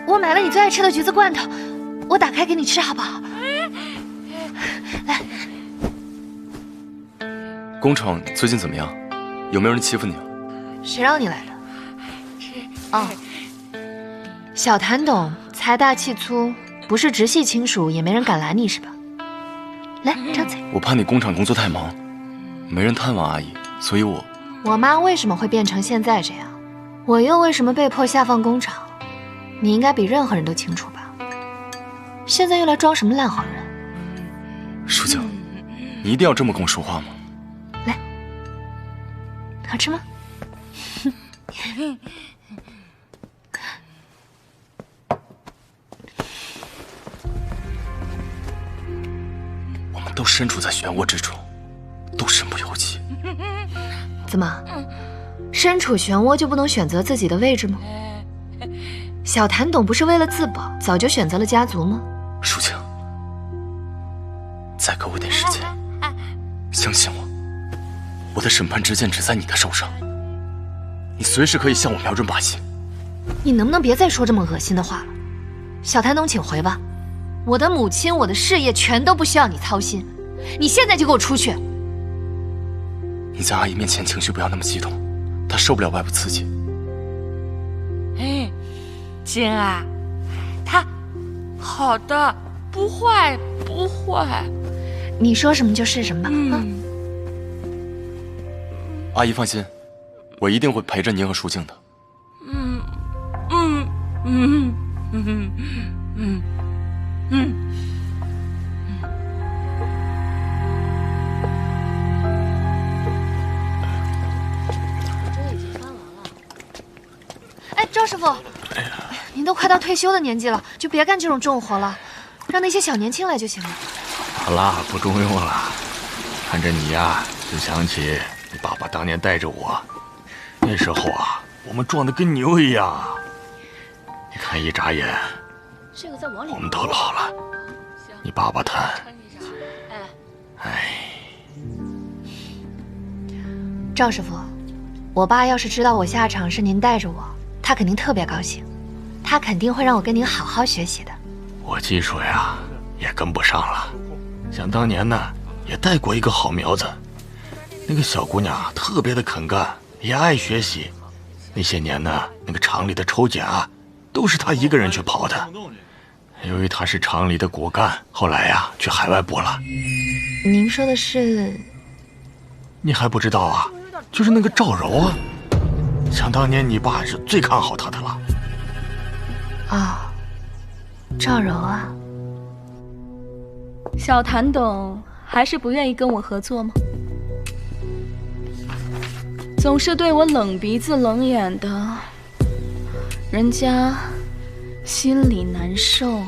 我买了你最爱吃的橘子罐头，我打开给你吃，好不好？来。工厂最近怎么样？有没有人欺负你啊？谁让你来的？哦，小谭董财大气粗，不是直系亲属也没人敢拦你是吧？来，张嘴。我怕你工厂工作太忙，没人探望阿姨，所以我妈为什么会变成现在这样？我又为什么被迫下放工厂？你应该比任何人都清楚吧？现在又来装什么烂好人？淑静，你一定要这么跟我说话吗？来，好吃吗？我们都身处在漩涡之中，都身不由己。怎么，身处漩涡就不能选择自己的位置吗？小谭董不是为了自保，早就选择了家族吗？淑静，再给我点时间，相信我，我的审判之剑只在你的手上，你随时可以向我瞄准靶心。你能不能别再说这么恶心的话了？小谭董，请回吧。我的母亲，我的事业全都不需要你操心，你现在就给我出去。你在阿姨面前情绪不要那么激动，她受不了外部刺激。静啊，她好的，不坏不坏。你说什么就是什么吧。阿姨放心，我一定会陪着您和淑静的。哎，赵师傅，您都快到退休的年纪了，就别干这种重活了，让那些小年轻来就行了。好啦，不中用了。看着你呀，就想起你爸爸当年带着我，那时候啊，我们壮得跟牛一样。你看一眨眼，我们都老了。你爸爸他，赵师傅，我爸要是知道我下场是您带着我，他肯定特别高兴，他肯定会让我跟您好好学习的。我技术呀也跟不上了，想当年呢也带过一个好苗子，那个小姑娘特别的肯干，也爱学习。那些年呢，那个厂里的抽检啊，都是她一个人去跑的。由于她是厂里的骨干，后来呀去海外部了。您说的是？你还不知道啊？就是那个赵柔啊，想当年你爸是最看好她的了。哦，赵柔啊。小谭董还是不愿意跟我合作吗？总是对我冷鼻子冷眼的，人家心里难受。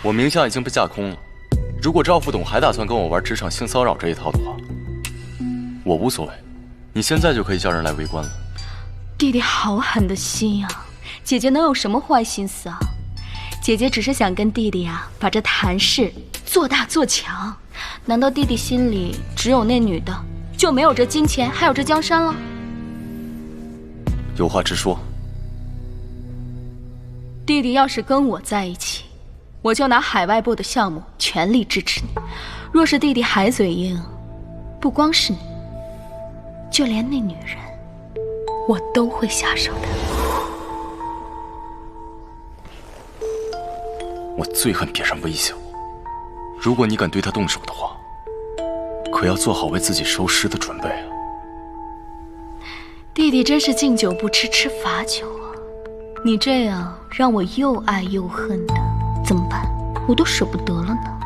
我名下已经被架空了，如果赵副董还打算跟我玩职场性骚扰这一套的话，我无所谓。你现在就可以叫人来围观了。弟弟好狠的心呀！姐姐能有什么坏心思啊？姐姐只是想跟弟弟啊，把这谭氏做大做强。难道弟弟心里只有那女的，就没有这金钱，还有这江山了？有话直说。弟弟要是跟我在一起，我就拿海外部的项目全力支持你。若是弟弟还嘴硬，不光是你，就连那女人，我都会下手的。我最恨别人威胁我，如果你敢对她动手的话，可要做好为自己收尸的准备啊！弟弟真是敬酒不吃吃罚酒啊！你这样让我又爱又恨的，怎么办？我都舍不得了呢。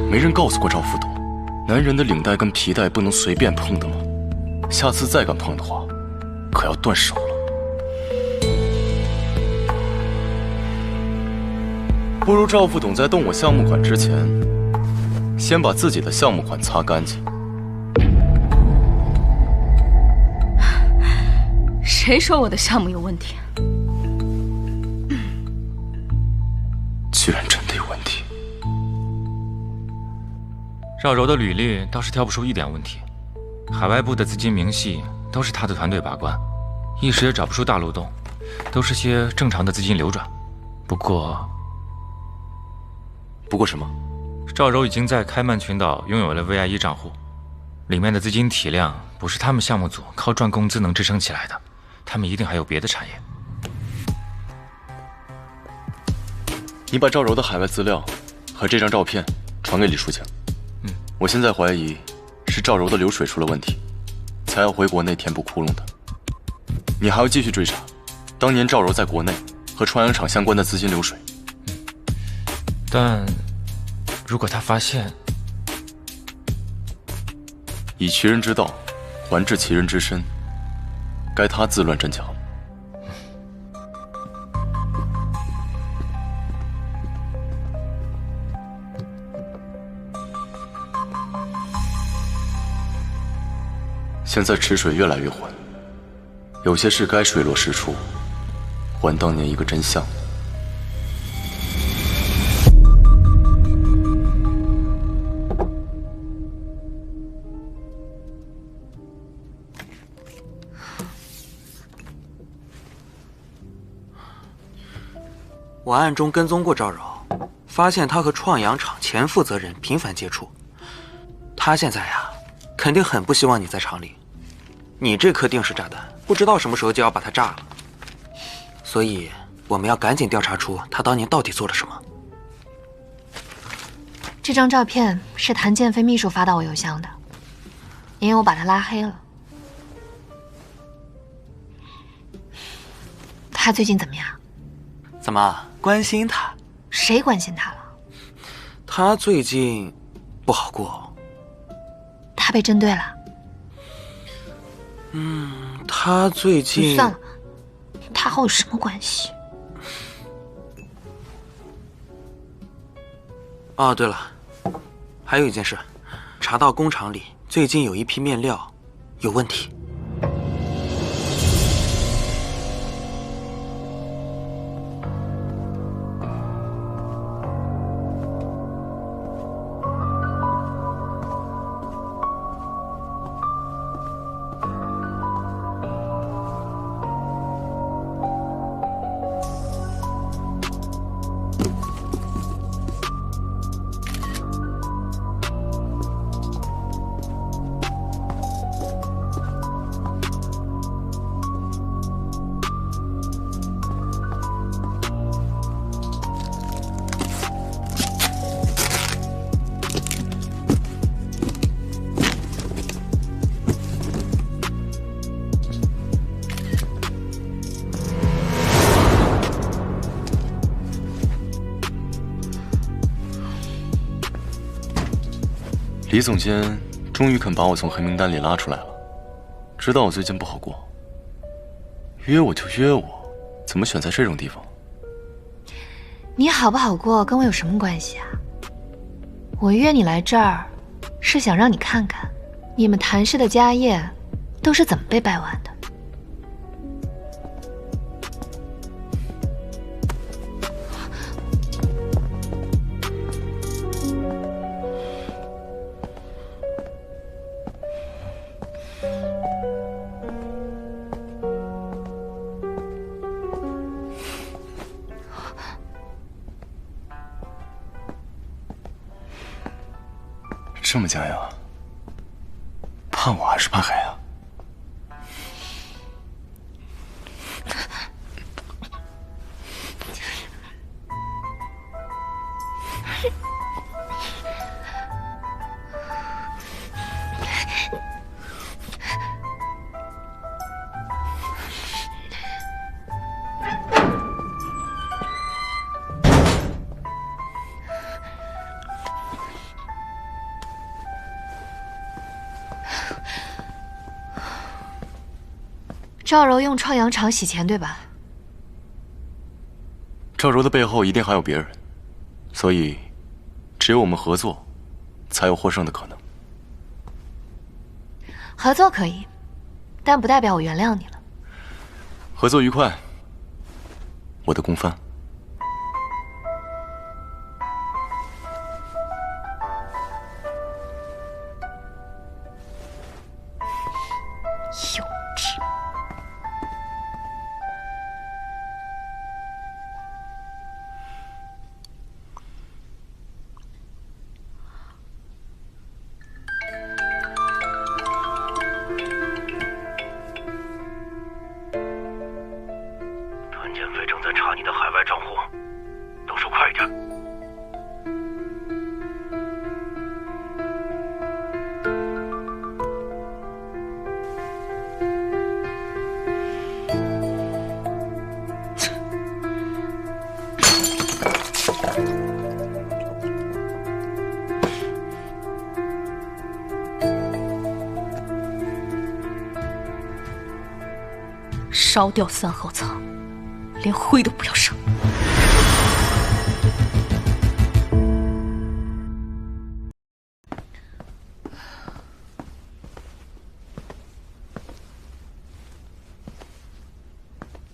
没人告诉过赵副董，男人的领带跟皮带不能随便碰的吗？下次再敢碰的话，可要断手了。不如赵副董在动我项目款之前，先把自己的项目款擦干净。谁说我的项目有问题？居然真的有问题。赵柔的履历倒是挑不出一点问题，海外部的资金明细都是他的团队把关，一时也找不出大漏洞，都是些正常的资金流转。不过什么？赵柔已经在开曼群岛拥有了 VIE 账户，里面的资金体量不是他们项目组靠赚工资能支撑起来的，他们一定还有别的产业。你把赵柔的海外资料和这张照片传给李书记。我现在怀疑是赵柔的流水出了问题，才要回国内填补窟窿的。你还要继续追查当年赵柔在国内和川洋厂相关的资金流水。但如果他发现，以其人之道还治其人之身，该他自乱阵脚。现在池水越来越浑，有些事该水落石出，还当年一个真相。我暗中跟踪过赵柔，发现她和创洋厂前负责人频繁接触。她现在呀，肯定很不希望你在厂里。你这颗定时炸弹，不知道什么时候就要把它炸了。所以我们要赶紧调查出她当年到底做了什么。这张照片是谭建飞秘书发到我邮箱的，因为我把他拉黑了。他最近怎么样？怎么关心他？谁关心他了？他最近不好过。他被针对了？他最近……算了，他和我什么关系？哦，对了，还有一件事，查到工厂里最近有一批面料有问题。李总监终于肯把我从黑名单里拉出来了，知道我最近不好过，约我就约我，怎么选在这种地方？你好不好过跟我有什么关系啊？我约你来这儿，是想让你看看，你们谭氏的家业都是怎么被败完的。这么僵呀？怕我还是怕黑啊？赵柔用创阳厂洗钱，对吧？赵柔的背后一定还有别人，所以只有我们合作，才有获胜的可能。合作可以，但不代表我原谅你了。合作愉快，我的公番。幼稚。团建飞正在查你的海外账户，动手快一点。烧掉3号仓，连灰都不要剩。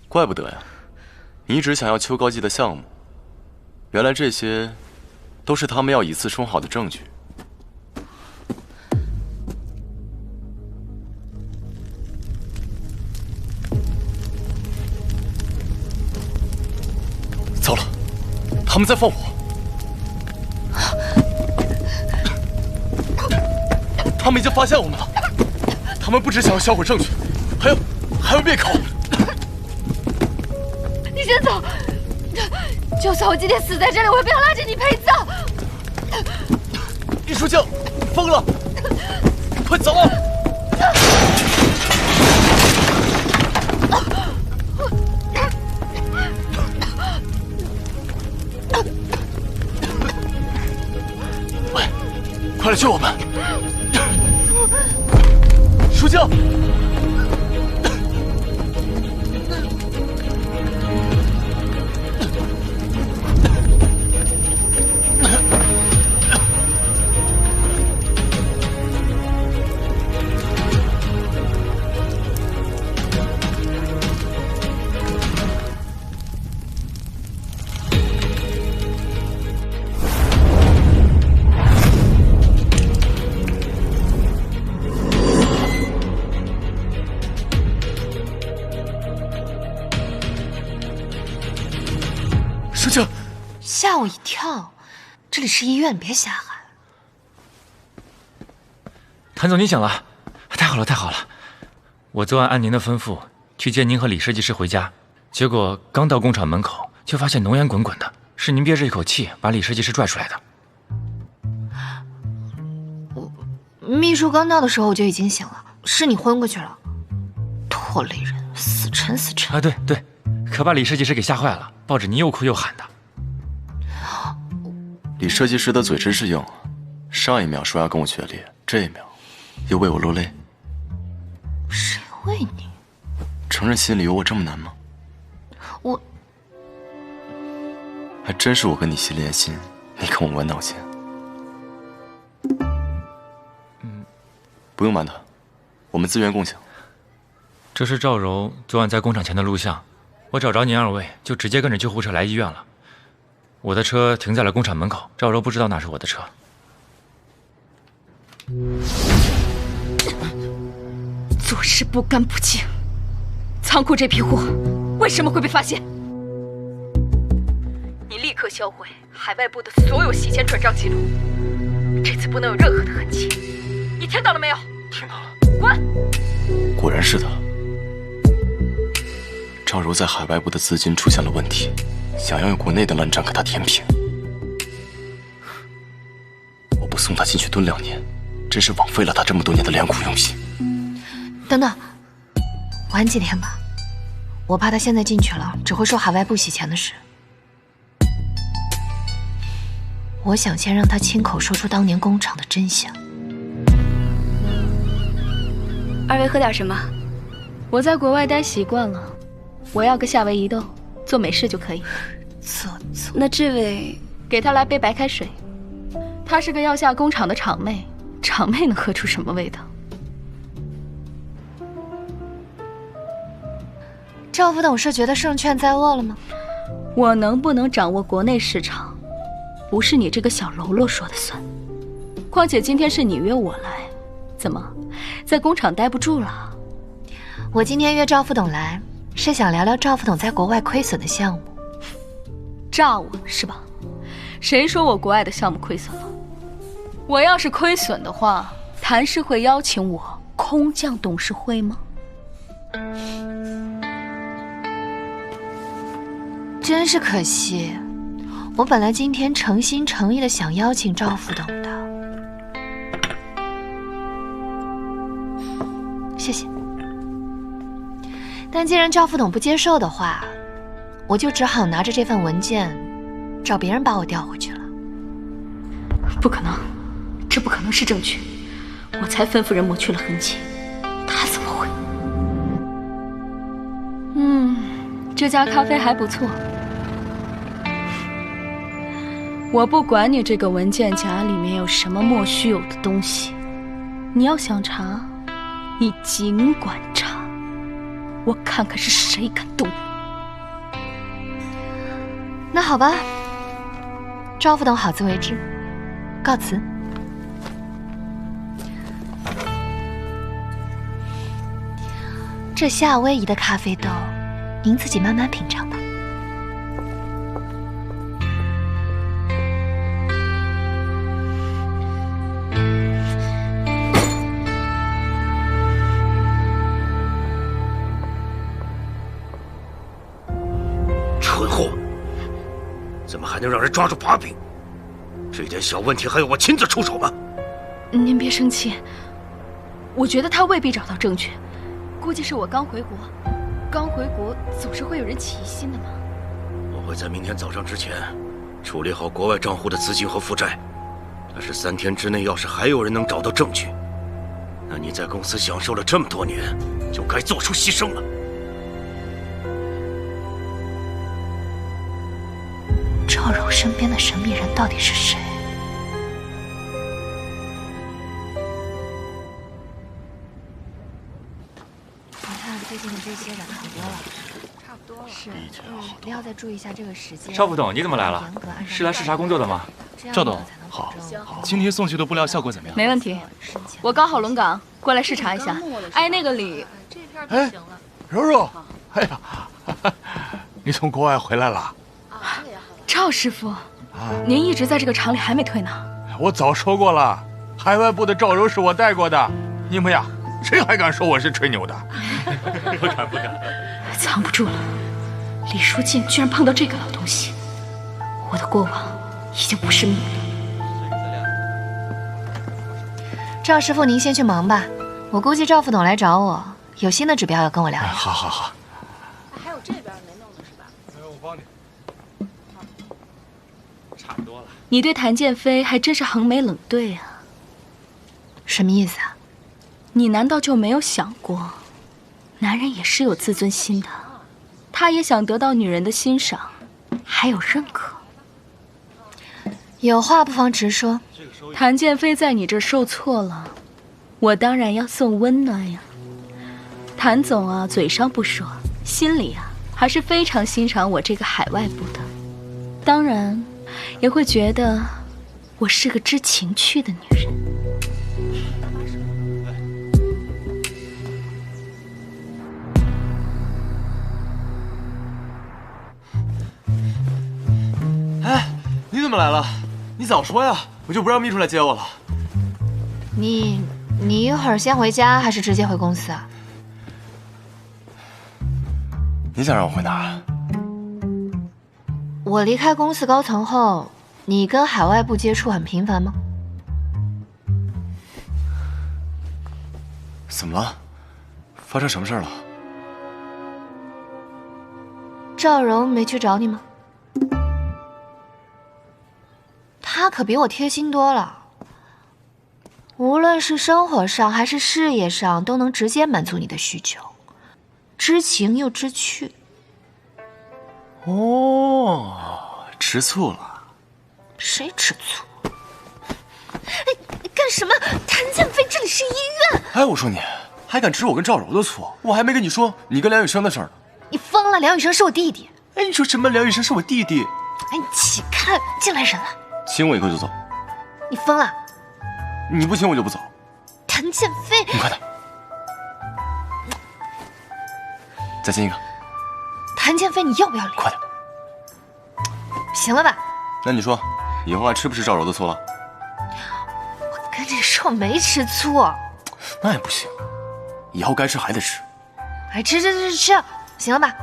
怪不得呀，你一直想要秋高季的项目，原来这些都是他们要以次充好的证据。糟了，他们在放火！他们已经发现我们了。他们不只想要销毁证据，还要灭口。你先走，就算我今天死在这里，我也不要拉着你陪葬。艺术匠，疯了！快走！喂，快来救我们！书匠。吓我一跳，这里是医院，别瞎喊。谭总，您醒了，太好了，太好了！我昨晚按您的吩咐去接您和李设计师回家，结果刚到工厂门口，就发现浓烟滚滚的，是您憋着一口气把李设计师拽出来的。秘书刚到的时候我就已经醒了，是你昏过去了。拖累人，死沉死沉！啊，对对，可把李设计师给吓坏了，抱着您又哭又喊的。李设计师的嘴真是硬，上一秒说要跟我决裂，这一秒又为我落泪。谁为你？承认心里有我这么难吗？我还真是我跟你心连心，你跟我玩脑筋。不用瞒他，我们资源共享。这是赵柔昨晚在工厂前的录像，我找着您2位，就直接跟着救护车来医院了。我的车停在了工厂门口，赵柔不知道那是我的车。做事不干不净，仓库这批货为什么会被发现？你立刻销毁海外部的所有洗钱转账记录，这次不能有任何的痕迹。你听到了没有？听到了。滚！果然是他。赵柔在海外部的资金出现了问题，想要用国内的烂账给他填平。我不送他进去蹲2年，真是枉费了他这么多年的良苦用心。等等，晚几天吧，我怕他现在进去了，只会说海外部洗钱的事。我想先让他亲口说出当年工厂的真相。2位喝点什么？我在国外待习惯了，我要个夏威夷豆，做美式就可以。那这位给他来杯白开水。她是个药夏工厂的厂妹，厂妹能喝出什么味道？赵副董事觉得胜券在握了吗？我能不能掌握国内市场，不是你这个小喽啰说的算。况且今天是你约我来，怎么在工厂待不住了？我今天约赵副董来，是想聊聊赵副董在国外亏损的项目。诈我是吧？谁说我国外的项目亏损了？我要是亏损的话，谭氏会邀请我空降董事会吗？真是可惜，我本来今天诚心诚意的想邀请赵副董的。谢谢。但既然赵副董不接受的话，我就只好拿着这份文件，找别人把我调回去了。不可能，这不可能是证据。我才吩咐人抹去了痕迹，他怎么会？这家咖啡还不错。我不管你这个文件夹里面有什么莫须有的东西，你要想查，你尽管查，我看看是谁敢动你。那好吧，赵副董好自为之，告辞。这夏威夷的咖啡豆，您自己慢慢品尝吧。蠢货，怎么还能让人抓住把柄？这点小问题还要我亲自出手吗？您别生气，我觉得他未必找到证据，估计是我刚回国，刚回国总是会有人起疑心的嘛。我会在明天早上之前处理好国外账户的资金和负债，但是3天之内要是还有人能找到证据，那你在公司享受了这么多年，就该做出牺牲了。赵柔身边的神秘人到底是谁？你看最近的这些人好多了，差不多了。是，不要再注意一下这个时间。赵副董，你怎么来了？是来视察工作的吗？赵董，好，今天送去的布料效果怎么样？没问题，我刚好轮岗，过来视察一下。挨那个里。哎，柔柔，哎呀，你从国外回来了？赵师傅，您一直在这个厂里还没退呢。我早说过了，海外部的赵柔是我带过的。你们呀，谁还敢说我是吹牛的？不敢不敢。藏不住了，李书进居然碰到这个老东西，我的过往已经不是秘密了。赵师傅，您先去忙吧，我估计赵副董来找我，有新的指标要跟我聊聊。好好好。还有这边没弄的是吧？我帮你。你对谭建飞还真是横眉冷对啊。什么意思啊？你难道就没有想过，男人也是有自尊心的，他也想得到女人的欣赏，还有认可。有话不妨直说。谭建飞在你这儿受挫了，我当然要送温暖呀。谭总啊，嘴上不说，心里啊还是非常欣赏我这个海外部的，当然也会觉得我是个知情趣的女人。哎，你怎么来了？你早说呀，我就不让秘书来接我了。你一会儿先回家，还是直接回公司啊？你想让我回哪儿？我离开公司高层后，你跟海外部接触很频繁吗？怎么了？发生什么事了？赵柔没去找你吗？他可比我贴心多了，无论是生活上还是事业上，都能直接满足你的需求，知情又知趣。哦，吃醋了？谁吃醋？你干什么？谭建飞，这里是医院。哎，我说你还敢吃我跟赵柔的醋？我还没跟你说你跟梁羽生的事儿呢。你疯了？梁羽生是我弟弟。哎，你说什么？梁羽生是我弟弟？哎，你起开！进来人了。亲我一口就走。你疯了？你不亲我就不走。谭建飞，你快点，再亲一个。谭建飞，你要不要脸？快点。行了吧？那你说，以后还吃不吃赵柔的醋了？我跟你说，我没吃醋。那也不行，以后该吃还得吃。哎，吃，行了吧？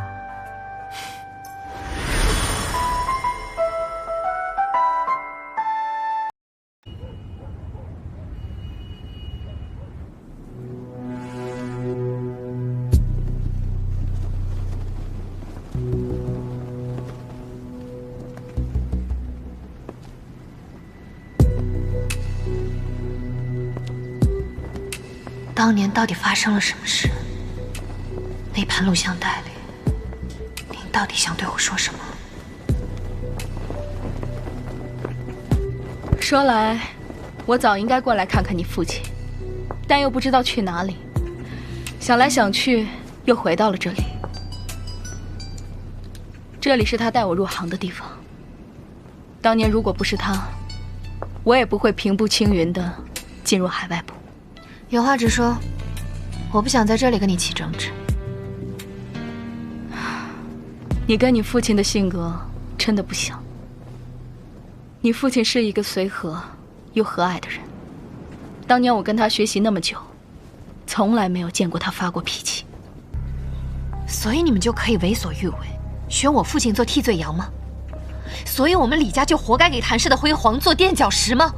当年到底发生了什么事？那盘录像带里，您到底想对我说什么？说来，我早应该过来看看你父亲，但又不知道去哪里。想来想去，又回到了这里。这里是他带我入行的地方。当年如果不是他，我也不会平步青云的进入海外部。有话直说，我不想在这里跟你起争执。你跟你父亲的性格真的不像。你父亲是一个随和又和蔼的人，当年我跟他学习那么久，从来没有见过他发过脾气。所以你们就可以为所欲为，选我父亲做替罪羊吗？所以我们李家就活该给谭氏的辉煌做垫脚石吗？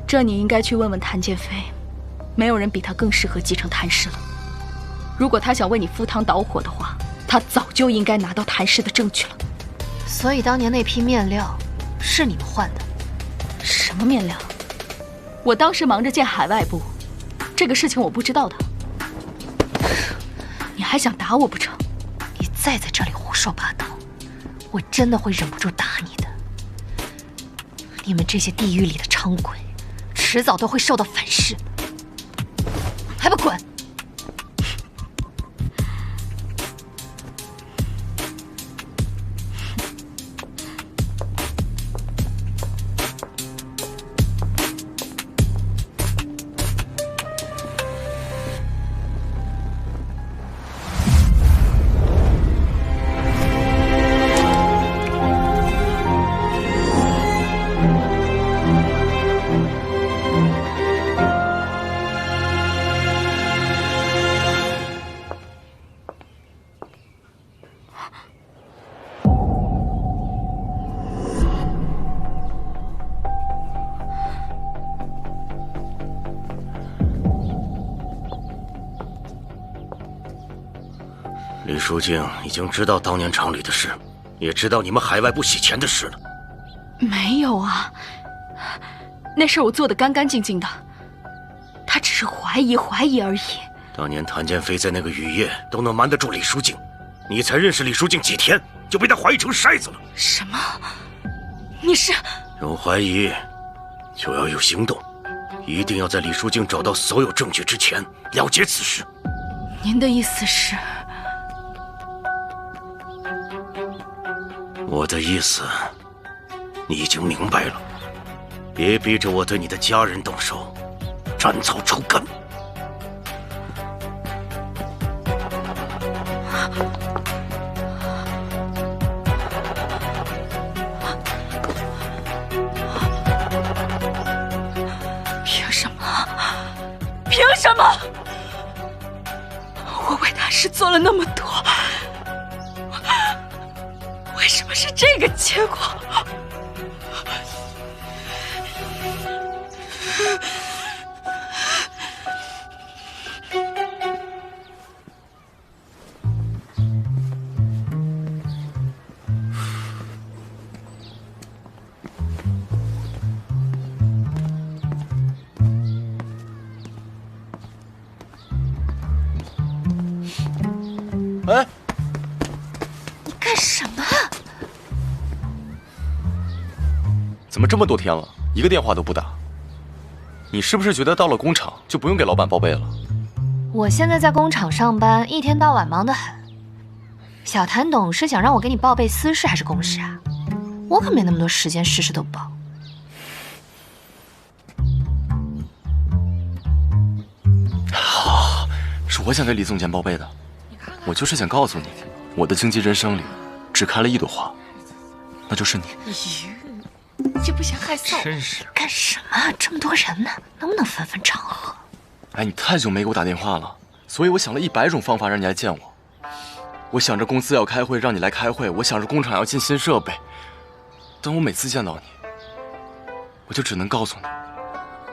这你应该去问问谭建飞，没有人比他更适合继承谭氏了。如果他想为你赴汤蹈火的话，他早就应该拿到谭氏的证据了。所以当年那批面料是你们换的？什么面料？我当时忙着建海外部，这个事情我不知道的。你还想打我不成？你再在这里胡说八道，我真的会忍不住打你的。你们这些地狱里的伥鬼，迟早都会受到反噬。还不滚！李淑静已经知道当年厂里的事，也知道你们海外部洗钱的事了。没有啊，那事儿我做得干干净净的，他只是怀疑而已。当年谭建飞在那个雨夜都能瞒得住李书静，你才认识李书静几天，就被他怀疑成筛子了。什么？你是？有怀疑，就要有行动，一定要在李书静找到所有证据之前了结此事。您的意思是？我的意思，你已经明白了。别逼着我对你的家人动手，斩草除根。凭什么？凭什么？我为他事做了那么多，为什么是这个结果？哎，你干什么？怎么这么多天了，一个电话都不打？你是不是觉得到了工厂就不用给老板报备了？我现在在工厂上班，一天到晚忙得很。小谭董是想让我给你报备私事还是公事啊？我可没那么多时间事事都报。好，是我想给李总监报备的。我就是想告诉你，我的经纪人生里只开了一朵花，那就是你。这不嫌害臊？真是干什么？这么多人呢，能不能分分场合？哎，你太久没给我打电话了，所以我想了100种方法让你来见我。我想着公司要开会，让你来开会；我想着工厂要进新设备。但我每次见到你，我就只能告诉你，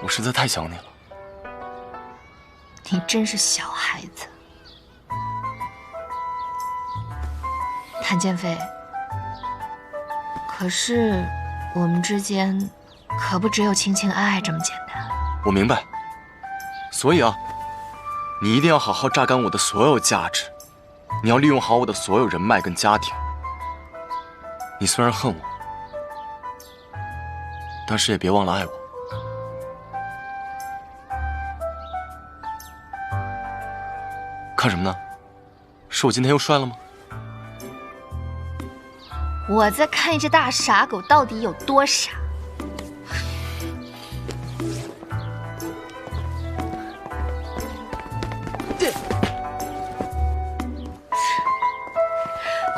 我实在太想你了。你真是小孩子。谭建飞，可是我们之间可不只有情情爱爱这么简单。我明白，所以啊，你一定要好好榨干我的所有价值，你要利用好我的所有人脉跟家庭。你虽然恨我，但是也别忘了爱我。看什么呢？是我今天又帅了吗？我在看一只大傻狗到底有多傻。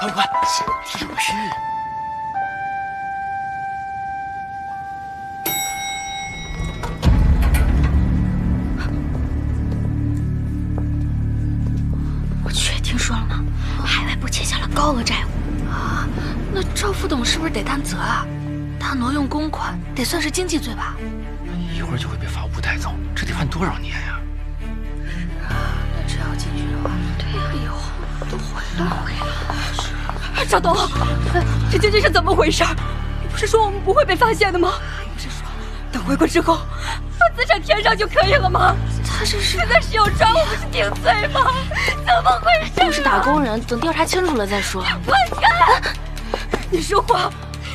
快快，是不是？我确定说了吗？海外部欠下了高额债务啊！那赵副董是不是得担责啊？他挪用公款，得算是经济罪吧？一会儿就会被法务部带走，这得判多少年呀？那这要进去的话，对呀，以后都毁了。赵董，这究竟是怎么回事？你不是说我们不会被发现的吗？不是说等回国之后把资产填上就可以了吗？他这是现在是要抓我们是顶罪吗？怎么回事？都是打工人，等调查清楚了再说。滚开！你说话，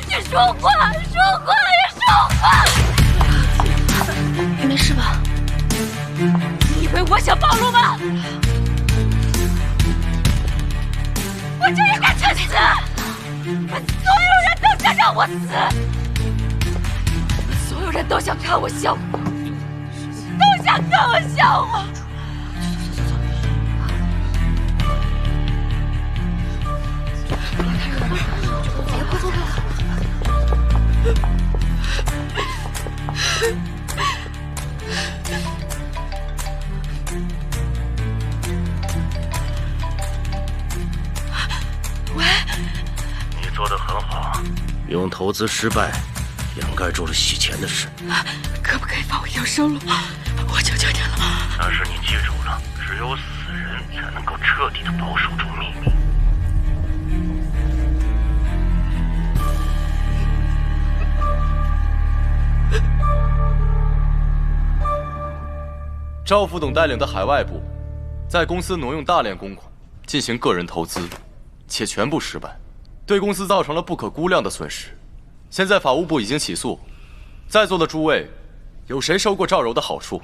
你说话，说话呀，说话！你没事吧？你以为我想暴露吗？我就应该去死！所有人都想让我死，所有人都想看我笑话，都想看我笑话。喂，你做得很好，用投资失败掩盖住了洗钱的事。可不可以放我一条生路？我求求你了。但是你记住了，只有死人才能够彻底的保守住秘密。赵副董带领的海外部，在公司挪用大量公款进行个人投资，且全部失败，对公司造成了不可估量的损失。现在法务部已经起诉，在座的诸位，有谁收过赵柔的好处？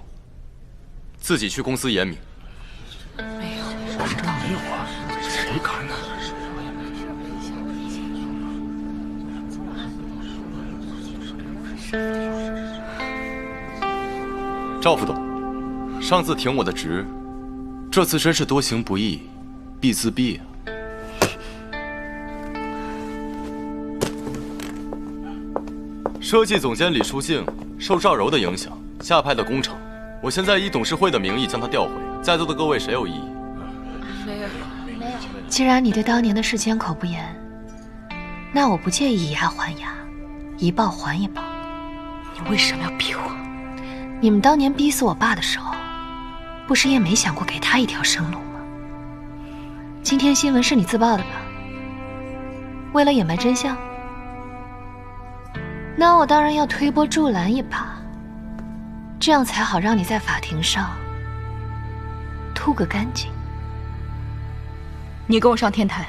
自己去公司言明。没有啊，谁敢呢？赵副董，上次挺我的职，这次真是多行不义必自毙啊！设计总监李书静受赵柔的影响，下派的工程，我现在以董事会的名义将他调回。在座的各位谁有异议？没有。既然你对当年的事缄口不言，那我不介意以牙还牙，一报还一报。你为什么要逼我？你们当年逼死我爸的时候，不是也没想过给他一条生路吗？今天新闻是你自曝的吧？为了掩埋真相？那我当然要推波助澜一把，这样才好让你在法庭上吐个干净。你跟我上天台，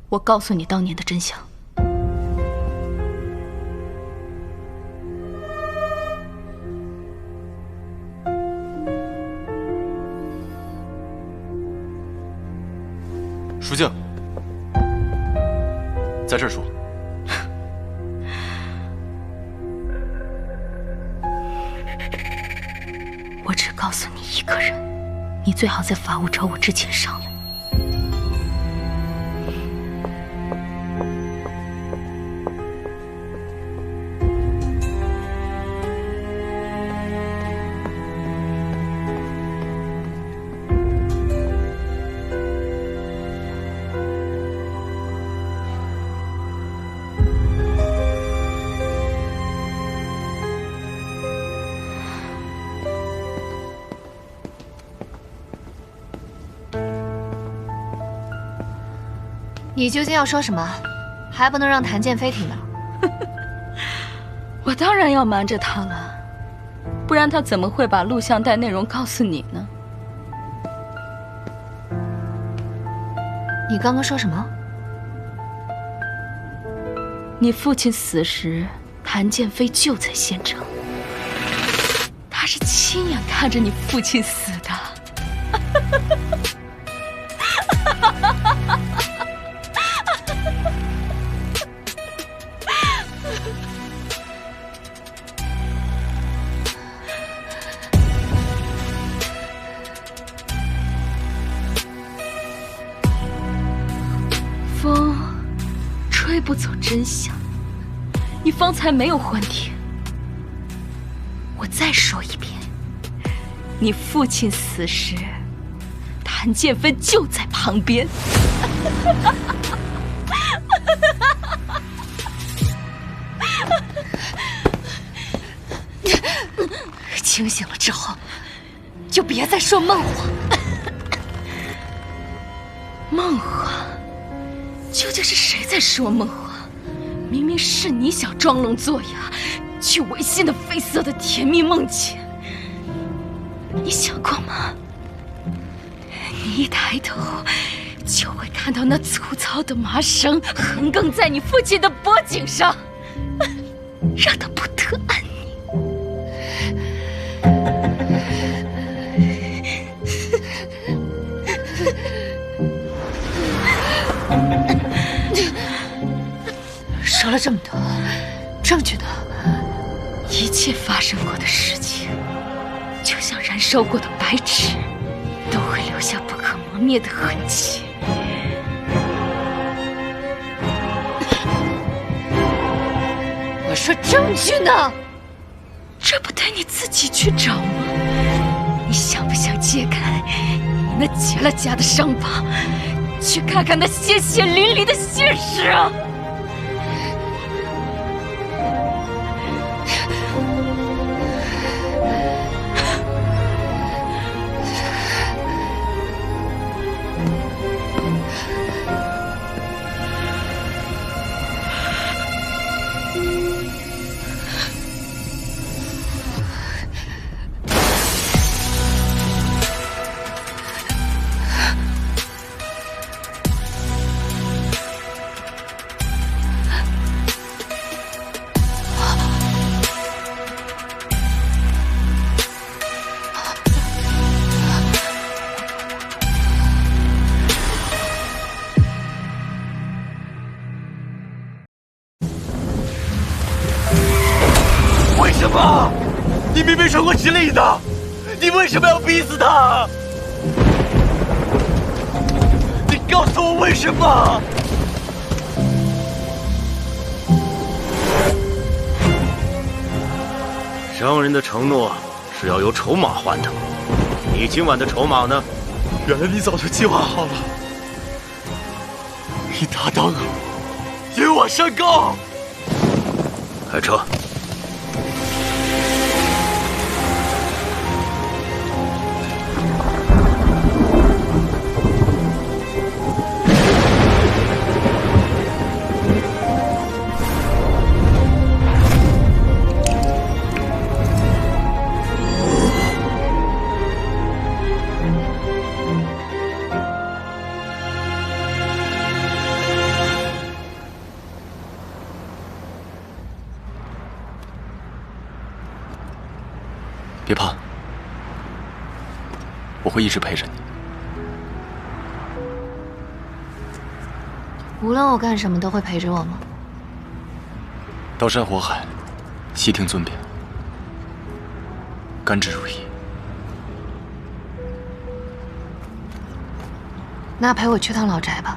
我告诉你当年的真相。书静，在这儿说。我只告诉你一个人，你最好在法务找我之前上来。你究竟要说什么？还不能让谭建飞听到？我当然要瞒着他了，不然他怎么会把录像带内容告诉你呢？你刚刚说什么？你父亲死时，谭建飞就在现场，他是亲眼看着你父亲死的。风吹不走真相，你方才没有幻听。我再说一遍，你父亲死时，谭建飞就在旁边。清醒了之后，就别再说梦话。梦话？究竟是谁在说梦话？明明是你想装聋作哑，去违信那绯色的甜蜜梦境。你想过吗？你一抬头，就会看到那粗糙的麻绳横亘在你父亲的脖颈上，让他不得安宁。说了这么多，证据呢？一切发生过的事情，就像燃烧过的白纸，都会留下不可磨灭的痕迹。我说证据呢？这不得你自己去找吗？你想不想揭开你那结了痂的伤疤，去看看那鲜血淋漓的现实啊？么？你明明说过是你的，你为什么要逼死他？你告诉我为什么？商人的承诺是要由筹码换的，你今晚的筹码呢？原来你早就计划好了。以大当恶，引我上钩。开车。别怕，我会一直陪着你。无论我干什么，都会陪着我吗？刀山火海，悉听尊便，甘之如饴。那陪我去趟老宅吧。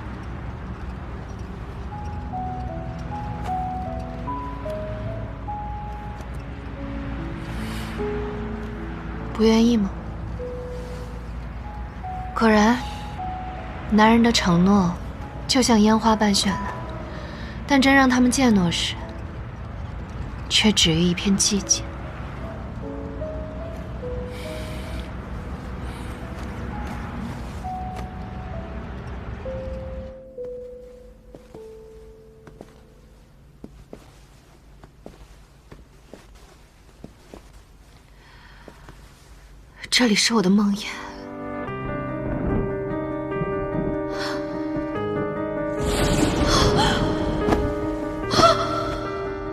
不愿意吗？果然，男人的承诺就像烟花般绚烂，但真让他们践诺时，却止于一片寂静。这里是我的梦魇，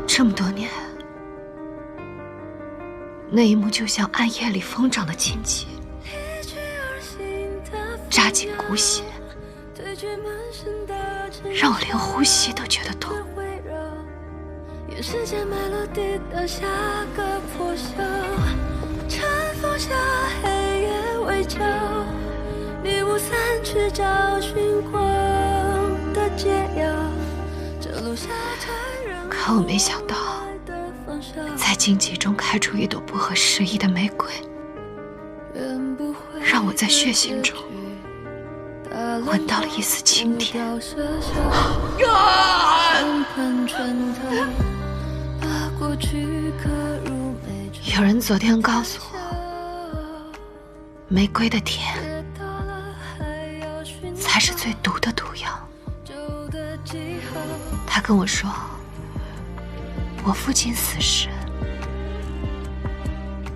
这么多年，那一幕就像暗夜里疯长的荆棘，扎进骨血，让我连呼吸都觉得痛。愿世界埋落地的下个破晓，晨风下黑夜围剿，迷雾散去找寻光的解药，这路下才让可我没想到，在荆棘中开出一朵不合时宜的玫瑰，让我在血腥中闻到了一丝清甜。有人昨天告诉我，玫瑰的甜才是最毒的毒药。他跟我说，我父亲死时，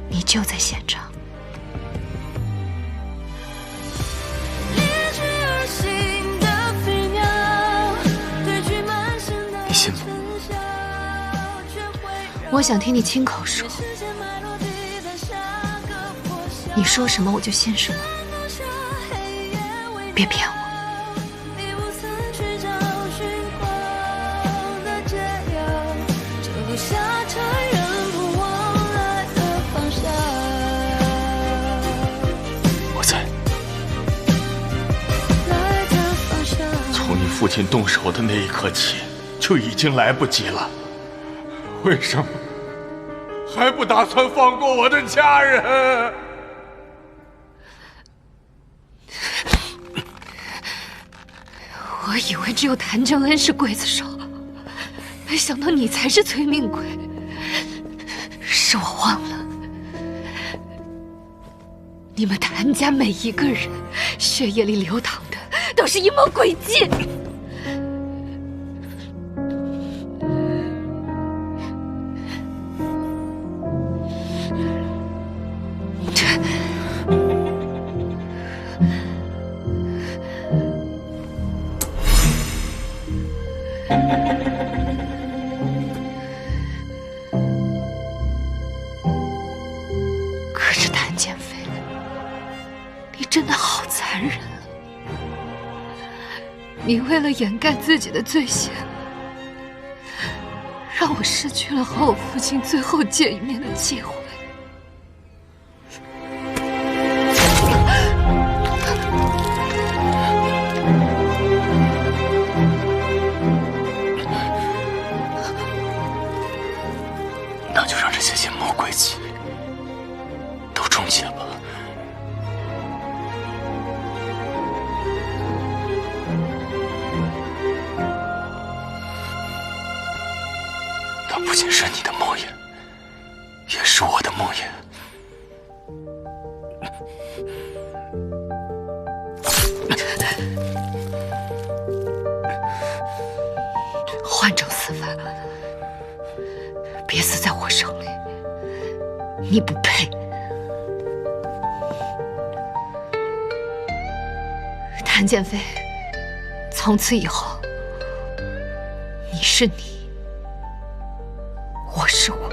你就在现场。你信吗？我想听你亲口说，你说什么我就信什么，别骗我。我在。从你父亲动手的那一刻起，就已经来不及了。为什么还不打算放过我的家人？我以为只有谭正恩是刽子手，没想到你才是催命鬼。是我忘了，你们谭家每一个人血液里流淌的都是阴谋诡计。可是谭建飞，你真的好残忍啊！你为了掩盖自己的罪行，让让我失去了和我父亲最后见一面的机会。那就让这些阴谋诡计都终结吧。它不仅是你的梦魇，也是我的梦魇。换种死法，别死在我手里，你不配。谭建飞，从此以后，你是你，我是我。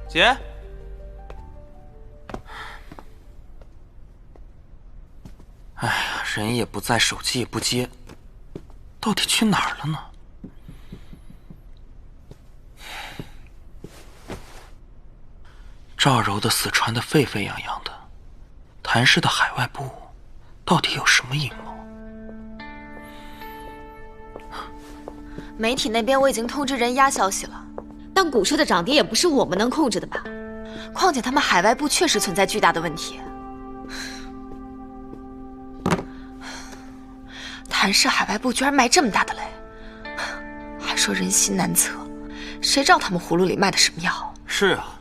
姐，哎呀，人也不在，手机也不接，到底去哪儿了呢？赵柔的死传得沸沸扬扬的，谭氏的海外部到底有什么阴谋？媒体那边我已经通知人压消息了。但股市的涨跌也不是我们能控制的吧？况且他们海外部确实存在巨大的问题。谭氏海外部居然卖这么大的雷，还说人心难测，谁知道他们葫芦里卖的什么药？是啊，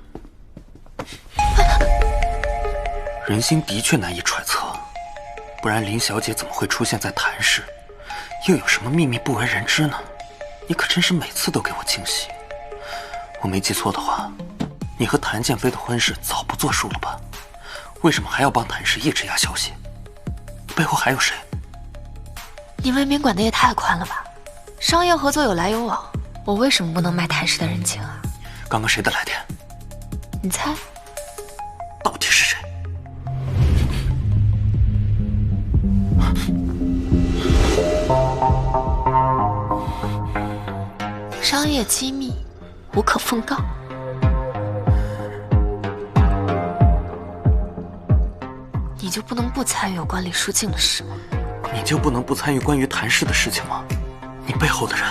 人心的确难以揣测，不然林小姐怎么会出现在谭氏？又有什么秘密不为人知呢？你可真是每次都给我惊喜。我没记错的话，你和谭建飞的婚事早不作数了吧？为什么还要帮谭氏一直压消息？背后还有谁？你文明管的也太宽了吧！商业合作有来有往，我为什么不能卖谭氏的人情啊？刚刚谁的来电？你猜？到底是谁？商业机密，无可奉告。你就不能不参与有关李淑静的事吗？你就不能不参与关于谭氏的事情吗？你背后的人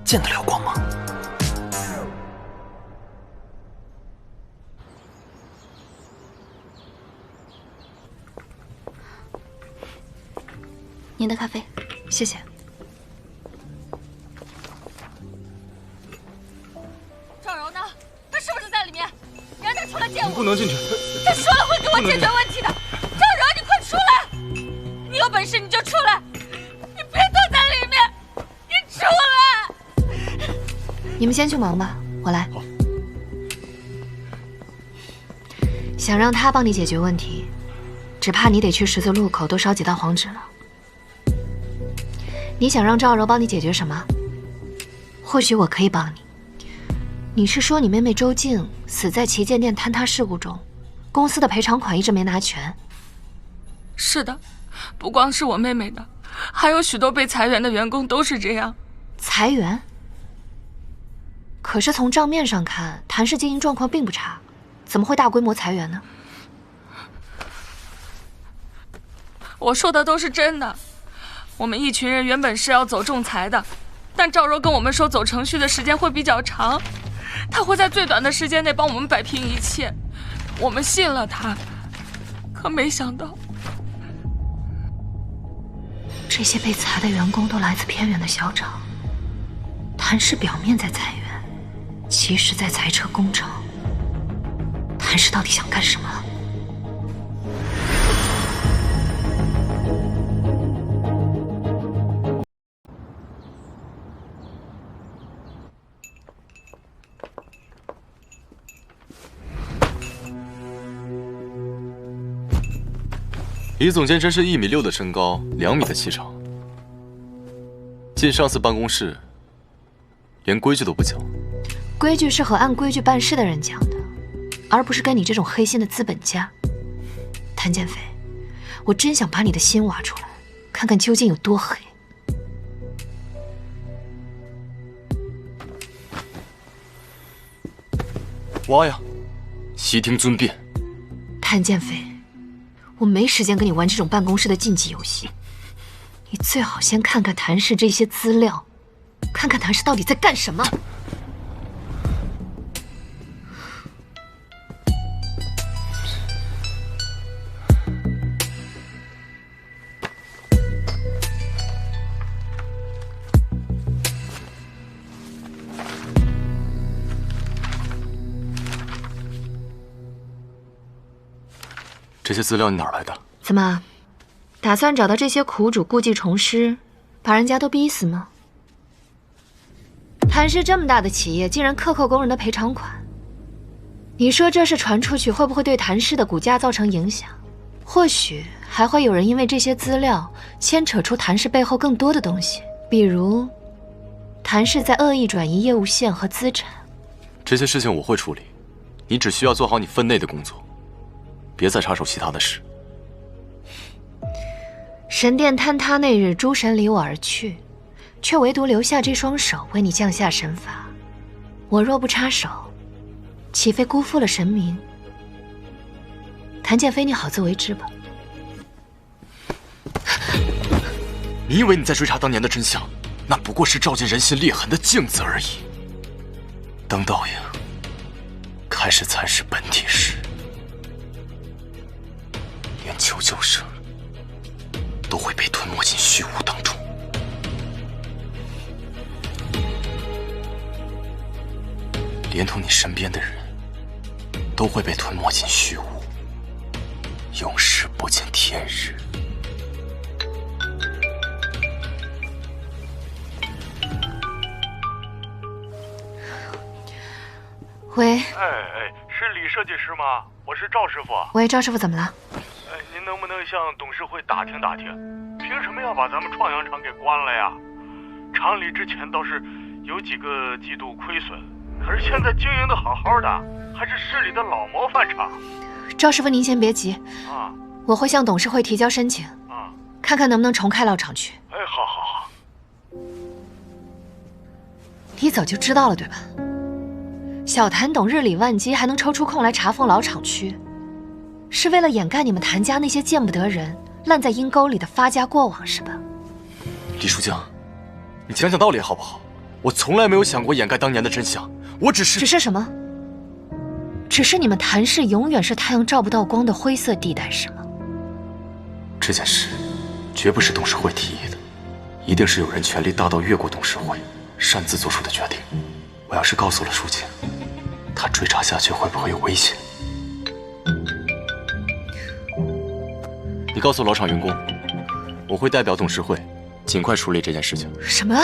见得了光吗？您的咖啡，谢谢。赵柔呢？他是不是在里面？让他出来见我。不能进去。他说了会给我解决问题的。赵柔，你快出来！你有本事你就出来，你别躲在里面，你出来！你们先去忙吧，我来。想让他帮你解决问题，只怕你得去十字路口多烧几道黄纸了。你想让赵柔帮你解决什么？或许我可以帮你。你是说你妹妹周静死在旗舰店坍塌事故中，公司的赔偿款一直没拿全？是的，不光是我妹妹的，还有许多被裁员的员工都是这样。裁员？可是从账面上看，谭氏经营状况并不差，怎么会大规模裁员呢？我说的都是真的。我们一群人原本是要走仲裁的，但赵柔跟我们说走程序的时间会比较长，他会在最短的时间内帮我们摆平一切。我们信了他，可没想到这些被裁的员工都来自偏远的小厂，谭氏表面在裁员，其实在裁撤工程。谭氏到底想干什么？李总监真是1.6米的身高，2米的气场。进上司办公室，连规矩都不讲。规矩是和按规矩办事的人讲的，而不是跟你这种黑心的资本家。谭建飞，我真想把你的心挖出来，看看究竟有多黑。挖呀！悉听尊便。谭建飞，我没时间跟你玩这种办公室的竞技游戏。你最好先看看谭氏这些资料，看看谭氏到底在干什么。这些资料你哪儿来的？怎么，打算找到这些苦主故技重施，把人家都逼死吗？谭氏这么大的企业，竟然克扣工人的赔偿款，你说这事传出去，会不会对谭氏的股价造成影响？或许还会有人因为这些资料牵扯出谭氏背后更多的东西，比如谭氏在恶意转移业务线和资产。这些事情我会处理，你只需要做好你分内的工作，别再插手其他的事。神殿坍塌那日，诸神离我而去，却唯独留下这双手为你降下神罚。我若不插手，岂非辜负了神明？谭建飞，你好自为之吧。你以为你在追查当年的真相，那不过是照进人心裂痕的镜子而已。等倒影开始蚕食本体时，连求救声都会被吞没进虚无当中。连同你身边的人都会被吞没进虚无，永世不见天日。喂。是李设计师吗？我是赵师傅。喂，赵师傅，怎么了？您能不能向董事会打听打听，凭什么要把咱们创阳厂给关了呀？厂里之前倒是有几个季度亏损，可是现在经营的好好的，还是市里的老模范厂。赵师傅，您先别急啊，我会向董事会提交申请，看看能不能重开老厂区。好好好。你早就知道了对吧？小谭董日理万机，还能抽出空来查封老厂区，是为了掩盖你们谭家那些见不得人、烂在阴沟里的发家过往是吧？李书江，你讲讲道理好不好？我从来没有想过掩盖当年的真相，我只是……只是什么？只是你们谭氏永远是太阳照不到光的灰色地带是吗？这件事绝不是董事会提议的，一定是有人权力大到越过董事会，擅自做出的决定。我要是告诉了书记，他追查下去会不会有危险？你告诉老厂员工，我会代表董事会尽快处理这件事情。什么？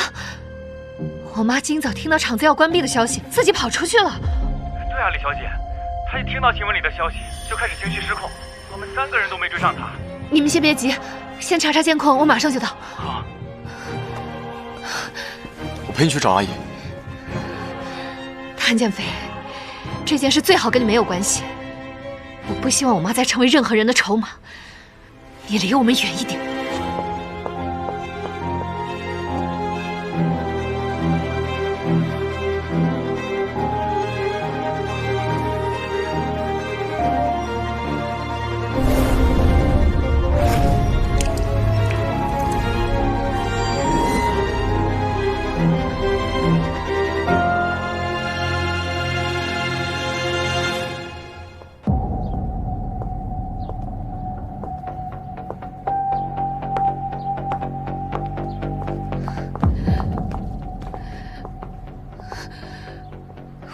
我妈今早听到厂子要关闭的消息，自己跑出去了。对啊，李小姐，她一听到新闻里的消息就开始情绪失控，我们3个人都没追上她。你们先别急，先查查监控，我马上就到。好。我陪你去找阿姨。谭建飞，这件事最好跟你没有关系。我不希望我妈再成为任何人的筹码，你离我们远一点。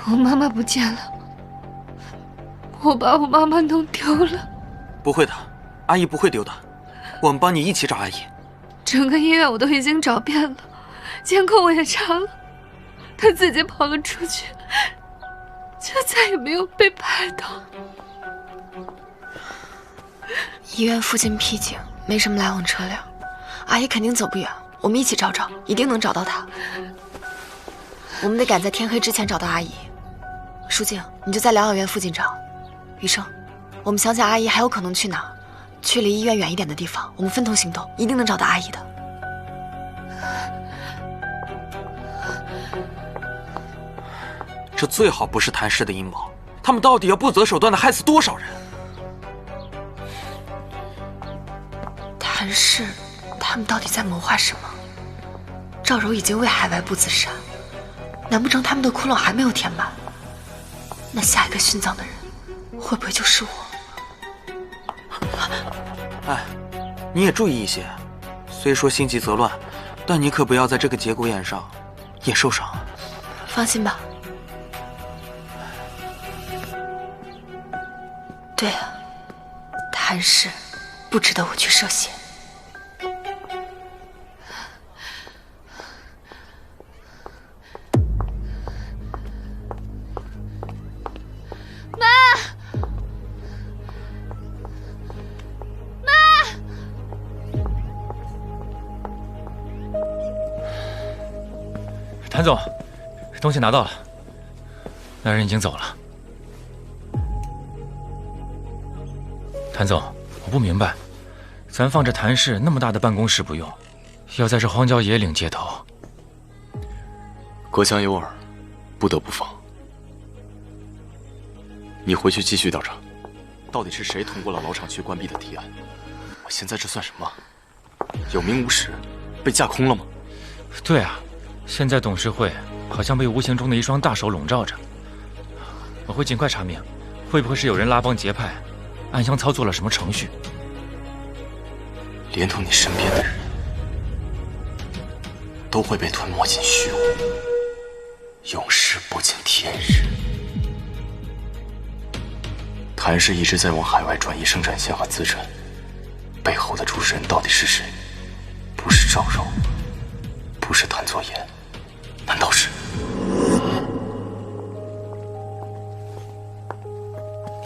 我妈妈不见了，我把我妈妈弄丢了。不会的，阿姨不会丢的，我们帮你一起找阿姨。整个医院我都已经找遍了，监控我也查了，她自己跑了出去，就再也没有被拍到。医院附近僻静，没什么来往车辆，阿姨肯定走不远，我们一起找找，一定能找到她。我们得赶在天黑之前找到阿姨。舒静，你就在疗养院附近找。余生，我们想想阿姨还有可能去哪儿，去离医院远一点的地方，我们分头行动，一定能找到阿姨的。这最好不是谭氏的阴谋，他们到底要不择手段的害死多少人？谭氏，他们到底在谋划什么？赵柔已经为海外部自杀，难不成他们的窟窿还没有填满？那下一个殉葬的人，会不会就是我？哎，你也注意一些，虽说心急则乱，但你可不要在这个节骨眼上也受伤。放心吧。对啊，谭氏不值得我去涉险。谭总，东西拿到了，那人已经走了。谭总，我不明白，咱放着谭氏那么大的办公室不用，要在这荒郊野岭接头。国相有耳，不得不放。你回去继续调查，到底是谁通过了老厂区关闭的提案？我现在这算什么？有名无实，被架空了吗？对啊。现在董事会好像被无形中的一双大手笼罩着，我会尽快查明，会不会是有人拉帮结派，暗箱操作了什么程序？连同你身边的人，都会被吞没进虚无，永世不见天日。谭氏一直在往海外转移生产线和资产，背后的主使人到底是谁？不是赵柔，不是谭作言。难道是？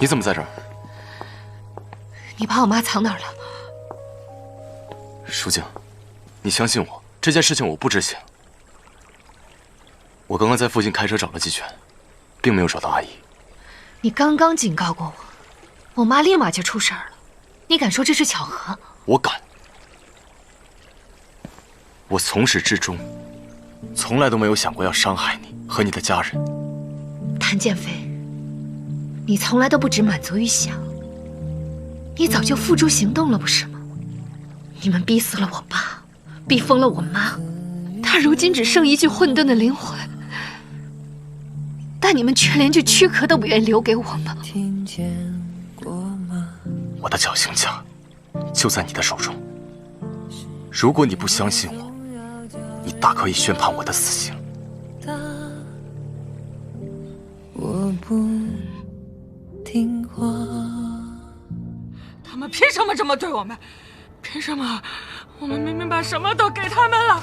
你怎么在这儿？你把我妈藏哪儿了？舒静，你相信我，这件事情我不知情。我刚刚在附近开车找了几圈，并没有找到阿姨。你刚刚警告过我，我妈立马就出事儿了。你敢说这是巧合？我敢。我从始至终从来都没有想过要伤害你和你的家人。谭建飞，你从来都不只满足于想，你早就付诸行动了，不是吗？你们逼死了我爸，逼疯了我妈，她如今只剩一具混沌的灵魂，但你们却连句躯壳都不愿意留给我吗？我的绞刑架就在你的手中，如果你不相信我，你大可以宣判我的死刑。我不听话。他们凭什么这么对我们？凭什么？我们明明把什么都给他们了，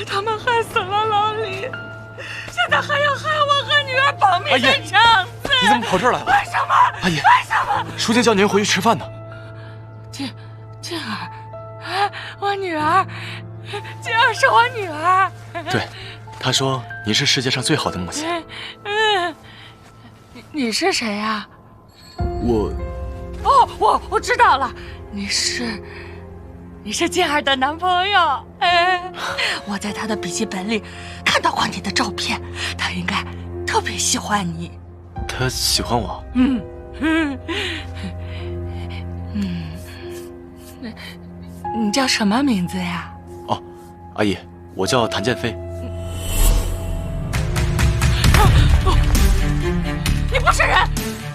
他们害死了老李，现在还要害我和女儿保密的肠子。你怎么跑这儿来了？为什么？阿姨，为什么？舒静叫您回去吃饭呢。静儿，我女儿，静儿是我女儿。对，她说你是世界上最好的母亲。你是谁呀？我我知道了，你是静儿的男朋友。我在他的笔记本里看到过你的照片，他应该特别喜欢你。他喜欢我？你叫什么名字呀？哦，阿姨，我叫谭建飞。你不是人，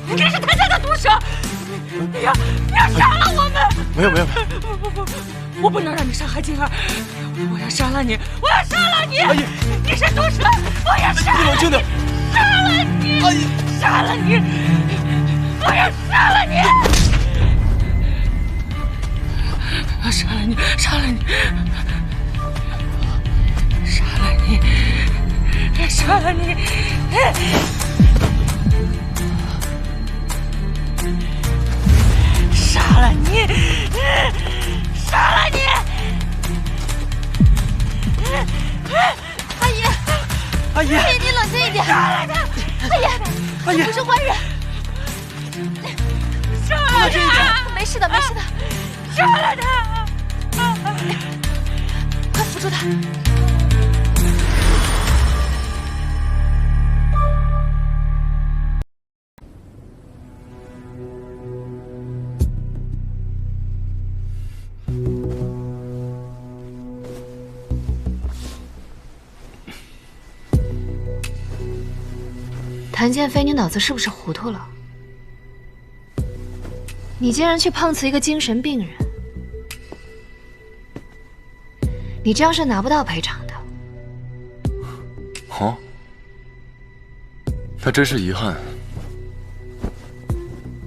你是谭家的毒蛇，你要杀了我们！没有，不，我不能让你伤害静儿，我要杀了你，我要杀了你！阿姨，你是毒蛇，我要杀了你！你冷静点，杀了你！阿姨，杀了你！我要杀了你！我杀了你！杀了你！杀了你！杀了你！杀了你！杀了你！阿姨，阿姨，你冷静一点！杀了他！阿姨，阿姨，不是坏人！杀了他！没事的，没事的。杀了他！快扶住他！谭建飞，你脑子是不是糊涂了？你竟然去碰瓷一个精神病人，你这样是拿不到赔偿的。哦，那真是遗憾。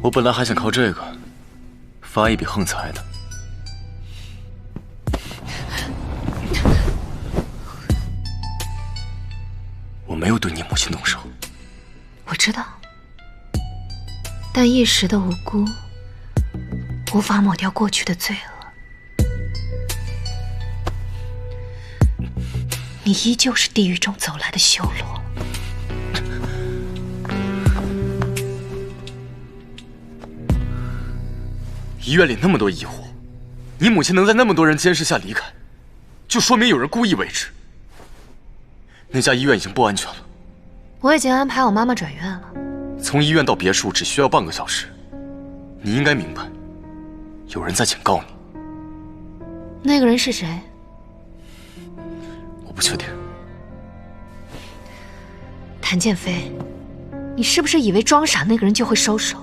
我本来还想靠这个发一笔横财的。我没有对你母亲动手。我知道，但一时的无辜无法抹掉过去的罪恶。你依旧是地狱中走来的修罗。医院里那么多疑惑，你母亲能在那么多人监视下离开，就说明有人故意为之。那家医院已经不安全了。我已经安排我妈妈转院了。从医院到别墅只需要半个小时，你应该明白，有人在警告你。那个人是谁？我不确定。谭建飞，你是不是以为装傻那个人就会收手？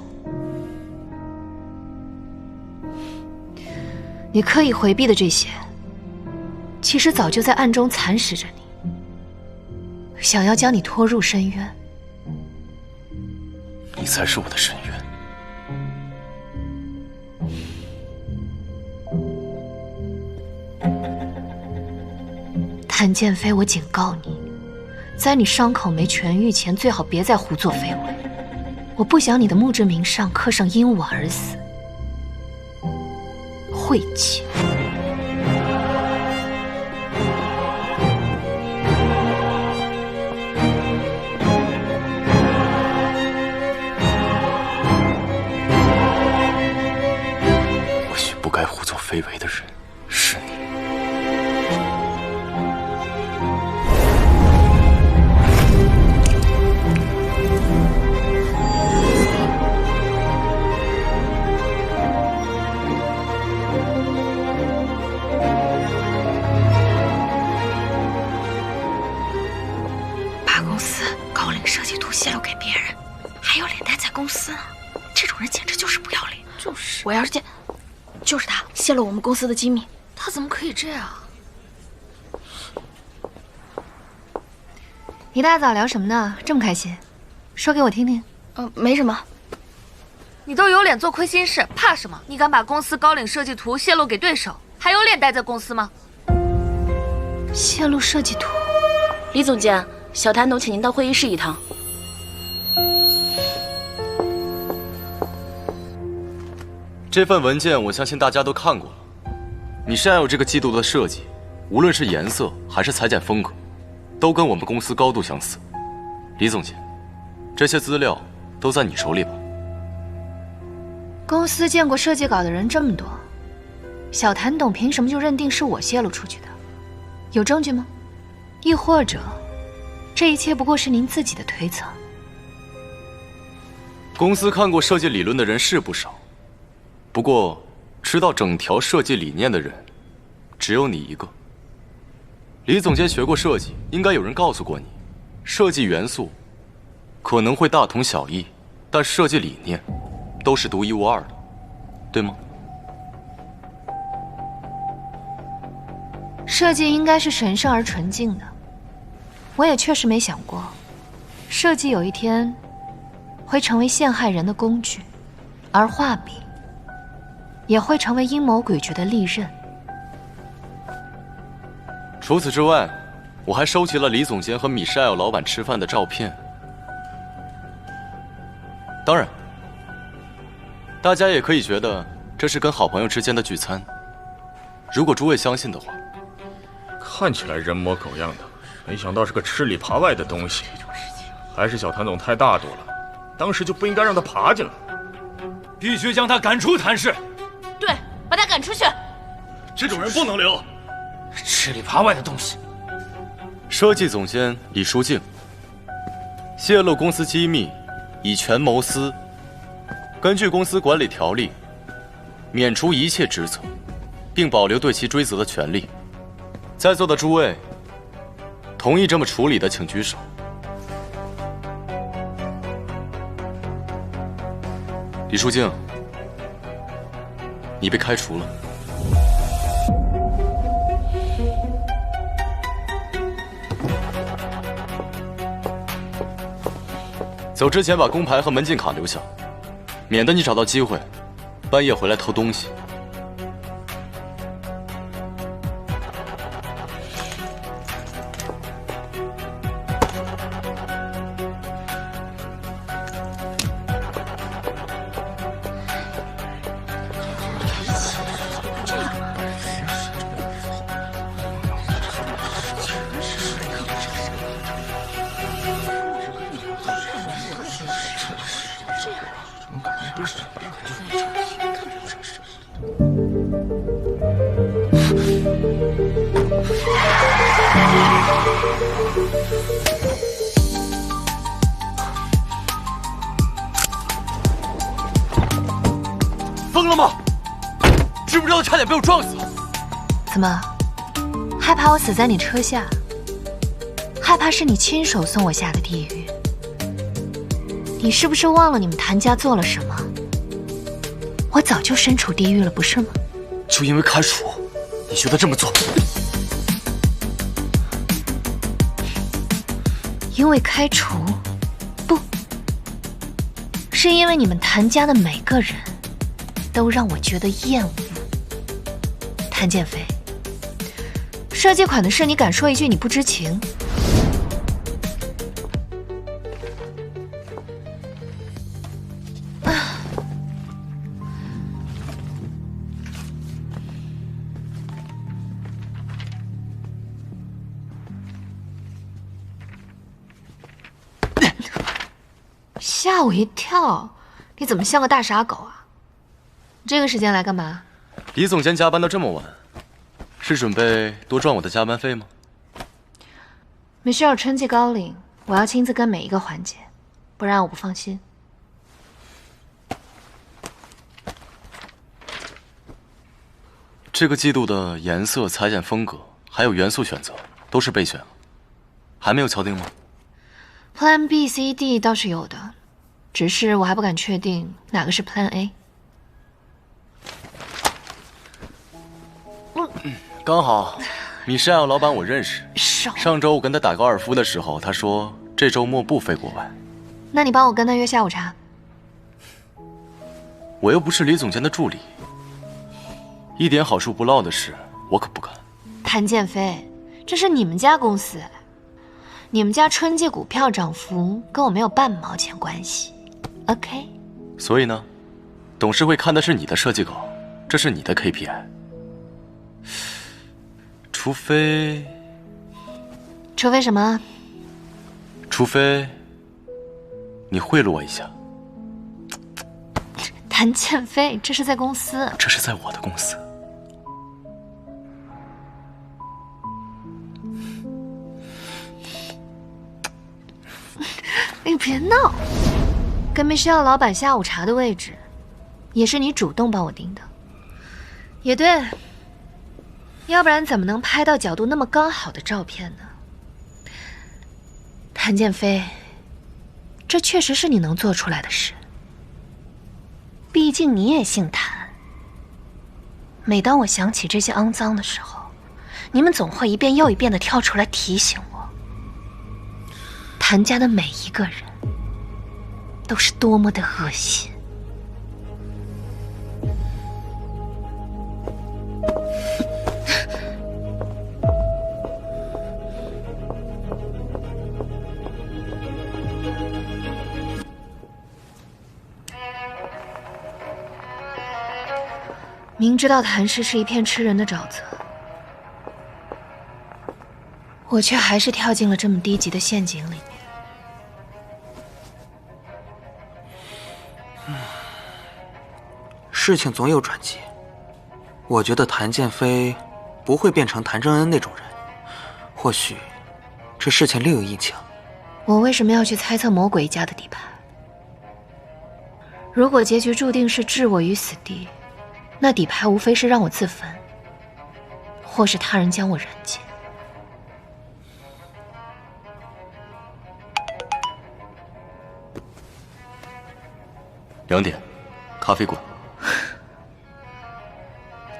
你刻意回避的这些，其实早就在暗中蚕食着你。想要将你拖入深渊，你才是我的深渊。谭建飞，我警告你，在你伤口没痊愈前，最好别再胡作非为。我不想你的墓志铭上刻上因我而死，晦气。不该胡作非为的人是你。把公司高领设计图泄露给别人，还有脸带在公司呢，这种人简直就是不要脸。就是，我要是见。就是他泄露我们公司的机密，他怎么可以这样？一大早聊什么呢？这么开心，说给我听听。没什么。你都有脸做亏心事，怕什么？你敢把公司高领设计图泄露给对手，还有脸待在公司吗？泄露设计图？李总监，小谭董请您到会议室一趟。这份文件我相信大家都看过了。米山有这个季度的设计，无论是颜色还是裁剪风格，都跟我们公司高度相似。李总监，这些资料都在你手里吧？公司见过设计稿的人这么多，小谭董凭什么就认定是我泄露出去的？有证据吗？亦或者，这一切不过是您自己的推测？公司看过设计理论的人是不少。不过，知道整条设计理念的人，只有你一个。李总监学过设计，应该有人告诉过你，设计元素可能会大同小异，但设计理念都是独一无二的，对吗？设计应该是神圣而纯净的，我也确实没想过，设计有一天会成为陷害人的工具，而画笔也会成为阴谋诡谲的利刃。除此之外，我还收集了李总监和米舍尔老板吃饭的照片。当然，大家也可以觉得这是跟好朋友之间的聚餐。如果诸位相信的话，看起来人模狗样的，没想到是个吃里扒外的东西。还是小谭总太大度了，当时就不应该让他爬进来。必须将他赶出谭氏。对，把他赶出去。这种人不能留。吃里扒外的东西。设计总监李书静泄露公司机密，以权谋私。根据公司管理条例，免除一切职责，并保留对其追责的权利。在座的诸位，同意这么处理的，请举手。李书静，你被开除了。走之前把工牌和门禁卡留下，免得你找到机会，半夜回来偷东西。疯了吗？知不知道差点被我撞死？怎么，害怕我死在你车下？害怕是你亲手送我下的地狱？你是不是忘了你们谭家做了什么？我早就身处地狱了，不是吗？就因为开除，你觉得这么做？因为开除？不，是因为你们谭家的每个人都让我觉得厌恶。谭建飞，设计款的事你敢说一句你不知情？吓我一跳！你怎么像个大傻狗啊？这个时间来干嘛？李总监加班到这么晚，是准备多赚我的加班费吗？没需要春季高领，我要亲自跟每一个环节，不然我不放心。这个季度的颜色、裁剪风格还有元素选择都是备选了，还没有敲定吗？ Plan B、C、D 倒是有的，只是我还不敢确定哪个是 Plan A。刚好，米山药老板我认识。上周我跟他打高尔夫的时候，他说这周末不飞国外。那你帮我跟他约下午茶。我又不是李总监的助理，一点好处不落的事我可不干。谭建飞，这是你们家公司，你们家春季股票涨幅跟我没有半毛钱关系。OK。所以呢，董事会看的是你的设计稿，这是你的 KPI。除非什么？除非你贿赂我一下。谭建飞，这是在公司。这是在我的公司。你别闹！跟Michelle老板下午茶的位置，也是你主动帮我定的。也对。要不然怎么能拍到角度那么刚好的照片呢？谭建飞，这确实是你能做出来的事。毕竟你也姓谭。每当我想起这些肮脏的时候，你们总会一遍又一遍地跳出来提醒我，谭家的每一个人都是多么的恶心。明知道谭氏是一片吃人的沼泽，我却还是跳进了这么低级的陷阱里面。事情总有转机，我觉得谭建飞不会变成谭正恩那种人，或许这事情另有蹊跷。我为什么要去猜测魔鬼一家的底牌？如果结局注定是置我于死地，那底牌无非是让我自焚，或是他人将我人间。2点，咖啡馆。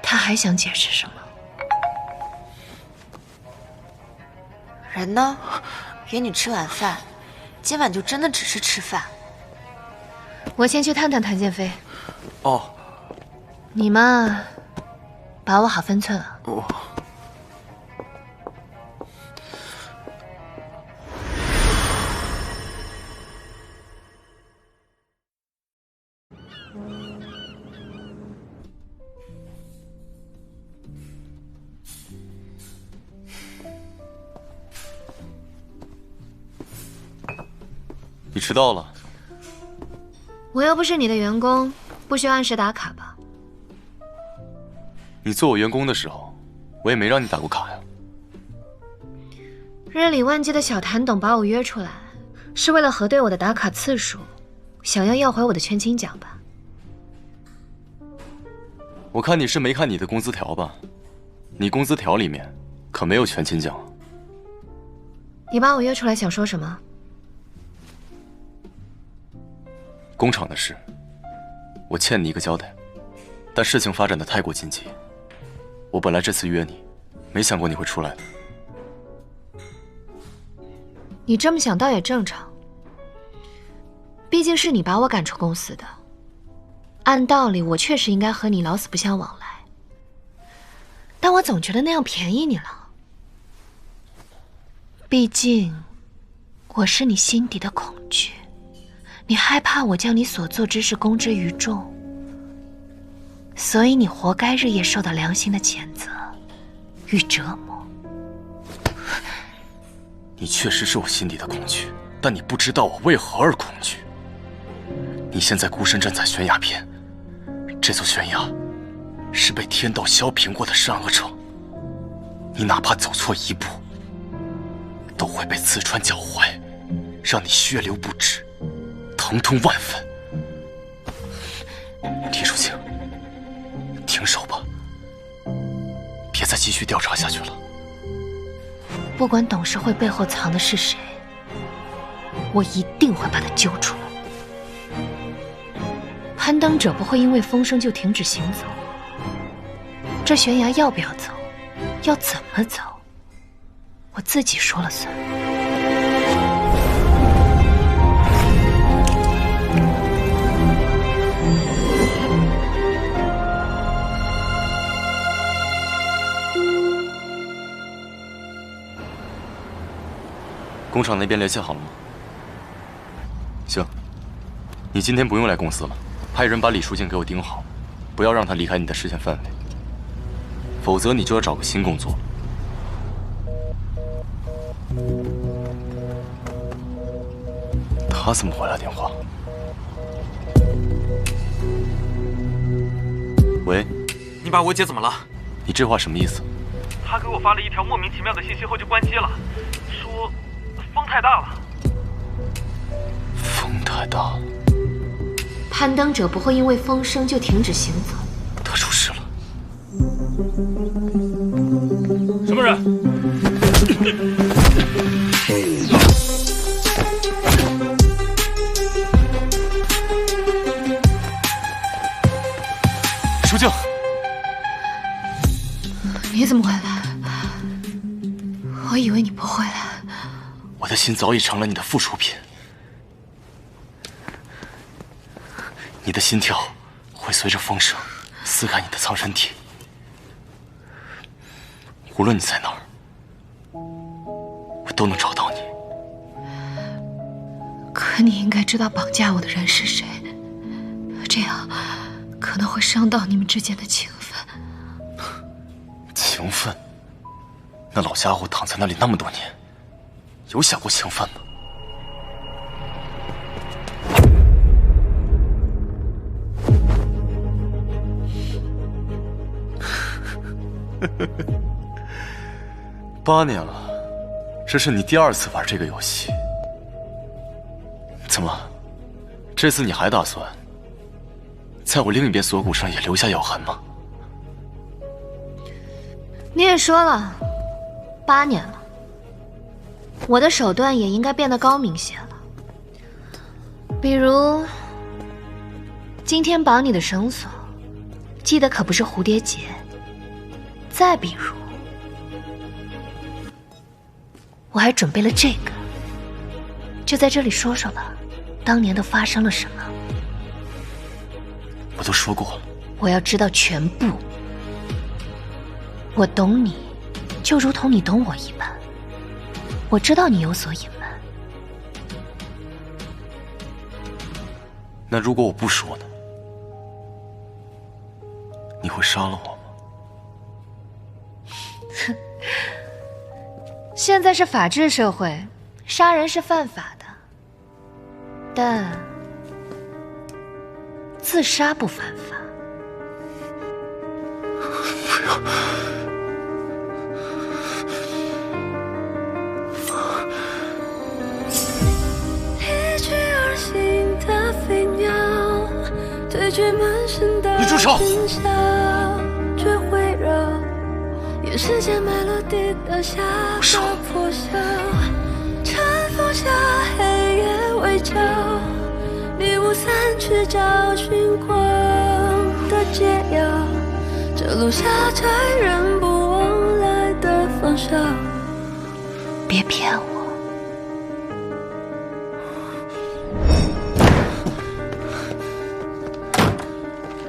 他还想解释什么？人呢？约你吃晚饭，今晚就真的只是吃饭。我先去探探谭建飞。哦，你嘛，把握好分寸啊。哦。你迟到了。我又不是你的员工，不需要按时打卡吧？你做我员工的时候，我也没让你打过卡呀。日理万机的小谭董把我约出来，是为了核对我的打卡次数，想要回我的全勤奖吧？我看你是没看你的工资条吧？你工资条里面可没有全勤奖。你把我约出来想说什么？工厂的事，我欠你一个交代，但事情发展的太过紧急，我本来这次约你，没想过你会出来的。你这么想倒也正常，毕竟是你把我赶出公司的，按道理我确实应该和你老死不相往来，但我总觉得那样便宜你了。毕竟，我是你心底的恐惧。你害怕我将你所做之事公之于众，所以你活该日夜受到良心的谴责与折磨。你确实是我心底的恐惧，但你不知道我为何而恐惧。你现在孤身站在悬崖边，这座悬崖是被天道削平过的善恶城，你哪怕走错一步，都会被刺穿脚踝，让你血流不止，疼痛万分。李淑清，停手吧，别再继续调查下去了。不管董事会背后藏的是谁，我一定会把他揪出来。攀登者不会因为风声就停止行走，这悬崖要不要走，要怎么走，我自己说了算。工厂那边联系好了吗？行，你今天不用来公司了，派人把李淑静给我盯好，不要让她离开你的视线范围，否则你就要找个新工作了。他怎么回来电话？喂，你把我姐怎么了？你这话什么意思？他给我发了一条莫名其妙的信息后就关机了，说风太大了。风太大。攀登者不会因为风声就停止行走。他出事了。什么人？淑静，你怎么回来？我以为你不会来。我的心早已成了你的附属品，你的心跳会随着风声撕开你的藏身体。无论你在哪儿，我都能找到你。可你应该知道绑架我的人是谁，这样可能会伤到你们之间的情分。情分？那老家伙躺在那里那么多年，有想过情分吗？8年了，这是你第2次玩这个游戏。怎么，这次你还打算在我另一边锁骨上也留下咬痕吗？你也说了，8年了，我的手段也应该变得高明些了。比如，今天绑你的绳索，系的可不是蝴蝶结。再比如，我还准备了这个，就在这里说说吧，当年都发生了什么？我都说过了，我要知道全部。我懂你，就如同你懂我一般。我知道你有所隐瞒。那如果我不说呢？你会杀了我吗？现在是法治社会，杀人是犯法的，但自杀不犯法。不要！一去而行的飞鸟，对决满身的你住手！却会绕沿世界埋落地的下个破晓，晨风下黑夜围剿，迷雾散去找寻光的解药，这路下载人不往来的方向。别骗我！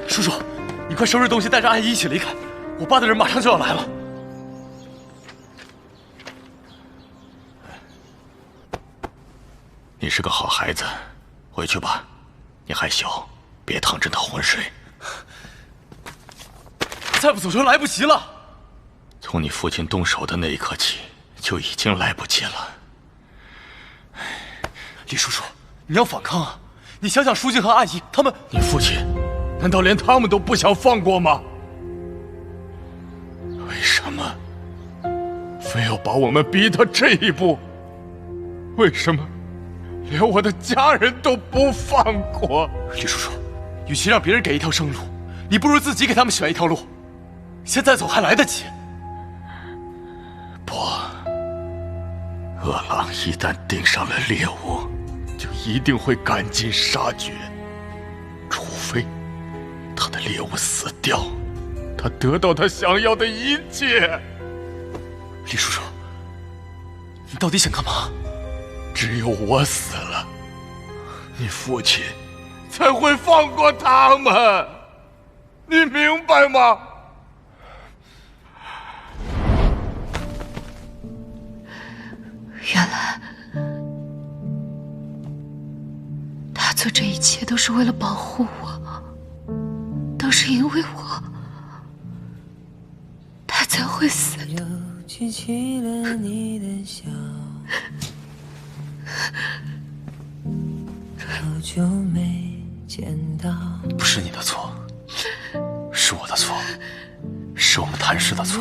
叔叔，你快收拾东西，带着阿姨一起离开，我爸的人马上就要来了。你是个好孩子，回去吧。你还小，别趟这趟浑水。再不走就来不及了。从你父亲动手的那一刻起，就已经来不及了。李叔叔，你要反抗啊！你想想书记和阿姨他们……你父亲难道连他们都不想放过吗？为什么非要把我们逼到这一步？为什么连我的家人都不放过？李叔叔，与其让别人给一条生路，你不如自己给他们选一条路。现在走还来得及。不，饿狼一旦盯上了猎物，就一定会赶尽杀绝，除非他的猎物死掉，他得到他想要的一切。李叔叔，你到底想干嘛？只有我死了，你父亲才会放过他们，你明白吗？原来他做这一切都是为了保护我，都是因为我，他才会死的。举起了你的笑，好久没见到。不是你的错，是我的错，是我们谭氏的错。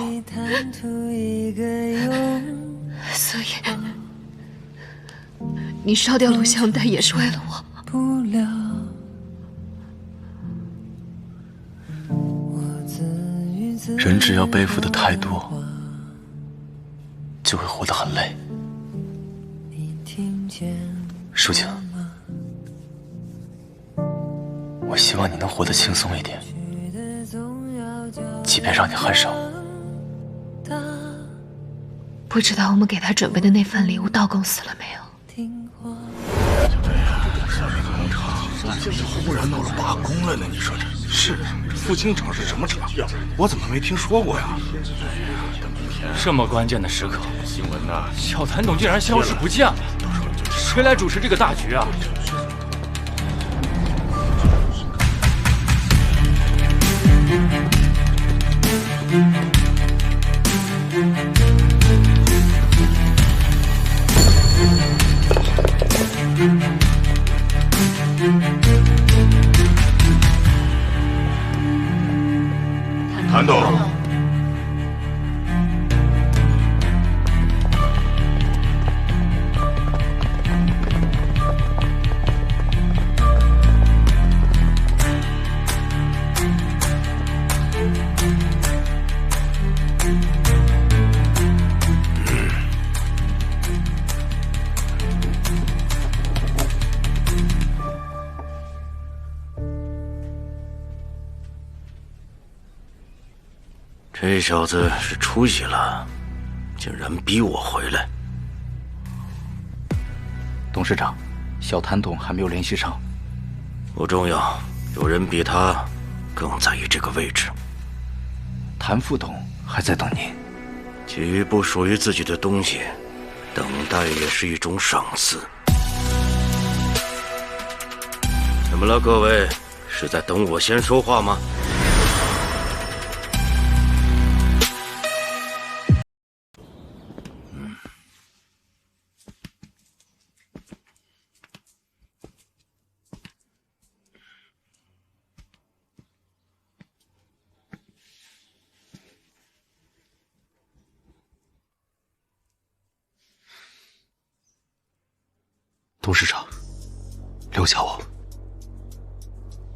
所以你烧掉录像带也是为了我。人只要背负的太多，就会活得很累。舒静，我希望你能活得轻松一点，即便让你很少。不知道我们给他准备的那份礼物到公司了没有？忽然闹了罢工了呢？你说这是复兴厂是什么厂？我怎么没听说过呀？这么关键的时刻，新闻呢？小谭董竟然消失不见了，谁来主持这个大局啊？小子是出息了，竟然逼我回来。董事长，小谭董还没有联系上。不重要，有人比他更在意这个位置。谭副董还在等您。给予不属于自己的东西，等待也是一种赏赐。怎么了，各位？是在等我先说话吗？董事长，留下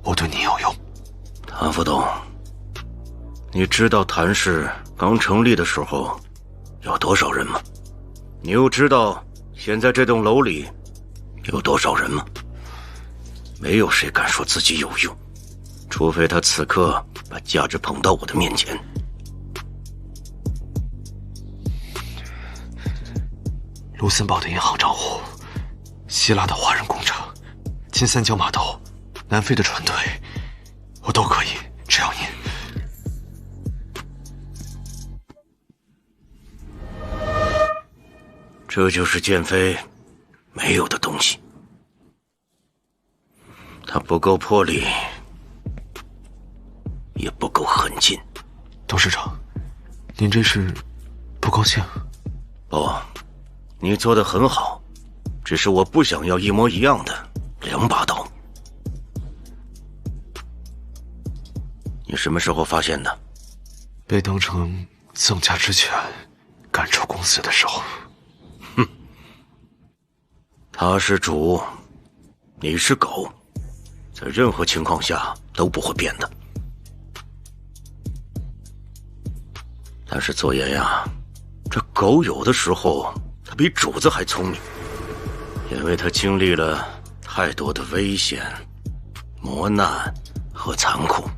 我对你有用。谭副董，你知道谭氏刚成立的时候有多少人吗？你又知道现在这栋楼里有多少人吗？没有谁敢说自己有用，除非他此刻把价值捧到我的面前。卢森堡的银行账户，希腊的华人工厂，金三角码头，南非的船队，我都可以，只要您。这就是剑飞没有的东西，他不够魄力，也不够狠劲。董事长，您这是不高兴？不，你做得很好，只是我不想要一模一样的2把刀。你什么时候发现的？被当成赠价之权赶出公司的时候。哼，他是主，你是狗，在任何情况下都不会变的。但是左岩呀，这狗有的时候它比主子还聪明，因为它经历了太多的危险、磨难和残酷，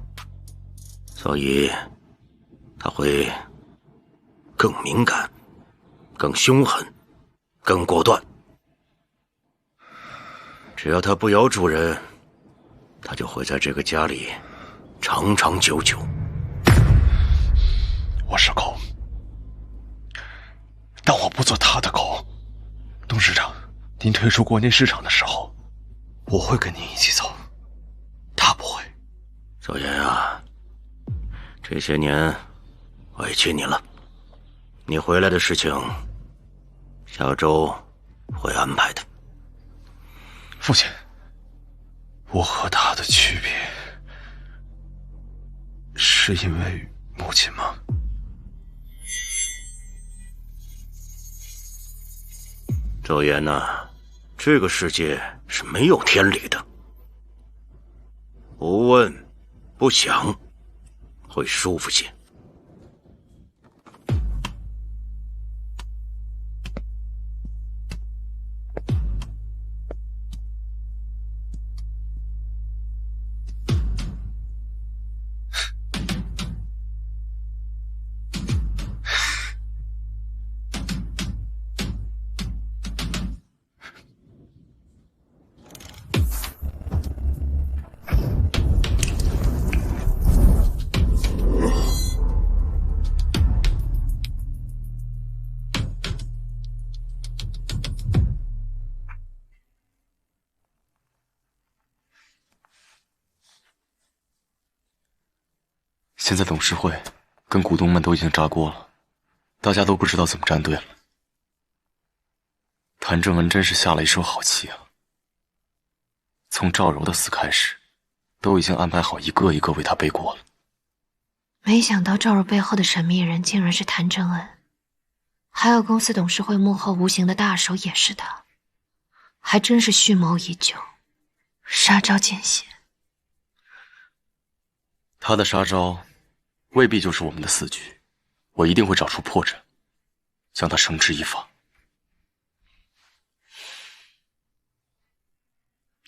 所以它会更敏感、更凶狠、更果断。只要它不咬主人，它就会在这个家里长长久久。我是狗，但我不做他的狗。董事长，您退出国内市场的时候，我会跟您一起走，他不会。左岩啊，这些年委屈你了，你回来的事情下周会安排的。父亲，我和他的区别是因为母亲吗？左岩呐，这个世界是没有天理的，不问不想会舒服些。现在董事会跟股东们都已经炸锅了，大家都不知道怎么站队了。谭正恩真是下了一手好棋啊！从赵柔的死开始，都已经安排好一个一个为他背锅了。没想到赵柔背后的神秘人竟然是谭正恩，还有公司董事会幕后无形的大手也是他，还真是蓄谋已久，杀招见血。他的杀招未必就是我们的4局，我一定会找出破绽，将他绳之以法。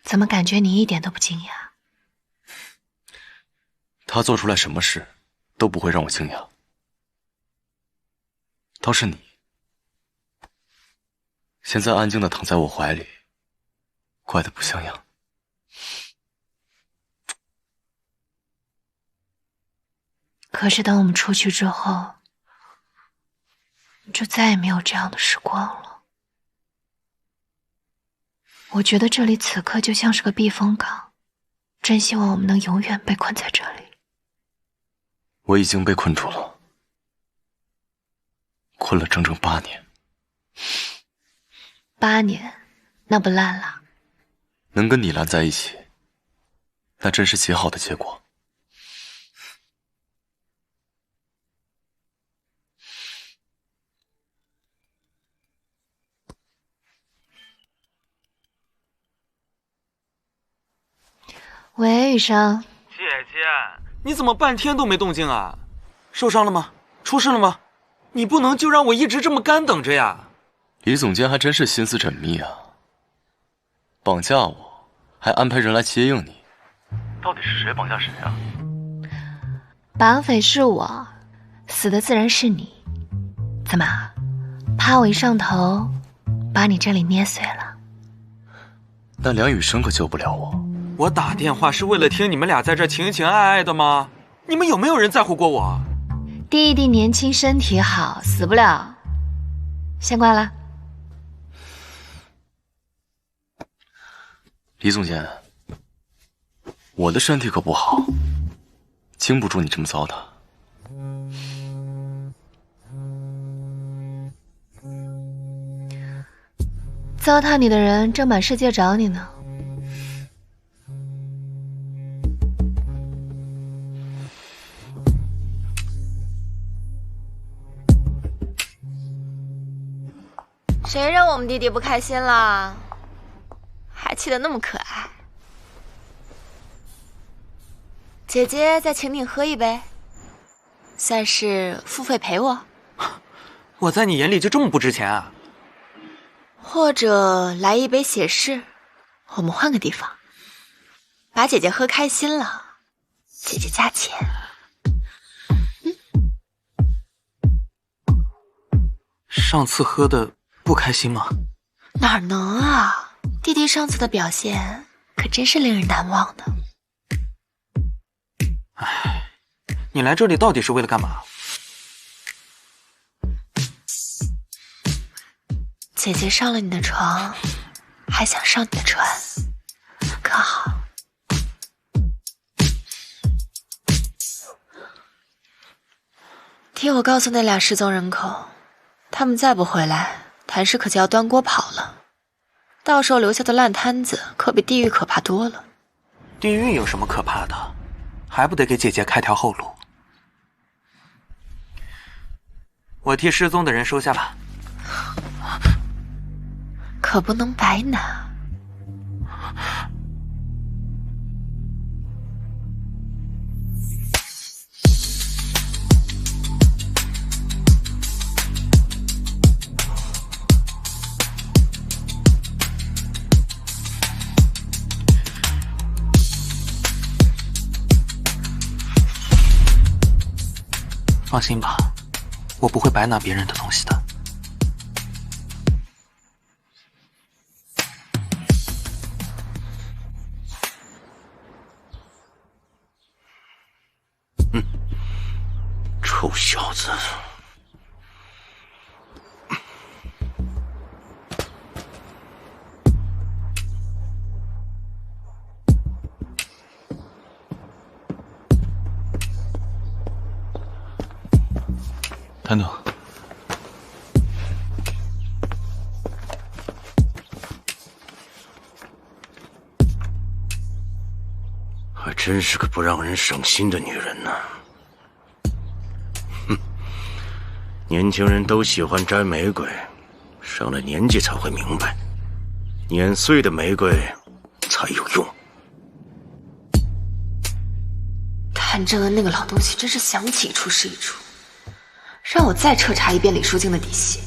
怎么感觉你一点都不惊讶？他做出来什么事都不会让我惊讶，倒是你，现在安静的躺在我怀里，怪得不像样。可是等我们出去之后，就再也没有这样的时光了。我觉得这里此刻就像是个避风港，真希望我们能永远被困在这里。我已经被困住了，困了整整8年。8年，那不烂了？能跟你烂在一起，那真是极好的结果。喂，雨生。姐姐，你怎么半天都没动静啊？受伤了吗？出事了吗？你不能就让我一直这么干等着呀！李总监还真是心思缜密啊，绑架我，还安排人来接应你。到底是谁绑架谁啊？绑匪是我，死的自然是你。怎么，怕我一上头，把你这里捏碎了？那梁雨生可救不了我。我打电话是为了听你们俩在这情情爱爱的吗？你们有没有人在乎过我？弟弟年轻身体好，死不了。先挂了。李总监，我的身体可不好，经不住你这么糟蹋。糟蹋你的人正满世界找你呢。谁让我们弟弟不开心了？还气得那么可爱。姐姐再请你喝一杯，算是付费陪我。我在你眼里就这么不值钱啊？或者来一杯写诗，我们换个地方，把姐姐喝开心了，姐姐加钱。上次喝的不开心吗？哪能啊！弟弟上次的表现可真是令人难忘的。唉，你来这里到底是为了干嘛？姐姐上了你的床，还想上你的船，可好？听我告诉那俩失踪人口，他们再不回来，谭氏可就要端锅跑了。到时候留下的烂摊子可比地狱可怕多了。地狱有什么可怕的？还不得给姐姐开条后路？我替失踪的人收下吧。可不能白拿。放心吧，我不会白拿别人的东西的。臭小子！谭总，还真是个不让人省心的女人呢。哼，年轻人都喜欢摘玫瑰，上了年纪才会明白，碾碎的玫瑰才有用。谭正恩那个老东西真是想起一出是一出，让我再彻查一遍李淑静的底细，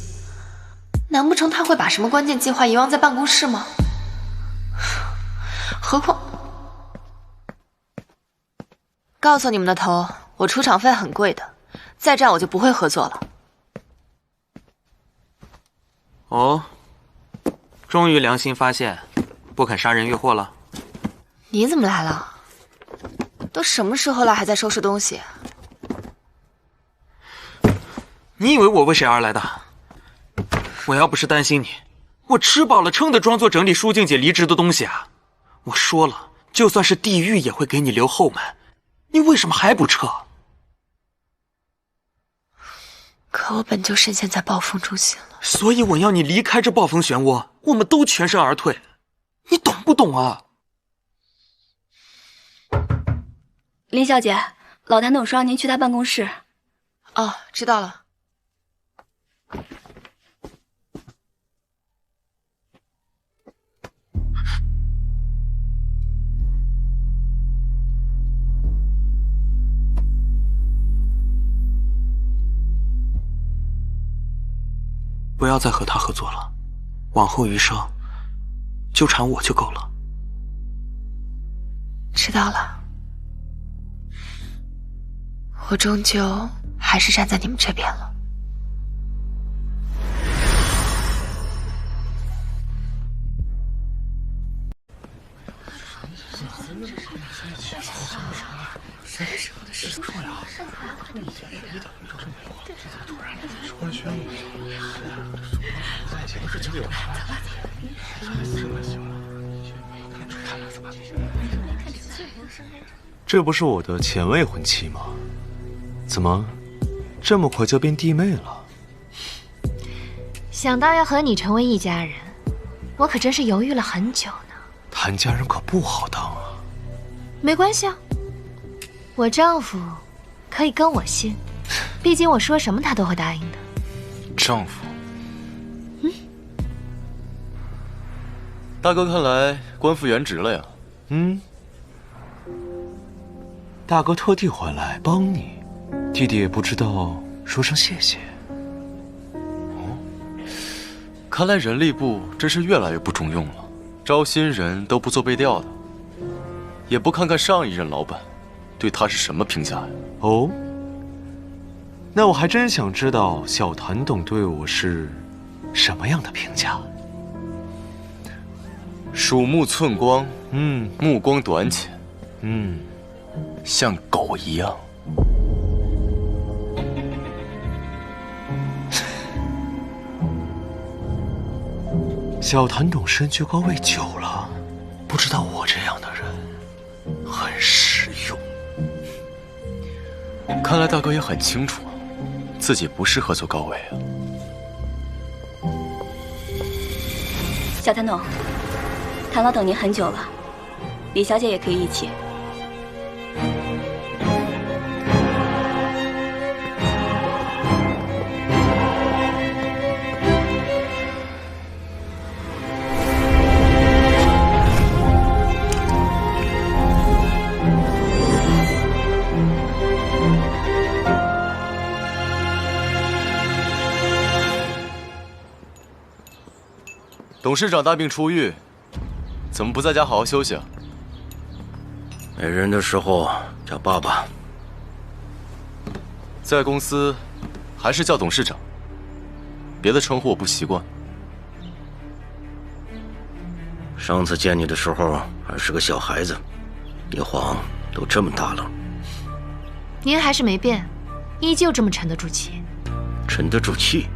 难不成他会把什么关键计划遗忘在办公室吗？何况，告诉你们的头，我出场费很贵的，再这样我就不会合作了。哦，终于良心发现，不肯杀人越货了。你怎么来了？都什么时候了，还在收拾东西？你以为我为谁而来的？我要不是担心你，我吃饱了撑的装作整理舒静姐离职的东西啊！我说了，就算是地狱也会给你留后门，你为什么还不撤？可我本就深陷在暴风中心了，所以我要你离开这暴风漩涡，我们都全身而退，你懂不懂啊？林小姐，老谭董说让您去他办公室。哦，知道了。不要再和他合作了，往后余生纠缠我就够了。知道了，我终究还是站在你们这边了。这不是我的前未婚妻吗？怎么这么快就变弟妹了？想到要和你成为一家人，我可真是犹豫了很久呢。谭家人可不好当啊。没关系啊，我丈夫可以跟我姓，毕竟我说什么他都会答应的。丈夫？大哥看来官复原职了呀。大哥特地回来帮你，弟弟也不知道说声谢谢。看来人力部真是越来越不中用了，招新人都不做背调的，也不看看上一任老板对他是什么评价呀？哦，那我还真想知道小谭董对我是什么样的评价。鼠目寸光，目光短浅，像狗一样。小谭董身居高位久了，不知道我这样的人很实用。看来大哥也很清楚，自己不适合做高位啊。小谭董，谭老等您很久了，李小姐也可以一起。董事长大病初愈，怎么不在家好好休息啊？没人的时候叫爸爸。在公司还是叫董事长，别的称呼我不习惯。上次见你的时候还是个小孩子，爹皇都这么大了。您还是没变，依旧这么沉得住气。沉得住气？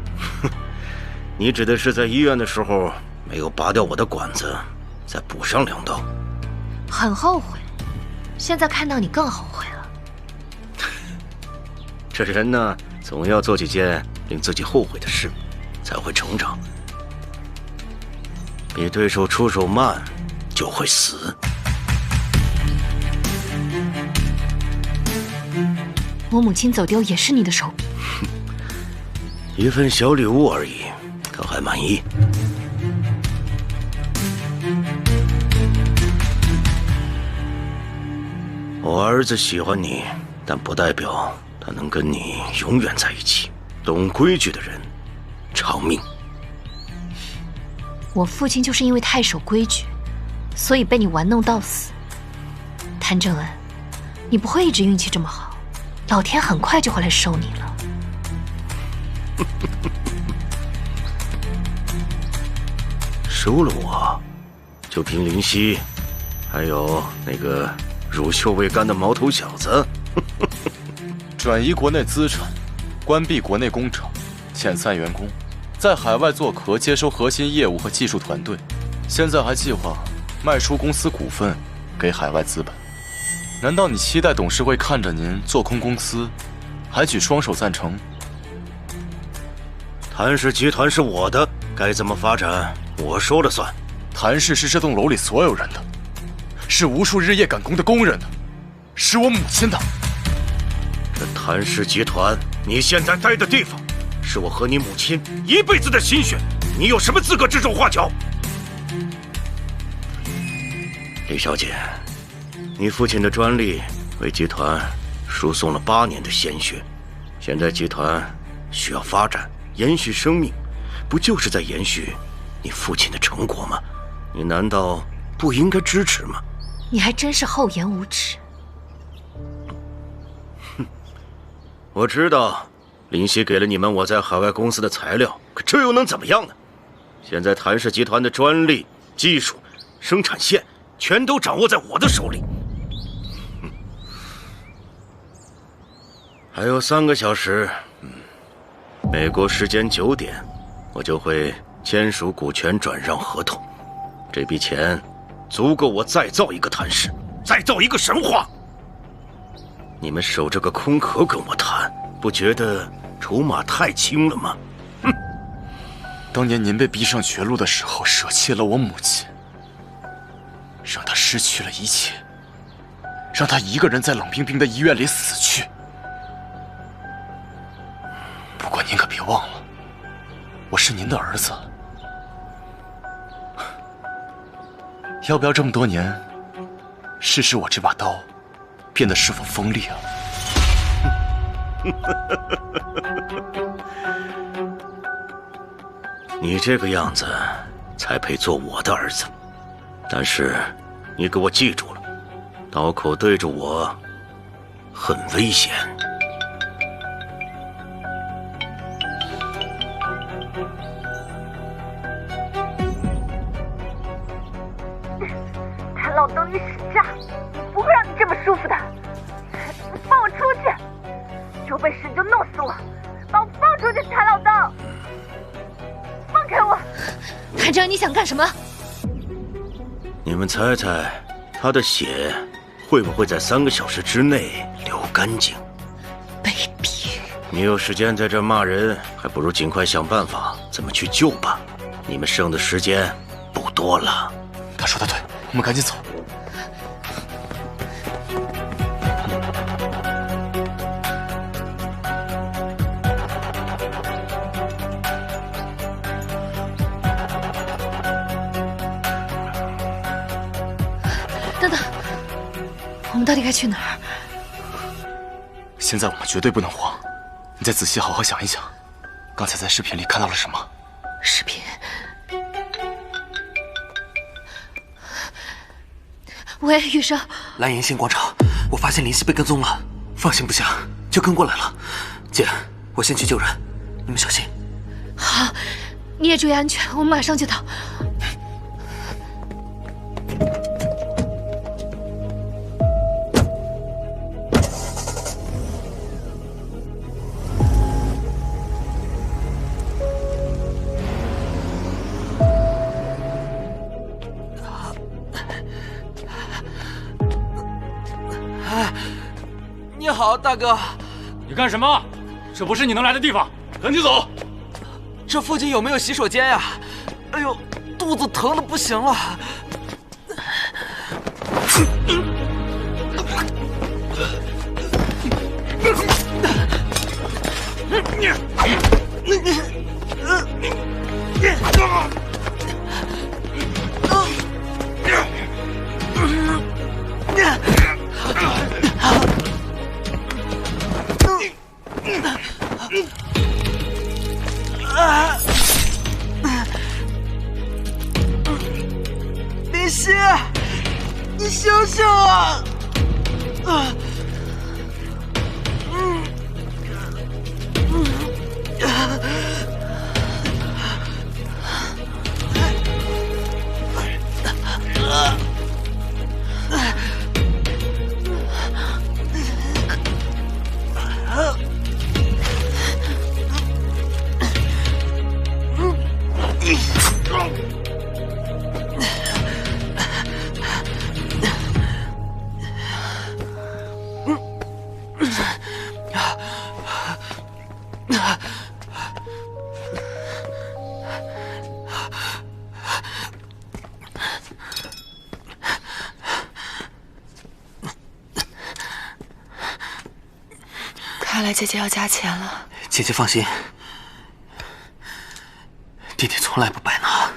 你指的是在医院的时候没有拔掉我的管子，再补上2刀。很后悔，现在看到你更后悔了。这人呢，总要做几件令自己后悔的事，才会成长。比对手出手慢，就会死。我母亲走丢也是你的手笔。一份小礼物而已，可还满意？我儿子喜欢你，但不代表他能跟你永远在一起。懂规矩的人，长命。我父亲就是因为太守规矩，所以被你玩弄到死。谭正恩，你不会一直运气这么好，老天很快就会来收你了。收了我，就凭林夕，还有那个乳臭未干的毛头小子。转移国内资产，关闭国内工厂，遣散员工，在海外做壳接收核心业务和技术团队，现在还计划卖出公司股份给海外资本。难道你期待董事会看着您做空公司，还举双手赞成？谭氏集团是我的，该怎么发展我说了算。谭氏是这栋楼里所有人的，是无数日夜赶工的工人的，是我母亲的。这谭氏集团，你现在待的地方，是我和你母亲一辈子的心血，你有什么资格指手画脚？李小姐，你父亲的专利为集团输送了8年的鲜血，现在集团需要发展，延续生命，不就是在延续你父亲的成果吗？你难道不应该支持吗？你还真是厚颜无耻。我知道林夕给了你们我在海外公司的材料，可这又能怎么样呢？现在谭氏集团的专利、技术、生产线全都掌握在我的手里。还有3个小时，美国时间9点，我就会签署股权转让合同。这笔钱足够我再造一个谭氏，再造一个神话。你们守着个空壳跟我谈，不觉得筹码太轻了吗？当年您被逼上绝路的时候，舍弃了我母亲，让她失去了一切，让她一个人在冷冰冰的医院里死去。不过您可别忘了，我是您的儿子。要不要这么多年，试试我这把刀变得是否锋利啊？你这个样子才配做我的儿子。但是你给我记住了，刀口对着我很危险。谭老登，你使诈！我不会让你这么舒服的。你放我出去！有本事你就弄死我，把我放出去！谭老登，放开我！韩章，你想干什么？你们猜猜，他的血会不会在3个小时之内流干净？卑鄙！你有时间在这骂人，还不如尽快想办法怎么去救吧。你们剩的时间不多了。他说的对，我们赶紧走。等等，我们到底该去哪儿？现在我们绝对不能慌，你再仔细好好想一想，刚才在视频里看到了什么？视频？喂，雨生，蓝岩县广场，我发现林夕被跟踪了，放心不下就跟过来了。姐，我先去救人，你们小心。好，你也注意安全，我们马上就到。你好，大哥。你干什么？这不是你能来的地方，赶紧走！这附近有没有洗手间呀？哎呦，肚子疼的不行了。林夕，你醒醒啊！来姐姐要加钱了。姐姐放心，弟弟从来不白拿。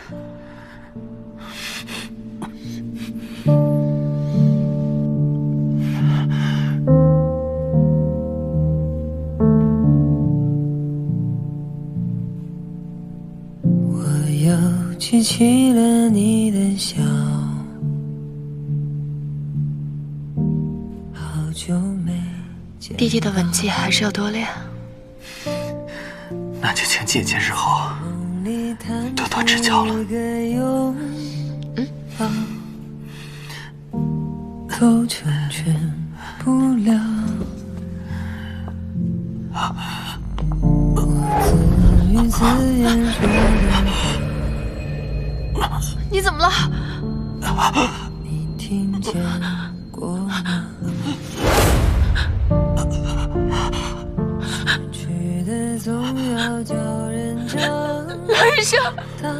我又记起了你的笑，好久没见。弟弟的吻技还是要多练。那就请姐姐日后多多指教了。都成全不了。我自言自语说的，你怎么了？你听见过吗？失去的总要叫人长大。梁医生，怎么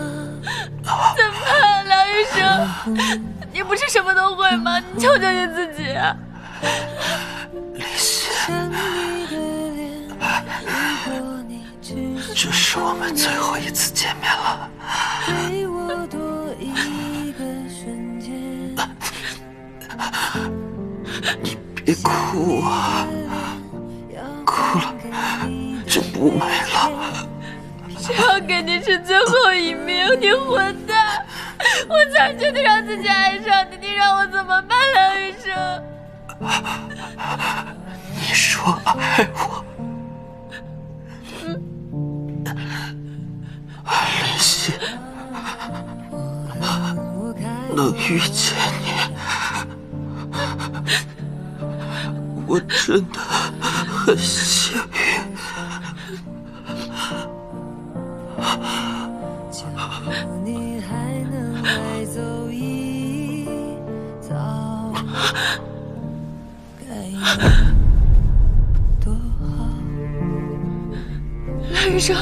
办？梁医生，你不是什么都会吗？你救救你自己啊！林夕，这是我们最后一次见面了。你别哭啊，哭了就不美了。谁要给你是最后一命？你混蛋！我才决定让自己爱上你，你让我怎么办，梁医生？你说爱我，林夕，能遇见你，我真的很幸运。你还能再走一遭，该有多好。梁医生，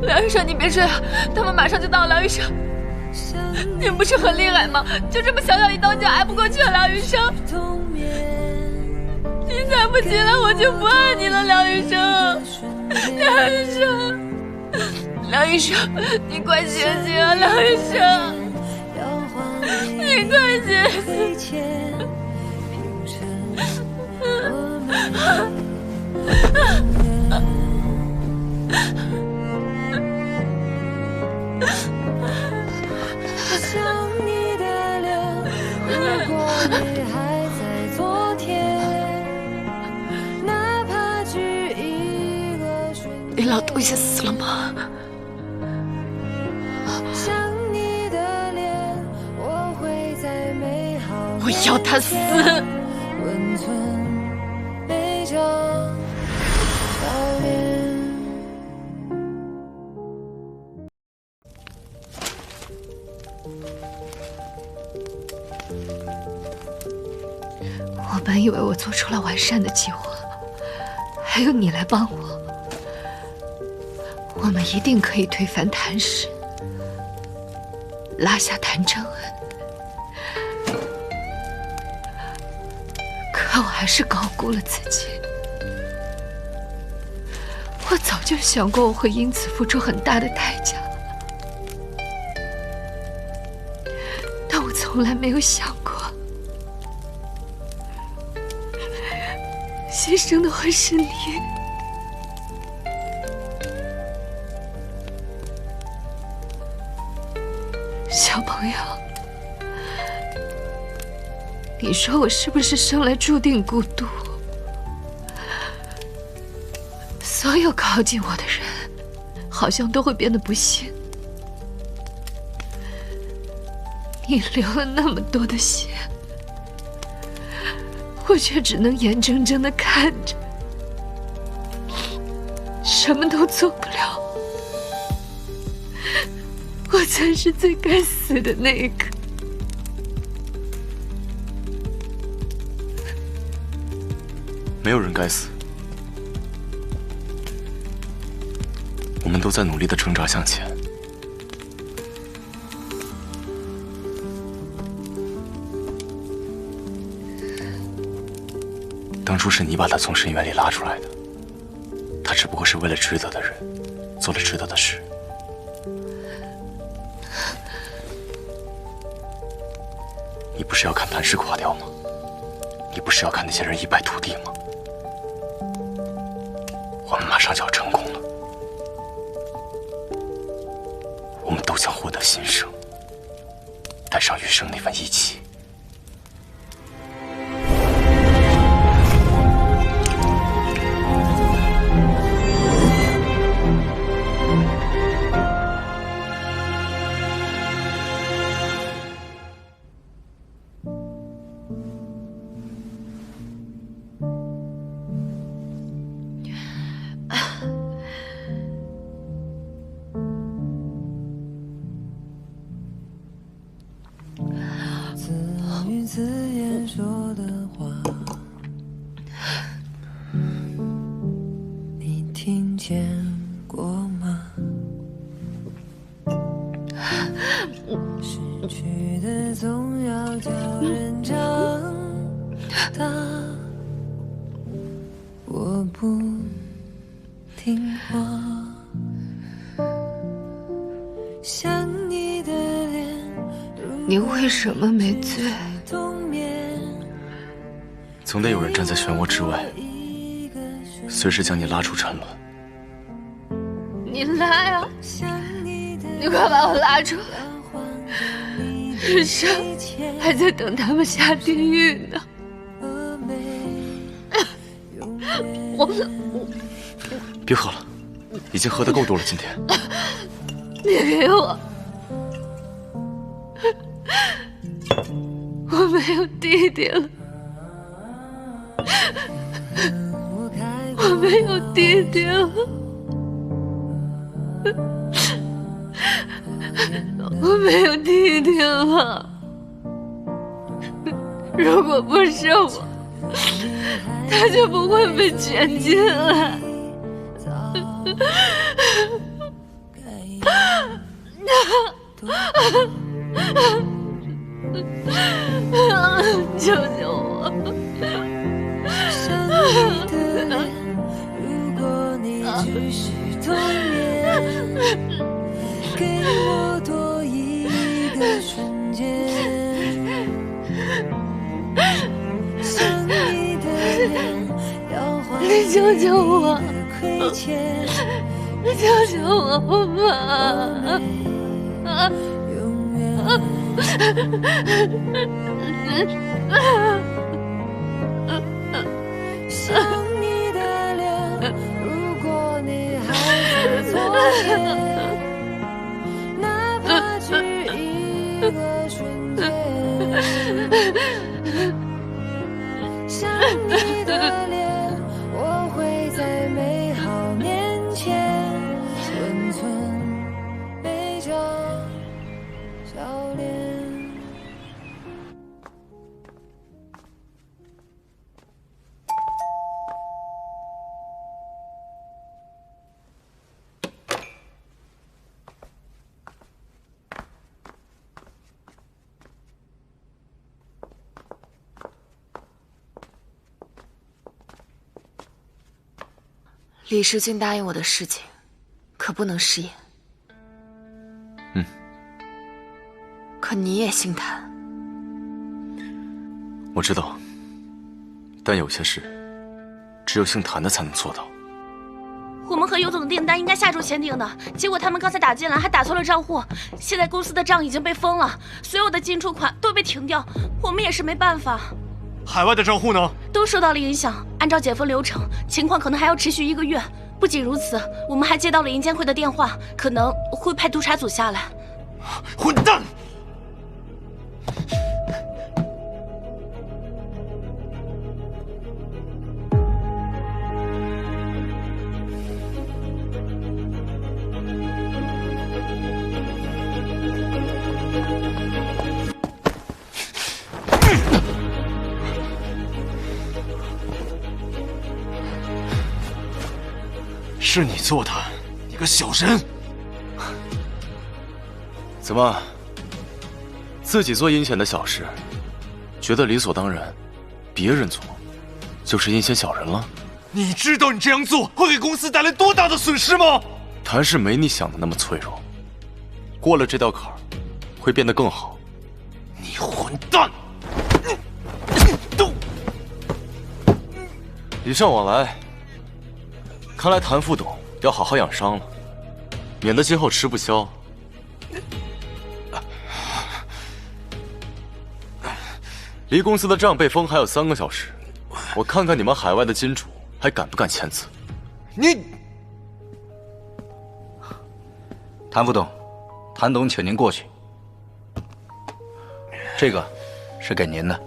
梁医生，你别睡啊，他们马上就到。梁医生，你不是很厉害吗？就这么小小一刀就挨不过去了，梁医生。你再不起来，我就不爱你了，梁医生。梁医生。梁医生，你快醒醒啊！梁医生，你快醒醒！想你的脸，如果你还在昨天，哪怕只一个瞬间。你老东西死了吗？我要他死！温存每张笑脸。我本以为我做出了完善的计划，还有你来帮我，我们一定可以推翻谭氏，拉下谭正恩。可我还是高估了自己。我早就想过我会因此付出很大的代价，但我从来没有想过，牺牲的会是你。小朋友，你说我是不是生来注定孤独？所有靠近我的人，好像都会变得不幸。你流了那么多的血，我却只能眼睁睁地看着，什么都做不了。我才是最该死的那个。没有人该死，我们都在努力地挣扎向前。当初是你把他从深渊里拉出来的，他只不过是为了值得的人，做了值得的事。你不是要看谭氏垮掉吗？你不是要看那些人一败涂地吗？我们马上就要成功了，我们都将获得新生，带上余生那份义气。你为什么没醉？总得有人站在漩涡之外，随时将你拉出沉沦。你来啊！你快把我拉出来！余生还在等他们下地狱呢。别喝了，已经喝得够多了。今天，你给我，我没有弟弟了，我没有弟弟了，我没有弟弟了。如果不是我，他就不会被卷进来。救救我！如果你只是童年，给我多一个瞬间。你救救我！你救救我吧！想你的脸，如果你还在昨天，哪怕只一个瞬间。想你的脸，我会在美好面前温存每张笑脸。李世君答应我的事情，可不能食言。可你也姓谭。我知道，但有些事，只有姓谭的才能做到。我们和尤总的订单应该下周签订的，结果他们刚才打进来，还打错了账户。现在公司的账已经被封了，所有的进出款都被停掉，我们也是没办法。海外的账户呢？都受到了影响。按照解封流程，情况可能还要持续1个月。不仅如此，我们还接到了银监会的电话，可能会派督察组下来。混蛋！是你做的，你个小人！怎么，自己做阴险的小事，觉得理所当然，别人做就是阴险小人了？你知道你这样做会给公司带来多大的损失吗？谭氏没你想的那么脆弱，过了这道坎儿，会变得更好。你混蛋！礼尚往来，看来谭副董要好好养伤了，免得今后吃不消。离公司的账被封还有3个小时，我看看你们海外的金主还敢不敢签字。你，谭副董，谭董请您过去。这个是给您的。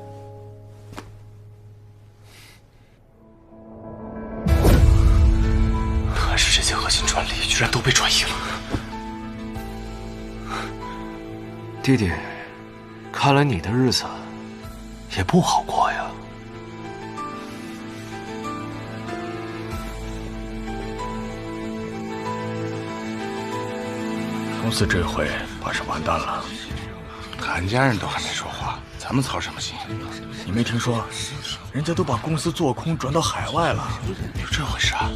谭氏这些核心专利居然都被转移了。弟弟，看来你的日子也不好过呀。公司这回怕是完蛋了。谭家人都还没说话，咱们操什么心？你没听说，人家都把公司做空转到海外了，有这回事啊？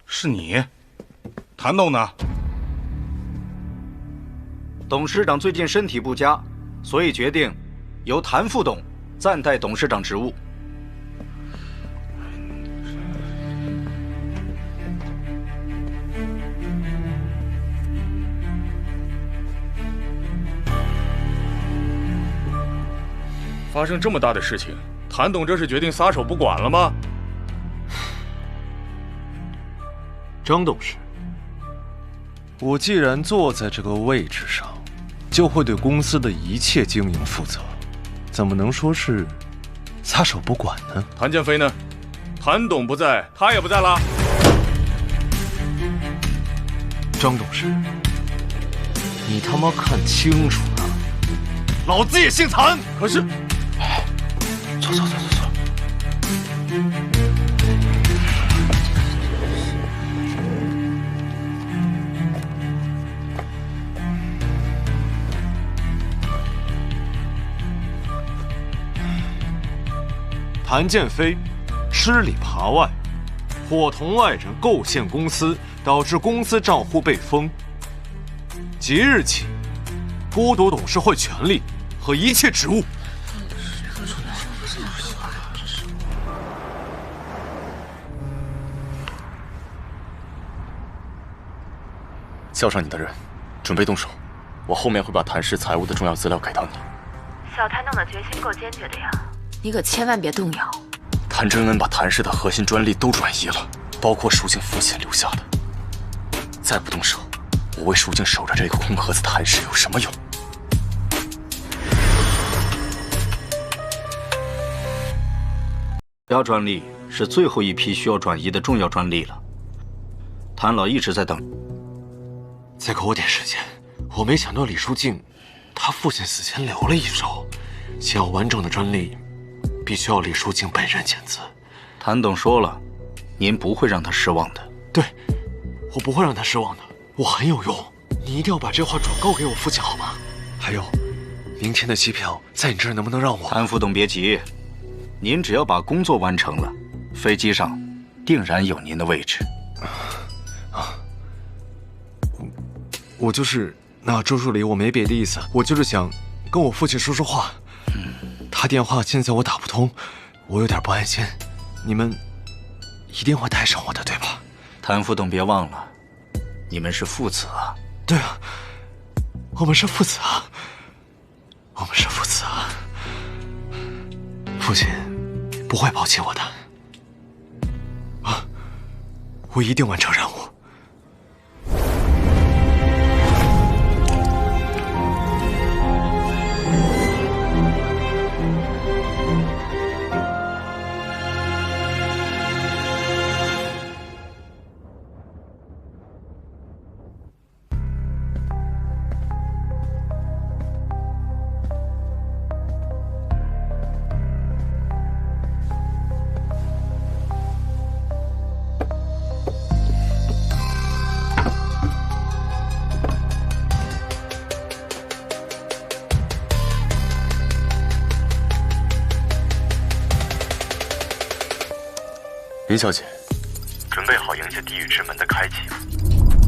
是你，谭董呢？董事长最近身体不佳，所以决定由谭副董暂代董事长职务。发生这么大的事情，谭董这是决定撒手不管了吗？张董事，我既然坐在这个位置上，就会对公司的一切经营负责，怎么能说是撒手不管呢？谭建飞呢？谭董不在，他也不在了。张董事，你他妈看清楚了，老子也姓谭。可是，走。谭建飞吃里扒外，伙同外人构陷公司，导致公司账户被封。即日起，剥夺董事会权利和一切职务。叫上你的人，准备动手。我后面会把谭氏财务的重要资料给到你。小谭董的决心够坚决的呀，你可千万别动摇。谭真恩把谭氏的核心专利都转移了，包括蜀静父亲留下的。再不动手，我为蜀静守着这个空盒子谭氏有什么用？标专利是最后一批需要转移的重要专利了。谭老一直在等。再给我点时间，我没想到李书静，他父亲死前留了一手，想要完整的专利，必须要李书静本人签字。谭董说了，您不会让他失望的。对，我不会让他失望的，我很有用。你一定要把这话转告给我父亲，好吗？还有，明天的机票在你这儿能不能让我？谭副董别急，您只要把工作完成了，飞机上定然有您的位置。我就是那周助理，我没别的意思，我就是想跟我父亲说说话。他电话现在我打不通，我有点不安心。你们一定会带上我的，对吧？谭副董别忘了，你们是父子啊。对啊，我们是父子啊，我们是父子啊。父亲不会抛弃我的啊，我一定完成任务。林小姐，准备好迎接地狱之门的开启。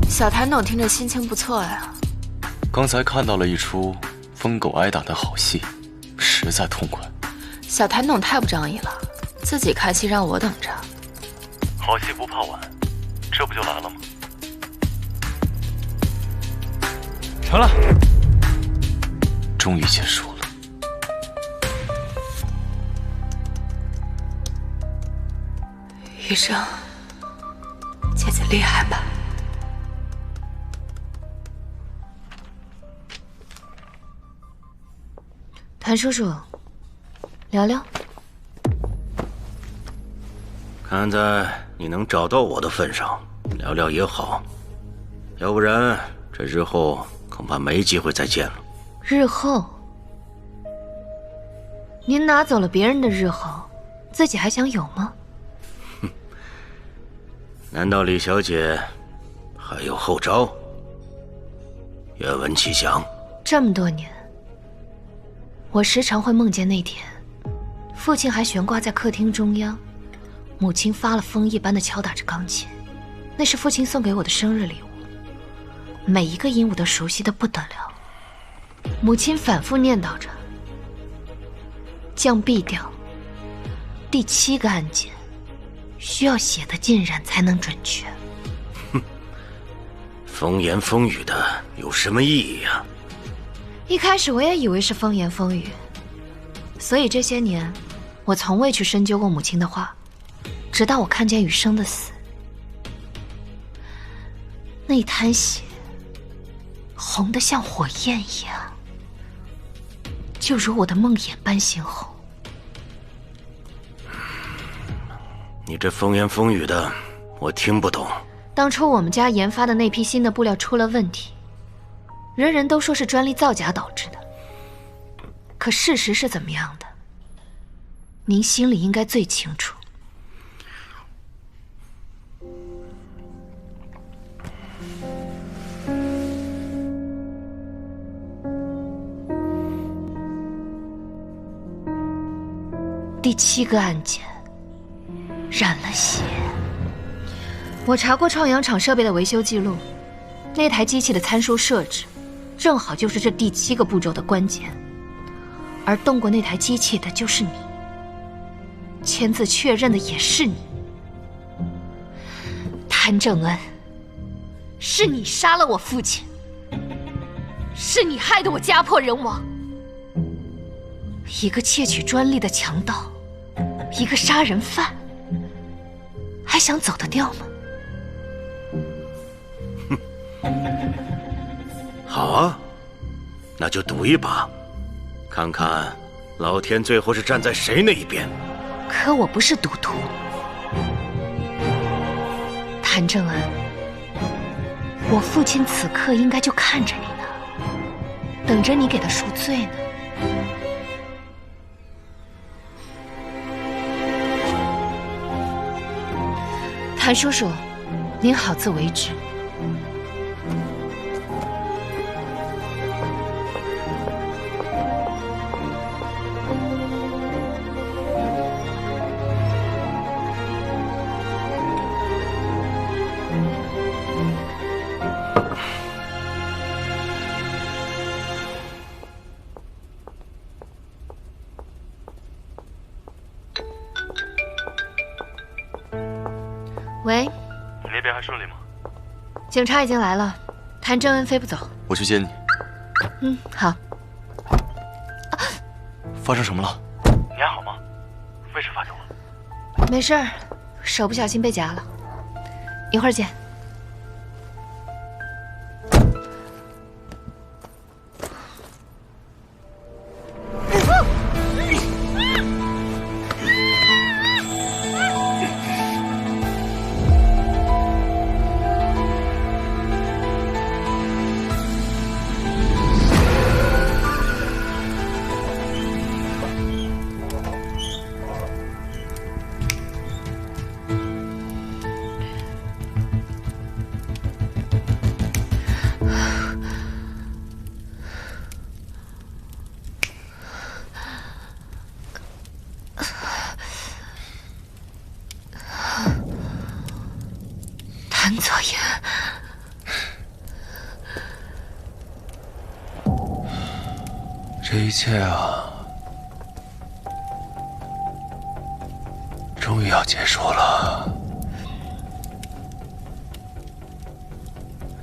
小谭董听着心情不错呀。刚才看到了一出疯狗挨打的好戏，实在痛快。小谭董太不仗义了，自己开戏让我等着。好戏不怕晚，这不就来了吗？成了，终于结束了。余生，姐姐厉害吧？谭叔叔，聊聊。看在你能找到我的份上，聊聊也好，要不然这日后恐怕没机会再见了。日后？您拿走了别人的日后，自己还想有吗？难道李小姐还有后招？愿闻其详。这么多年，我时常会梦见那天，父亲还悬挂在客厅中央，母亲发了疯一般的敲打着钢琴，那是父亲送给我的生日礼物，每一个音我都熟悉的不得了。母亲反复念叨着降 B 调，第7个按键需要写得尽然才能准确。哼，风言风语的有什么意义呀？一开始我也以为是风言风语，所以这些年我从未去深究过母亲的话，直到我看见雨生的死，那一滩血红得像火焰一样，就如我的梦魇般猩红。你这风言风语的，我听不懂。当初我们家研发的那批新的布料出了问题，人人都说是专利造假导致的，可事实是怎么样的？您心里应该最清楚。第7个按键染了血。我查过创阳厂设备的维修记录，那台机器的参数设置正好就是这第7个步骤的关键，而动过那台机器的就是你，签字确认的也是你，谭正恩，是你杀了我父亲，是你害得我家破人亡。一个窃取专利的强盗，一个杀人犯，还想走得掉吗？好啊，那就赌一把，看看老天最后是站在谁那一边。可我不是赌徒，谭正恩，我父亲此刻应该就看着你呢，等着你给他赎罪呢。谭叔叔，您好自为之。喂，你那边还顺利吗？警察已经来了，谭正恩飞不走。我去接你。嗯，好。发生什么了？你还好吗？为什么发给我？没事儿，手不小心被夹了。一会儿见。谭左言，这一切啊，终于要结束了。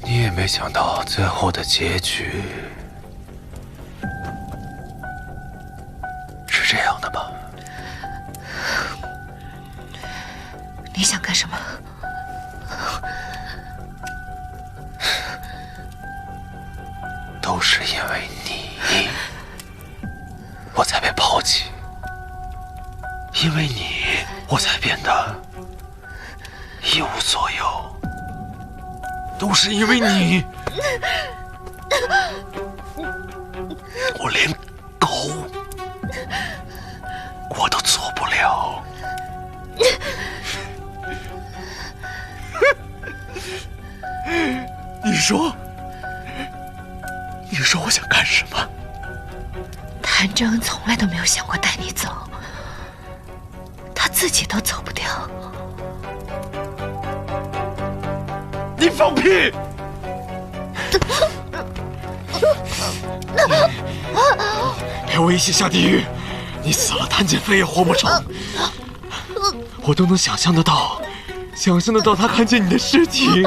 你也没想到最后的结局是这样的吧？你想干什么？都是因为你，我才被抛弃；因为你，我才变得一无所有。都是因为你，我连狗我都做不了。你说我想干什么？谭正恩从来都没有想过带你走，他自己都走不掉。你放屁！陪我一起下地狱，你死了，谭建飞也活不成。我都能想象得到他看见你的尸体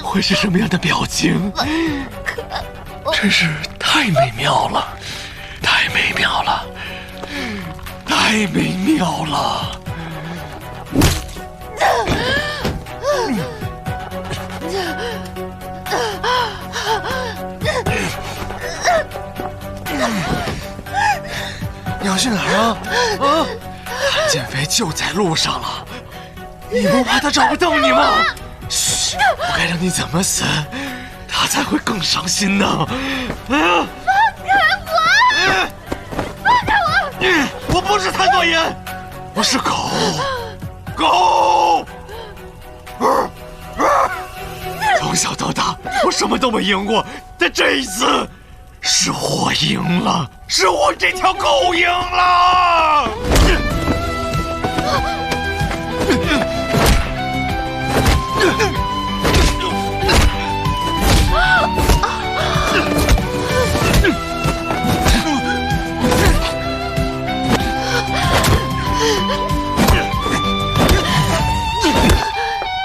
会是什么样的表情。真是太美妙了，太美妙了，太美妙了！你要去哪儿啊？谭建飞就在路上了，你不怕他找不到你吗？嘘，我该让你怎么死，他才会更伤心呢？放开我！放开我！我不是谭左言，我是狗。狗！从小到大，我什么都没赢过，但这一次，是我赢了，是我这条狗赢了！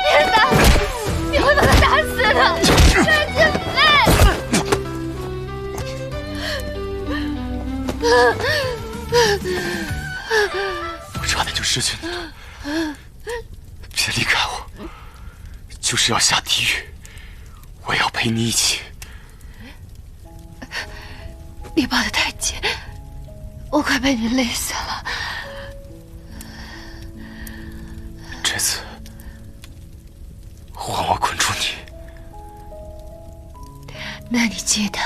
别打！你会把他打死的，谭建飞！我差点就失去你了，别离开我，就是要下地狱，我也要陪你一起。你抱得太紧，我快被你累死了。这次换我捆住你。那你记得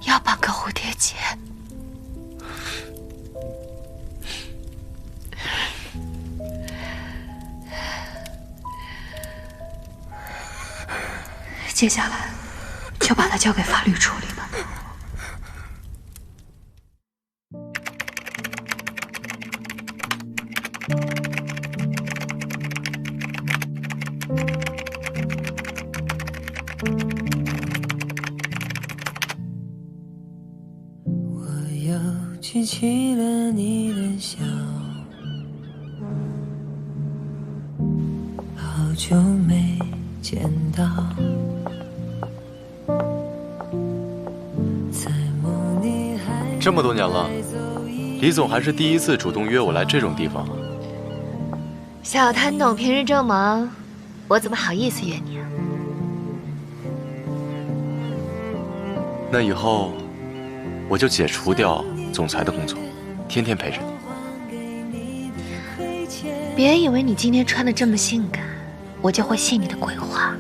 要绑个蝴蝶结。接下来就把它交给法律处理吧。我又记起了你的笑，好久没见到。这么多年了，李总还是第一次主动约我来这种地方。小谭董平日正忙，我怎么好意思约你啊？那以后我就解除掉总裁的工作，天天陪着你。别以为你今天穿的这么性感，我就会信你的鬼话。